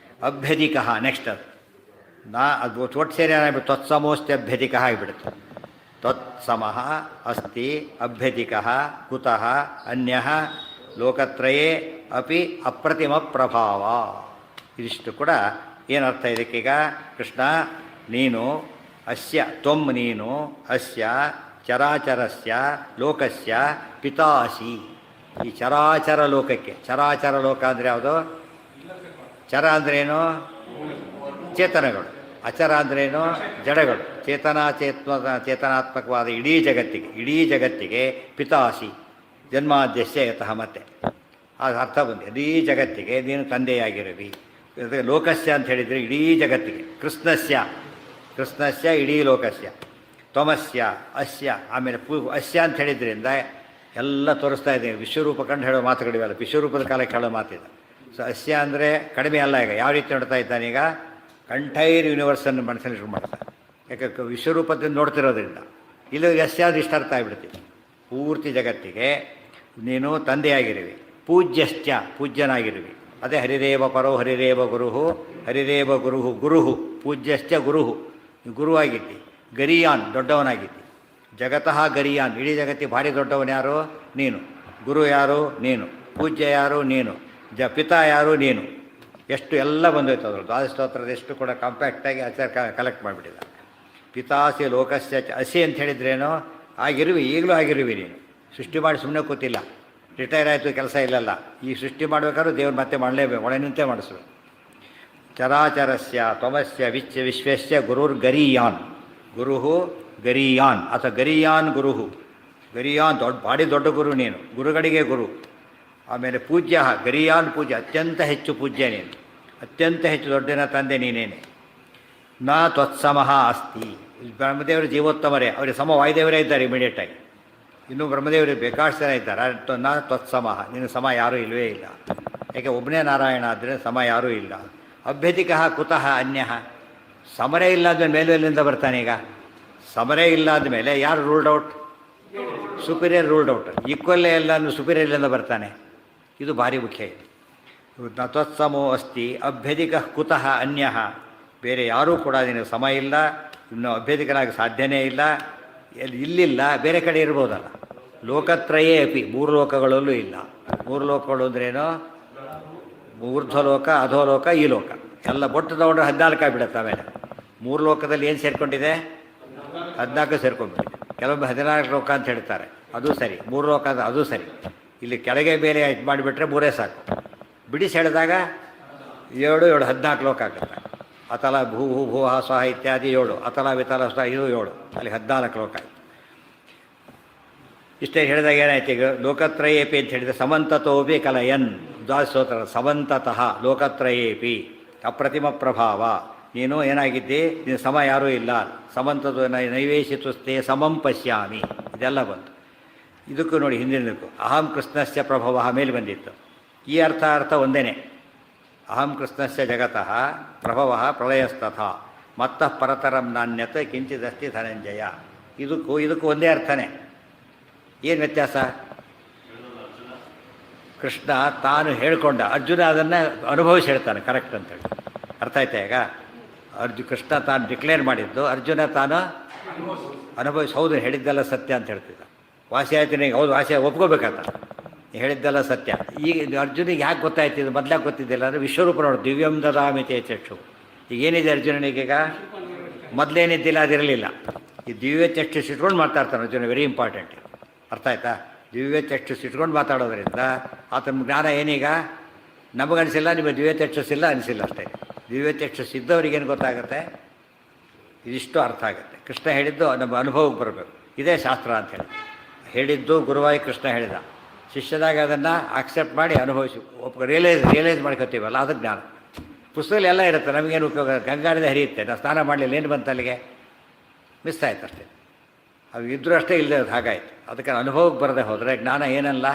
ಅಭ್ಯಧಿಕಃ ನೆಕ್ಸ್ಟ್ ಅದು ನಾ ಅದು ಒಟ್ಟು ಸೇರಿ ಏನಾಗ್ಬಿಟ್ಟು ತ್ವತ್ಸಮೋಸ್ತಿ ಅಭ್ಯಧಿಕಃ ಆಗಿಬಿಡುತ್ತೆ. ತ್ವತ್ಸಮಃ ಅಸ್ತಿ ಅಭ್ಯಧಿಕಃ ಕುತಃ ಅನ್ಯಃ ಲೋಕತ್ರಯೇ ಅಪಿ ಅಪ್ರತಿಮ ಪ್ರಭಾವ. ಇದಿಷ್ಟು ಕೂಡ ಏನರ್ಥ ಇದಕ್ಕೀಗ? ಕೃಷ್ಣ ನೀನು ಅಸ್ಯ ತ್ವಂ ನೀನು ಅಸ್ಯ ಚರಾಚರಸ್ಯ ಲೋಕಸ್ಯ ಪಿತಾಸಿ. ಈ ಚರಾಚರ ಲೋಕಕ್ಕೆ ಚರಾಚರ ಲೋಕ ಅಂದರೆ ಯಾವುದು? ಚರ ಅಂದ್ರೇನು? ಚೇತನಗಳು. ಅಚರ ಅಂದ್ರೇನು? ಜಡಗಳು. ಚೇತನಾತ್ಮಕವಾದ ಇಡೀ ಜಗತ್ತಿಗೆ ಪಿತಾಸಿ ಜನ್ಮಾದ್ಯಸ್ಯ ಯತಃ. ಮತ್ತೆ ಅದು ಅರ್ಥ ಬಂದು ಇಡೀ ಜಗತ್ತಿಗೆ ನೀನು ತಂದೆಯಾಗಿರುವಿ. ಲೋಕಸ್ಯ ಅಂತ ಹೇಳಿದರೆ ಇಡೀ ಜಗತ್ತಿಗೆ. ಕೃಷ್ಣಸ್ಯ ಇಡೀ ಲೋಕಸ್ಯ. ತ್ವಮಸ್ಯ ಅಸ್ಯ ಆಮೇಲೆ ಅಸ್ಯ ಅಂತ ಹೇಳಿದ್ರಿಂದ ಎಲ್ಲ ತೋರಿಸ್ತಾ ಇದ್ದೀನಿ. ವಿಶ್ವರೂಪ ಕಂಡು ಹೇಳೋ ಮಾತುಗಳಿವೆಲ್ಲ ವಿಶ್ವರೂಪದ ಕಾಲಕ್ಕೆ ಹೇಳೋ ಮಾತಿದೆ. ಸೊ ಅಸ್ಯ ಅಂದರೆ ಕಡಿಮೆ ಅಲ್ಲ. ಈಗ ಯಾವ ರೀತಿ ನೋಡ್ತಾ ಇದ್ದಾನೀಗ? ಕಂಠೈರ್ ಯೂನಿವರ್ಸನ್ನು ಮನಸ್ಸಲ್ಲಿ ಶುರು ಮಾಡ್ತಾನೆ. ಯಾಕೆ ವಿಶ್ವರೂಪದಿಂದ ನೋಡ್ತಿರೋದ್ರಿಂದ. ಇಲ್ಲಿ ಅಸ್ಯ ಅದು ಇಷ್ಟ ಅರ್ಥ ಆಗಿಬಿಡ್ತೀವಿ. ಪೂರ್ತಿ ಜಗತ್ತಿಗೆ ನೀನು ತಂದೆಯಾಗಿರುವಿ. ಪೂಜ್ಯಶ್ಚ ಪೂಜ್ಯನಾಗಿರುವಿ. ಅದೇ ಹರಿರೇವ ಪರೋ ಹರಿರೇವ ಗುರುಹು ಪೂಜ್ಯಶ್ಚ ಗುರುವಾಗಿದ್ದಿ. ಗರಿಯಾನ್ ದೊಡ್ಡವನಾಗಿದ್ದಿ. ಜಗತಃ ಗರಿಯಾನ್ ಇಡೀ ಜಗತ್ತಿಗೆ ಭಾರಿ ದೊಡ್ಡವನು ಯಾರು? ನೀನು. ಗುರು ಯಾರು? ನೀನು. ಪೂಜ್ಯ ಯಾರು? ನೀನು. ಪಿತಾ ಯಾರು? ನೀನು. ಎಷ್ಟು ಎಲ್ಲ ಬಂದೋಯ್ತು ಅದ್ರ ದ್ವಾದಶೋತ್ತರದ ಎಷ್ಟು ಕೂಡ ಕಾಂಪ್ಯಾಕ್ಟಾಗಿ ಆಚಾರ ಕಲೆಕ್ಟ್ ಮಾಡಿಬಿಟ್ಟಿಲ್ಲ. ಪಿತಾಸಿ ಲೋಕಸ್ಯ ಅಸಿ ಅಂತ ಹೇಳಿದ್ರೇನೋ ಆಗಿರುವಿ. ಈಗಲೂ ಆಗಿರುವಿ ನೀನು. ಸೃಷ್ಟಿ ಮಾಡಿ ಸುಮ್ಮನೆ ಕೂತಿಲ್ಲ. ರಿಟೈರ್ ಆಯಿತು ಕೆಲಸ ಇಲ್ಲಲ್ಲ. ಈ ಸೃಷ್ಟಿ ಮಾಡಬೇಕಾದ್ರೂ ದೇವ್ರು ಮತ್ತೆ ಮಾಡಲೇಬೇಕು. ಒಳ ನಿಂತೇ ಮಾಡಿಸ್ಬೇಕು. ಚರಾಚರಸ್ಯ ತ್ವಮಸ್ಯ ವಿಶ್ವಸ್ಯ ಗುರುರ್ಗರೀಯಾನ್ ಗರೀಯಾನ್ ಅಥವಾ ಗರೀಯಾನ್ ಗರೀಯಾನ್ ಭಾರಿ ದೊಡ್ಡ ಗುರು ನೀನು. ಗುರುಗಳಿಗೆ ಗುರು. ಆಮೇಲೆ ಪೂಜ್ಯ ಗರೀಯಾನ್ ಪೂಜ್ಯ ಅತ್ಯಂತ ಹೆಚ್ಚು ಪೂಜ್ಯ ನೀನು. ಅತ್ಯಂತ ಹೆಚ್ಚು ದೊಡ್ಡನ ತಂದೆ ನೀನೇನೆ. ನ ತ್ವತ್ಸಮಃ ಅಸ್ತಿ. ಬ್ರಹ್ಮದೇವರು ಜೀವೋತ್ತಮರೇ, ಅವರಿಗೆ ಸಮ ವಾಯುದೇವರೇ ಇದ್ದಾರೆ ಇಮಿಡಿಯೇಟಾಗಿ. ಇನ್ನೂ ಬ್ರಹ್ಮದೇವರಿಗೆ ಬೇಕಾಷ್ಟು ಜನ ಇದ್ದಾರೆ. ನ ತ್ವತ್ಸಮಃ ನಿನ್ನ ಸಮ ಯಾರೂ ಇಲ್ಲವೇ ಇಲ್ಲ. ಯಾಕೆ ಒಬ್ಬನೇ ನಾರಾಯಣ ಆದರೆ ಸಮ ಯಾರೂ ಇಲ್ಲ. ಅಭ್ಯಧಿಕಃ ಕುತಃ ಅನ್ಯಃ. ಸಮರೇ ಇಲ್ಲ ಅಂದಮೇಲೆ ಮೇಲೆಲ್ಲಿಂದ ಬರ್ತಾನೆ? ಈಗ ಸಮರೇ ಇಲ್ಲ ಅಂದಮೇಲೆ ಯಾರು ruled out? Superior ruled out. ಈಕ್ವಲ್ಲೇ ಎಲ್ಲ ಸುಪೀರಿಯರ್ಲಿಂದ ಬರ್ತಾನೆ. ಇದು ಭಾರಿ ಮುಖ್ಯ. ಇದು ತ್ವತ್ಸಮೋ ಅಸ್ತಿ ಅಭ್ಯಧಿಕಃ ಕುತಃ ಅನ್ಯಃ. ಬೇರೆ ಯಾರೂ ಕೂಡ ನಿನಗೆ ಸಮ ಇಲ್ಲ. ಇನ್ನು ಅಭ್ಯಧಿಕನಾಗಿ ಸಾಧ್ಯನೇ ಇಲ್ಲ. ಇಲ್ಲಿಲ್ಲ, ಬೇರೆ ಕಡೆ ಇರ್ಬೋದಲ್ಲ. ಲೋಕತ್ರಯೇ ಅಪಿ, ಮೂರು ಲೋಕಗಳಲ್ಲೂ ಇಲ್ಲ. ಮೂರು ಲೋಕಗಳು ಅಂದ್ರೇನು? ಊರ್ಧ್ವಲೋಕ, ಅಧೋಲೋಕ, ಈ ಲೋಕ ಎಲ್ಲ ಬೊಟ್ಟು ತಗೊಂಡ್ರೆ 14 ಆಗಿಬಿಡುತ್ತೆ. ಆಮೇಲೆ ಮೂರು ಲೋಕದಲ್ಲಿ ಏನು ಸೇರ್ಕೊಂಡಿದೆ? 14 ಸೇರ್ಕೊಂಡ್ಬಿಟ್ಟಿದೆ. ಕೆಲವೊಮ್ಮೆ 14 ಲೋಕ ಅಂತ ಹೇಳ್ತಾರೆ, ಅದು ಸರಿ. ಮೂರು ಲೋಕ ಅಂದರೆ ಅದು ಸರಿ. ಇಲ್ಲಿ ಕೆಳಗೆ ಬೇರೆ ಇದು ಮಾಡಿಬಿಟ್ರೆ ಮೂರೇ ಸಾಕು. ಬಿಡಿಸಿ ಹೇಳಿದಾಗ 7 7 14 ಲೋಕ ಆಗುತ್ತೆ. ಅತಲ ಭೂ ಭೂ ಸ್ವಹ ಇತ್ಯಾದಿ 7, ಅತಲ ವಿತಲ ಸ್ವಹ ಇದು 7, ಅಲ್ಲಿ 14 ಲೋಕ ಆಯಿತು. ಇಷ್ಟೇ ಹೇಳಿದಾಗ ಏನಾಯ್ತು? ಈಗ ಲೋಕತ್ರಯೇಪಿ ಅಂತ ಹೇಳಿದರೆ ಸಮಂತತೋಪಿ ಕಲಯನ್ ದ್ವಾದಶೋತ್ತರ ಸಮಂತತಃ ಲೋಕತ್ರಯೇಪಿ ಅಪ್ರತಿಮ ಪ್ರಭಾವ. ನೀನು ಏನಾಗಿದ್ದಿ? ನೀನು ಸಮ ಯಾರೂ ಇಲ್ಲ. ಸಮಂತದ ನೈವೇಶಿತುಸ್ತೆ ಸಮಂ ಪಶ್ಯಾಮಿ, ಇದೆಲ್ಲ ಬಂತು. ಇದಕ್ಕೂ ನೋಡಿ ಹಿಂದಿನದಕ್ಕೂ ಅಹಂ ಕೃಷ್ಣಸ್ಯ ಪ್ರಭವ ಮೇಲೆ ಬಂದಿತ್ತು. ಈ ಅರ್ಥ ಒಂದೇ. ಅಹಂ ಕೃಷ್ಣಸ್ಯ ಜಗತಃ ಪ್ರಭವ ಪ್ರಳಯಸ್ತಥ ಮತ್ತಃ ಪರತರಂ ನಾಣ್ಯತ ಕಿಂಚಿದಸ್ತಿ ಧನಂಜಯ. ಇದಕ್ಕೂ ಒಂದೇ ಅರ್ಥನೇ. ಏನು ವ್ಯತ್ಯಾಸ? ಕೃಷ್ಣ ತಾನು ಹೇಳ್ಕೊಂಡ, ಅರ್ಜುನ ಅದನ್ನು ಅನುಭವಿಸಿ ಹೇಳ್ತಾನೆ ಕರೆಕ್ಟ್ ಅಂತೇಳಿ. ಅರ್ಥ ಆಯ್ತಾ? ಈಗ ಕೃಷ್ಣ ತಾನು ಡಿಕ್ಲೇರ್ ಮಾಡಿದ್ದು, ಅರ್ಜುನ ತಾನು ಅನುಭವಿಸಿ ಹೌದು ಹೇಳಿದ್ದೆಲ್ಲ ಸತ್ಯ ಅಂತ ಹೇಳ್ತಿದ್ದ. ವಾಸಿ ಆಯ್ತು ಈಗ, ಹೌದು ವಾಸಿ ಒಪ್ಕೋಬೇಕಂತ ಹೇಳಿದ್ದೆಲ್ಲ ಸತ್ಯ. ಈಗ ಅರ್ಜುನಿಗೆ ಯಾಕೆ ಗೊತ್ತಾಯ್ತಿದ್ದು? ಮೊದಲಾಗ ಗೊತ್ತಿದ್ದಿಲ್ಲ ಅಂದರೆ ವಿಶ್ವರೂಪ ನೋಡು, ದಿವ್ಯಂ ದದಾಮಿತೆ ಚಕ್ಷು. ಈಗ ಏನಿದೆ ಅರ್ಜುನನಿಗೀಗ? ಮೊದಲೇನಿದ್ದಿಲ್ಲ, ಅದಿರಲಿಲ್ಲ. ಈ ದಿವ್ಯ ಚಕ್ಷು ಇಟ್ಕೊಂಡು ಮಾತಾಡ್ತಾನೆ ಅರ್ಜುನ, ವೆರಿ ಇಂಪಾರ್ಟೆಂಟ್. ಅರ್ಥ ಆಯ್ತಾ? ದಿವ್ಯ ಚಕ್ಷು ಇಟ್ಕೊಂಡು ಮಾತಾಡೋದ್ರಿಂದ ಆತನ ಜ್ಞಾನ ಏನೀಗ ನಮಗನಿಸಿಲ್ಲ, ನಿಮಗೆ ದಿವ್ಯ ಚಕ್ಷುಸಿಲ್ಲ ಅನಿಸಿಲ್ಲ ಅಷ್ಟೇ. ದಿವ್ಯ ಚಕ್ಷುಸ್ ಇದ್ದವರಿಗೇನು ಗೊತ್ತಾಗುತ್ತೆ? ಇದಿಷ್ಟು ಅರ್ಥ ಆಗುತ್ತೆ. ಕೃಷ್ಣ ಹೇಳಿದ್ದು ನಮ್ಮ ಅನುಭವಕ್ಕೆ ಬರಬೇಕು. ಇದೇ ಶಾಸ್ತ್ರ ಅಂಥೇಳಿ ಹೇಳಿದ್ದು ಗುರುವಾಗಿ ಕೃಷ್ಣ ಹೇಳಿದ. ಶಿಷ್ಯದಾಗ ಅದನ್ನು ಆಕ್ಸೆಪ್ಟ್ ಮಾಡಿ ಅನುಭವಿಸಿ ರಿಯಲೈಸ್ ಮಾಡ್ಕೊತೀವಲ್ಲ, ಅದು ಜ್ಞಾನ. ಪುಸ್ತಕದಲ್ಲಿ ಎಲ್ಲ ಇರುತ್ತೆ, ನಮಗೇನು ಉಪಯೋಗ? ಗಂಗಾನದ ಹರಿಯುತ್ತೆ, ನಾವು ಸ್ನಾನ ಮಾಡಲಿಲ್ಲ, ಏನು ಬಂತು ಅಲ್ಲಿಗೆ? ಮಿಸ್ ಆಯ್ತು ಅಷ್ಟೇ. ಅದು ಇದ್ದರೂ ಅಷ್ಟೇ, ಇಲ್ಲದೆ ಅದು ಹಾಗಾಯಿತು. ಅದಕ್ಕೆ ಅನುಭವಕ್ಕೆ ಬರದೆ ಹೋದರೆ ಜ್ಞಾನ ಏನಲ್ಲ?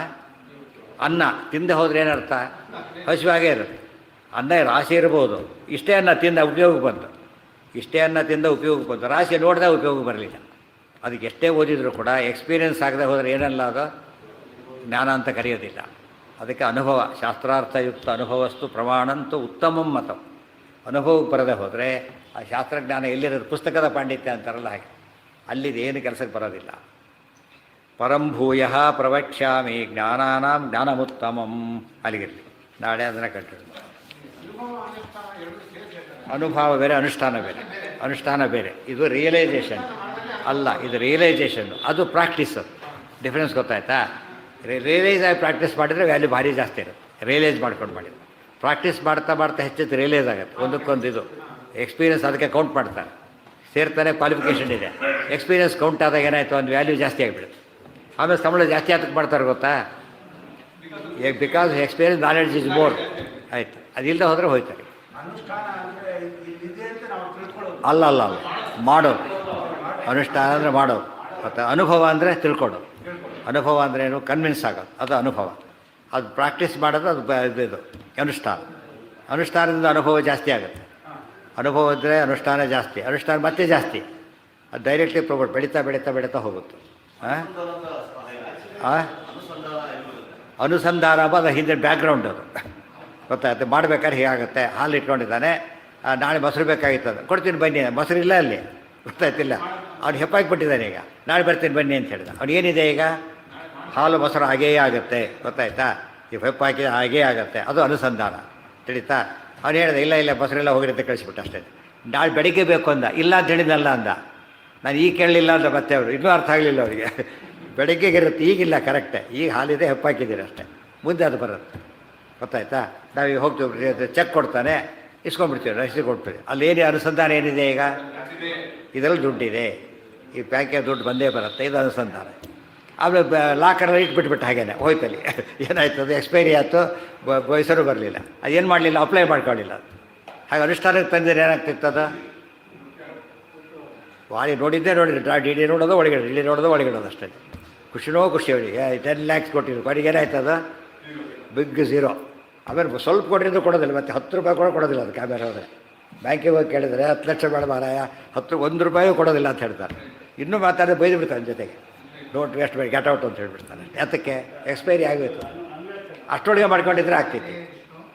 ಅನ್ನ ತಿಂದೆ ಹೋದರೆ ಏನರ್ಥ? ಹಸಿವಾಗೇ ಇರುತ್ತೆ. ಅನ್ನ ರಾಶಿ ಇರ್ಬೋದು, ಇಷ್ಟೇ ಅನ್ನ ತಿಂದ ಉಪಯೋಗಕ್ಕೆ ಬಂತು, ಇಷ್ಟೇ ಅನ್ನ ತಿಂದ ಉಪಯೋಗಕ್ಕೆ ಬಂತು, ರಾಶಿ ನೋಡಿದಾಗ ಉಪಯೋಗ ಬರಲಿಲ್ಲ. ಅದಕ್ಕೆ ಎಷ್ಟೇ ಓದಿದರೂ ಕೂಡ ಎಕ್ಸ್ಪೀರಿಯೆನ್ಸ್ ಆಗದೆ ಹೋದರೆ ಏನಲ್ಲ ಅದು ಜ್ಞಾನ ಅಂತ ಕರೆಯೋದಿಲ್ಲ. ಅದಕ್ಕೆ ಅನುಭವ, ಶಾಸ್ತ್ರಾರ್ಥಯುಕ್ತ ಅನುಭವಸ್ತು ಪ್ರಮಾಣಂತೂ ಉತ್ತಮಂ ಮತಂ. ಅನುಭವಕ್ಕೆ ಬರದೆ ಹೋದರೆ ಆ ಶಾಸ್ತ್ರಜ್ಞಾನ ಎಲ್ಲಿರೋದು? ಪುಸ್ತಕದ ಪಾಂಡಿತ್ಯ ಅಂತಾರಲ್ಲ ಹಾಗೆ, ಅಲ್ಲಿದು ಏನು ಕೆಲಸಕ್ಕೆ ಬರೋದಿಲ್ಲ. ಪರಂಭೂಯ ಪ್ರವಕ್ಷ್ಯಾಮಿ ಜ್ಞಾನಾನಾಂ ಜ್ಞಾನಮುತ್ತಮಂ. ಅಲ್ಲಿಗಿರಲಿ, ನಾಳೆ ಅದನ್ನು ಕಂಟಿನ್ಯೂ. ಅನುಭವ ಬೇರೆ, ಅನುಷ್ಠಾನ ಬೇರೆ. ಅನುಷ್ಠಾನ ಬೇರೆ, ಇದು ರಿಯಲೈಸೇಷನ್ ಅಲ್ಲ, ಇದು ರಿಯಲೈಸೇಷನ್ನು, ಅದು ಪ್ರಾಕ್ಟೀಸು. ಡಿಫ್ರೆನ್ಸ್ ಗೊತ್ತಾಯ್ತಾ? ರಿಯಲೈಸ್ ಆಗಿ ಪ್ರಾಕ್ಟೀಸ್ ಮಾಡಿದರೆ ವ್ಯಾಲ್ಯೂ ಭಾರಿ ಜಾಸ್ತಿ ಇರುತ್ತೆ. ರಿಯಲೈಸ್ ಮಾಡ್ಕೊಂಡು ಮಾಡಿದ್ರು, ಪ್ರಾಕ್ಟೀಸ್ ಮಾಡ್ತಾ ಮಾಡ್ತಾ ಹೆಚ್ಚೆತ್ತು ರಿಯಲೈಸ್ ಆಗುತ್ತೆ. ಒಂದಕ್ಕೊಂದು ಇದು ಎಕ್ಸ್ಪೀರಿಯನ್ಸ್ ಅದಕ್ಕೆ ಕೌಂಟ್ ಮಾಡ್ತಾರೆ. ಸೇರ್ತಾನೆ, ಕ್ವಾಲಿಫಿಕೇಷನ್ ಇದೆ. ಎಕ್ಸ್ಪೀರಿಯನ್ಸ್ ಕೌಂಟ್ ಆದಾಗ ಏನಾಯಿತು? ಒಂದು ವ್ಯಾಲ್ಯೂ ಜಾಸ್ತಿ ಆಗಿಬಿಡುತ್ತೆ. ಆಮೇಲೆ ಸಂಬಳ ಜಾಸ್ತಿ ಅದಕ್ಕೆ ಮಾಡ್ತಾರೆ ಗೊತ್ತಾ? Because experience knowledge is more. ಆಯಿತು, ಅದಿಲ್ಲದೆ ಹೋದರೆ ಹೋಯ್ತಾರೆ. ಅಲ್ಲ ಅಲ್ಲ ಅಲ್ಲ, ಮಾಡೋದು. ಅನುಷ್ಠಾನ ಅಂದರೆ ಮಾಡೋದು, ಮತ್ತು ಅನುಭವ ಅಂದರೆ ತಿಳ್ಕೊಡೋದು. ಅನುಭವ ಅಂದ್ರೇನು? ಕನ್ವಿನ್ಸ್ ಆಗೋದು, ಅದು ಅನುಭವ. ಅದು ಪ್ರಾಕ್ಟೀಸ್ ಮಾಡೋದು, ಅದು ಇದು ಅನುಷ್ಠಾನ. ಅನುಷ್ಠಾನದಿಂದ ಅನುಭವ ಜಾಸ್ತಿ ಆಗುತ್ತೆ. ಅನುಭವ ಇದ್ದರೆ ಅನುಷ್ಠಾನ ಜಾಸ್ತಿ, ಅನುಷ್ಠಾನ ಮತ್ತೆ ಜಾಸ್ತಿ. ಅದು ಡೈರೆಕ್ಟ್ಲಿ ಪ್ರೊಮೋಟ್ ಬೆಳೀತಾ ಬೆಳೀತಾ ಬೆಳೀತಾ ಹೋಗುತ್ತೆ. ಅನುಸಂಧಾನ ಅದು ಹಿಂದೆ ಬ್ಯಾಕ್ಗ್ರೌಂಡ್, ಅದು ಗೊತ್ತಾಗುತ್ತೆ. ಮಾಡಬೇಕಾದ್ರೆ ಹೀಗಾಗುತ್ತೆ. ಹಾಲು ಇಟ್ಕೊಂಡಿದ್ದಾನೆ, ನಾಳೆ ಮೊಸರು ಬೇಕಾಗಿತ್ತು, ಕೊಡ್ತೀನಿ ಬನ್ನಿ. ಮೊಸರು ಇಲ್ಲ ಅಲ್ಲಿ, ಗೊತ್ತಾಯ್ತಿಲ್ಲ. ಅವ್ನು ಹೆಪ್ಪಾಕಿಬಿಟ್ಟಿದ್ದಾನೆ. ಈಗ ನಾಳೆ ಬರ್ತೀನಿ ಬನ್ನಿ ಅಂತ ಹೇಳಿದ. ಅವ್ನು ಏನಿದೆ ಈಗ? ಹಾಲು ಮೊಸರು ಹಾಗೇ ಆಗುತ್ತೆ, ಗೊತ್ತಾಯ್ತಾ? ಈ ಹೆಪ್ಪಾಕಿದ ಹಾಗೇ ಆಗುತ್ತೆ, ಅದು ಅನುಸಂಧಾನ. ತಿಳಿತಾ? ಅವ್ನು ಹೇಳಿದೆ ಇಲ್ಲ ಇಲ್ಲ ಮೊಸರೆಲ್ಲ ಹೋಗಿರುತ್ತೆ, ಕಳಿಸ್ಬಿಟ್ಟು ಅಷ್ಟೇ. ನಾಳೆ ಬೆಳಿಗ್ಗೆ ಬೇಕು ಅಂದ, ಇಲ್ಲ ಅಂತ ಹೇಳಿದ್ನಲ್ಲ ಅಂದ. ನಾನು ಈಗ ಕೇಳಲಿಲ್ಲ ಅಂತ ಮತ್ತೆ ಅವರು ಇನ್ನೂ ಅರ್ಥ ಆಗಲಿಲ್ಲ ಅವರಿಗೆ. ಬೆಳಗ್ಗೆಗೆ ಇರುತ್ತೆ, ಈಗಿಲ್ಲ, ಕರೆಕ್ಟೇ. ಈಗ ಹಾಲಿದೆ, ಹೆಪ್ಪಾಕಿದ್ದೀರಿ ಅಷ್ಟೇ, ಮುಂದೆ ಅದು ಬರುತ್ತೆ. ಗೊತ್ತಾಯ್ತಾ? ನಾವೀಗ ಹೋಗ್ತೀವಿ, ಚೆಕ್ ಕೊಡ್ತಾನೆ, ಇಸ್ಕೊಂಡ್ಬಿಡ್ತೀವಿ, ರಸೀದಿ ಕೊಡ್ತೀವಿ. ಅಲ್ಲಿ ಏನು ಅನುಸಂಧಾನ ಏನಿದೆ? ಈಗ ಇದರಲ್ಲಿ ದುಡ್ಡಿದೆ, ಈ ಬ್ಯಾಂಕಿಗೆ ದುಡ್ಡು ಬಂದೇ ಬರುತ್ತೆ, ಇದು ಅನುಸಂಧಾನ. ಆಮೇಲೆ ಲಾಕರಲ್ಲಿ ಇಟ್ಬಿಟ್ಬಿಟ್ಟು ಹಾಗೇನೆ ಹೋಯ್ತಲ್ಲಿ. ಏನಾಯ್ತು? ಅದು ಎಕ್ಸ್ಪೈರಿ ಆಯಿತು, ಹೆಸರು ಬರಲಿಲ್ಲ, ಅದೇನು ಮಾಡಲಿಲ್ಲ, ಅಪ್ಲೈ ಮಾಡ್ಕೊಳ್ಳಿಲ್ಲ. ಹಾಗೆ ಅನುಷ್ಠಾನಕ್ಕೆ ತಂದಿದ್ರೆ ಏನಾಗ್ತಿತ್ತದು? ವಾಡಿ ನೋಡಿದ್ದೇ ಡಿ ಡಿ ನೋಡೋದು ಒಳಗಡೆ, ಡಿ ಡಿ ನೋಡೋದು ಒಳಗಿಡೋದು ಅಷ್ಟೇ. ಖುಷಿನೋ ಖುಷಿ ಅವರಿಗೆ. 10 lakhs ಕೊಟ್ಟಿದ್ರು, ಕೊನೆಗೆ ಏನಾಯ್ತದ? Big zero. ಆಮೇಲೆ ಸ್ವಲ್ಪ ಕೊಟ್ಟಿದ್ದು ಕೊಡೋದಿಲ್ಲ, ಮತ್ತು 10 ರೂಪಾಯಿ ಕೂಡ ಕೊಡೋದಿಲ್ಲ ಅದು ಕ್ಯಾಮೆರಾ ಹೋದರೆ. ಬ್ಯಾಂಕಿಗೆ ಹೋಗಿ ಕೇಳಿದರೆ 10 ಲಕ್ಷ ಬೇಡ ಮಾರಾಯ, 1 ರೂಪಾಯೂ ಕೊಡೋದಿಲ್ಲ ಅಂತ ಹೇಳ್ತಾರೆ. ಇನ್ನೂ ಮಾತಾಡಿದ್ರೆ ಬೈದು ಬಿಡ್ತಾನೆ ಜೊತೆಗೆ, don't waste by get out ಅಂತ ಹೇಳ್ಬಿಡ್ತಾನೆ. ಯಾತಕ್ಕೆ? ಎಕ್ಸ್ಪೈರಿ ಆಗೋಯ್ತು. ಅಷ್ಟೊಳಗೆ ಮಾಡ್ಕೊಂಡಿದ್ರೆ ಆಗ್ತೈತಿ.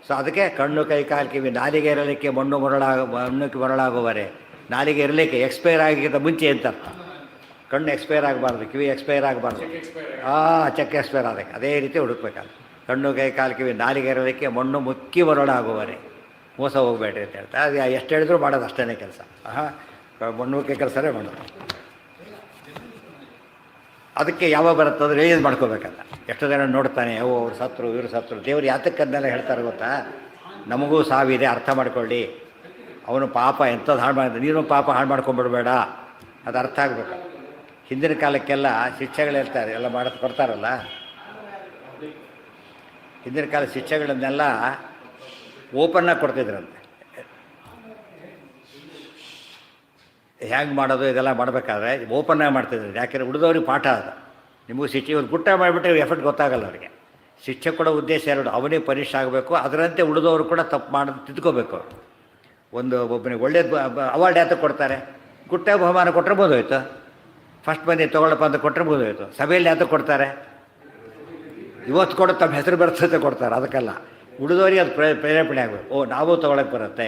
ಸೊ ಅದಕ್ಕೆ ಕಣ್ಣು ಕೈ ಕಾಲು ಕಿವಿ ನಾಲಿಗೆ ಇರಲಿಕ್ಕೆ ಮಣ್ಣಕ್ಕೆ ಮರಳಾಗುವರೆ ನಾಲಿಗೆ ಇರಲಿಕ್ಕೆ ಎಕ್ಸ್ಪೈರ್ ಆಗಿದ್ದ ಮುಂಚೆ ಅಂತ ಅರ್ಥ. ಕಣ್ಣು ಎಕ್ಸ್ಪೈರ್ ಆಗಬಾರ್ದು, ಕಿವಿ ಎಕ್ಸ್ಪೈರ್ ಆಗಬಾರ್ದು. ಚೆಕ್ ಎಕ್ಸ್ಪೈರ್ ಆದಕ್ಕೆ ಅದೇ ರೀತಿ ಹುಡುಕ್ಬೇಕಾದ್ರೆ ಕಣ್ಣು ಕೈ ಕಾಲು ಕಿವಿ ನಾಲಿಗೆ ಇರೋದಕ್ಕೆ ಮಣ್ಣು ಮುಕ್ಕಿ ಬರೋಣ ಆಗುವರೆ ಮೋಸ ಹೋಗಬೇಡ್ರಿ ಅಂತ ಹೇಳ್ತಾ ಅದು ಎಷ್ಟು ಹೇಳಿದ್ರು ಮಾಡೋದು ಅಷ್ಟೇ ಕೆಲಸ. ಮಣ್ಣುಕ್ಕೆ ಕೆಲಸನೇ ಮಾಡೋದು. ಅದಕ್ಕೆ ಯಾವಾಗ ಬರುತ್ತಂದ್ರೆ ರಿಲೀಸ್ ಮಾಡ್ಕೋಬೇಕಲ್ಲ. ಎಷ್ಟೋ ಜನ ನೋಡ್ತಾನೆ ಅವ್ರು ಸತ್ರು ಇವರು ಸತ್ರು, ದೇವ್ರು ಯಾತಕ್ಕನ್ನೆಲ್ಲ ಹೇಳ್ತಾರೆ ಗೊತ್ತಾ? ನಮಗೂ ಸಾವಿದೆ, ಅರ್ಥ ಮಾಡ್ಕೊಳ್ಳಿ. ಅವನು ಪಾಪ ಎಂಥದ್ದು ಹಾಳು ಮಾಡಿದ, ನೀನು ಪಾಪ ಹಾಳು ಮಾಡ್ಕೊಂಬಿಡ್ಬೇಡ, ಅದು ಅರ್ಥ ಆಗಬೇಕು. ಹಿಂದಿನ ಕಾಲಕ್ಕೆಲ್ಲ ಶಿಕ್ಷೆಗಳಿರ್ತಾರೆ, ಎಲ್ಲ ಕೊಡ್ತಾರಲ್ಲ. ಹಿಂದಿನ ಕಾಲ ಶಿಕ್ಷೆಗಳನ್ನೆಲ್ಲ ಓಪನ್ನಾಗಿ ಕೊಡ್ತಿದ್ರಂತೆ. ಹ್ಯಾಂಗೆ ಮಾಡೋದು ಇದೆಲ್ಲ ಮಾಡಬೇಕಾದ್ರೆ ಓಪನ್ನಾಗಿ ಮಾಡ್ತಿದ್ರು. ಯಾಕೆಂದರೆ ಉಳಿದವ್ರಿಗೆ ಪಾಠ ಅದು. ನಿಮಗೂ ಶಿಕ್ಷೆ ಒಂದು ಗುಟ್ಟ ಮಾಡಿಬಿಟ್ರೆ ಎಫೆಕ್ಟ್ ಗೊತ್ತಾಗಲ್ಲ ಅವರಿಗೆ. ಶಿಕ್ಷೆ ಕೊಡೋ ಉದ್ದೇಶ ಎರಡು, ಅವನಿಗೆ ಪರೀಕ್ಷೆ ಆಗಬೇಕು, ಅದರಂತೆ ಉಳಿದವರು ಕೂಡ ತಪ್ಪು ಮಾಡೋದು ತಿದ್ಕೋಬೇಕು. ಒಬ್ಬನಿಗೆ ಒಳ್ಳೇದು ಅವಾರ್ಡ್ ಯಾತಕ್ಕೆ ಕೊಡ್ತಾರೆ? ಗುಟ್ಟ ಬಹುಮಾನ ಕೊಟ್ಟರೆ ಬೋದೋಯ್ತು. ಫಸ್ಟ್ ಬಂದು ತೊಗೊಳಪ್ಪ ಅಂತ ಕೊಟ್ಟರೆ ಬೋದೋಯ್ತು. ಸಭೆಯಲ್ಲಿ ಯಾತಕ್ಕೆ ಕೊಡ್ತಾರೆ? ಇವತ್ತು ಕೊಡೋ ತಮ್ಮ ಹೆಸರು ಬರ್ತದೆ ಕೊಡ್ತಾರೆ. ಅದಕ್ಕೆಲ್ಲ ಉಳಿದವರಿಗೆ ಅದು ಪ್ರೇರೇಪಣೆ ಆಗಬೇಕು. ನಾವು ತೊಗೊಳಕ್ಕೆ ಬರುತ್ತೆ.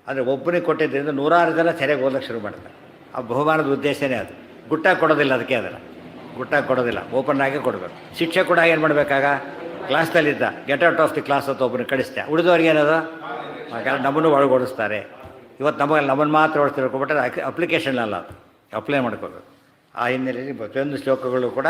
ಆದರೆ ಒಬ್ಬನಿಗೆ ಕೊಟ್ಟಿದ್ದರಿಂದ ನೂರಾರು ಜನ ಸರಿಯಾಗಿ ಓದೋಕ್ಕೆ ಶುರು ಮಾಡ್ತಾರೆ. ಆ ಬಹುಮಾನದ ಉದ್ದೇಶನೇ ಅದು. ಗುಟ್ಟಾಗಿ ಕೊಡೋದಿಲ್ಲ, ಅದಕ್ಕೆ ಅದನ್ನು ಗುಟ್ಟಾಗಿ ಕೊಡೋದಿಲ್ಲ, ಓಪನ್ ಆಗಿ ಕೊಡಬೇಕು. ಶಿಕ್ಷೆ ಕೂಡ ಏನು ಮಾಡಬೇಕಾಗ ಕ್ಲಾಸ್ನಲ್ಲಿದ್ದ get out of the class ಅಂತ ಒಬ್ಬನಿಗೆ ಕಳಿಸ್ತೆ. ಉಳಿದವ್ರಿಗೆ ಏನದು ನಮ್ಮನ್ನು ಒಳಗೊಡಿಸ್ತಾರೆ. ಇವತ್ತು ನಮ್ಮನ್ನು ಮಾತ್ರ ಓಡಿಸ್ತಿರ್ಕೊಬಿಟ್ರೆ ಅಪ್ಲಿಕೇಶನ್ ಅಲ್ಲ, ಅದು ಅಪ್ಲೈ ಮಾಡ್ಕೋಬೇಕು. ಆ ಹಿನ್ನೆಲೆಯಲ್ಲಿ ಪ್ರತಿಯೊಂದು ಶ್ಲೋಕಗಳು ಕೂಡ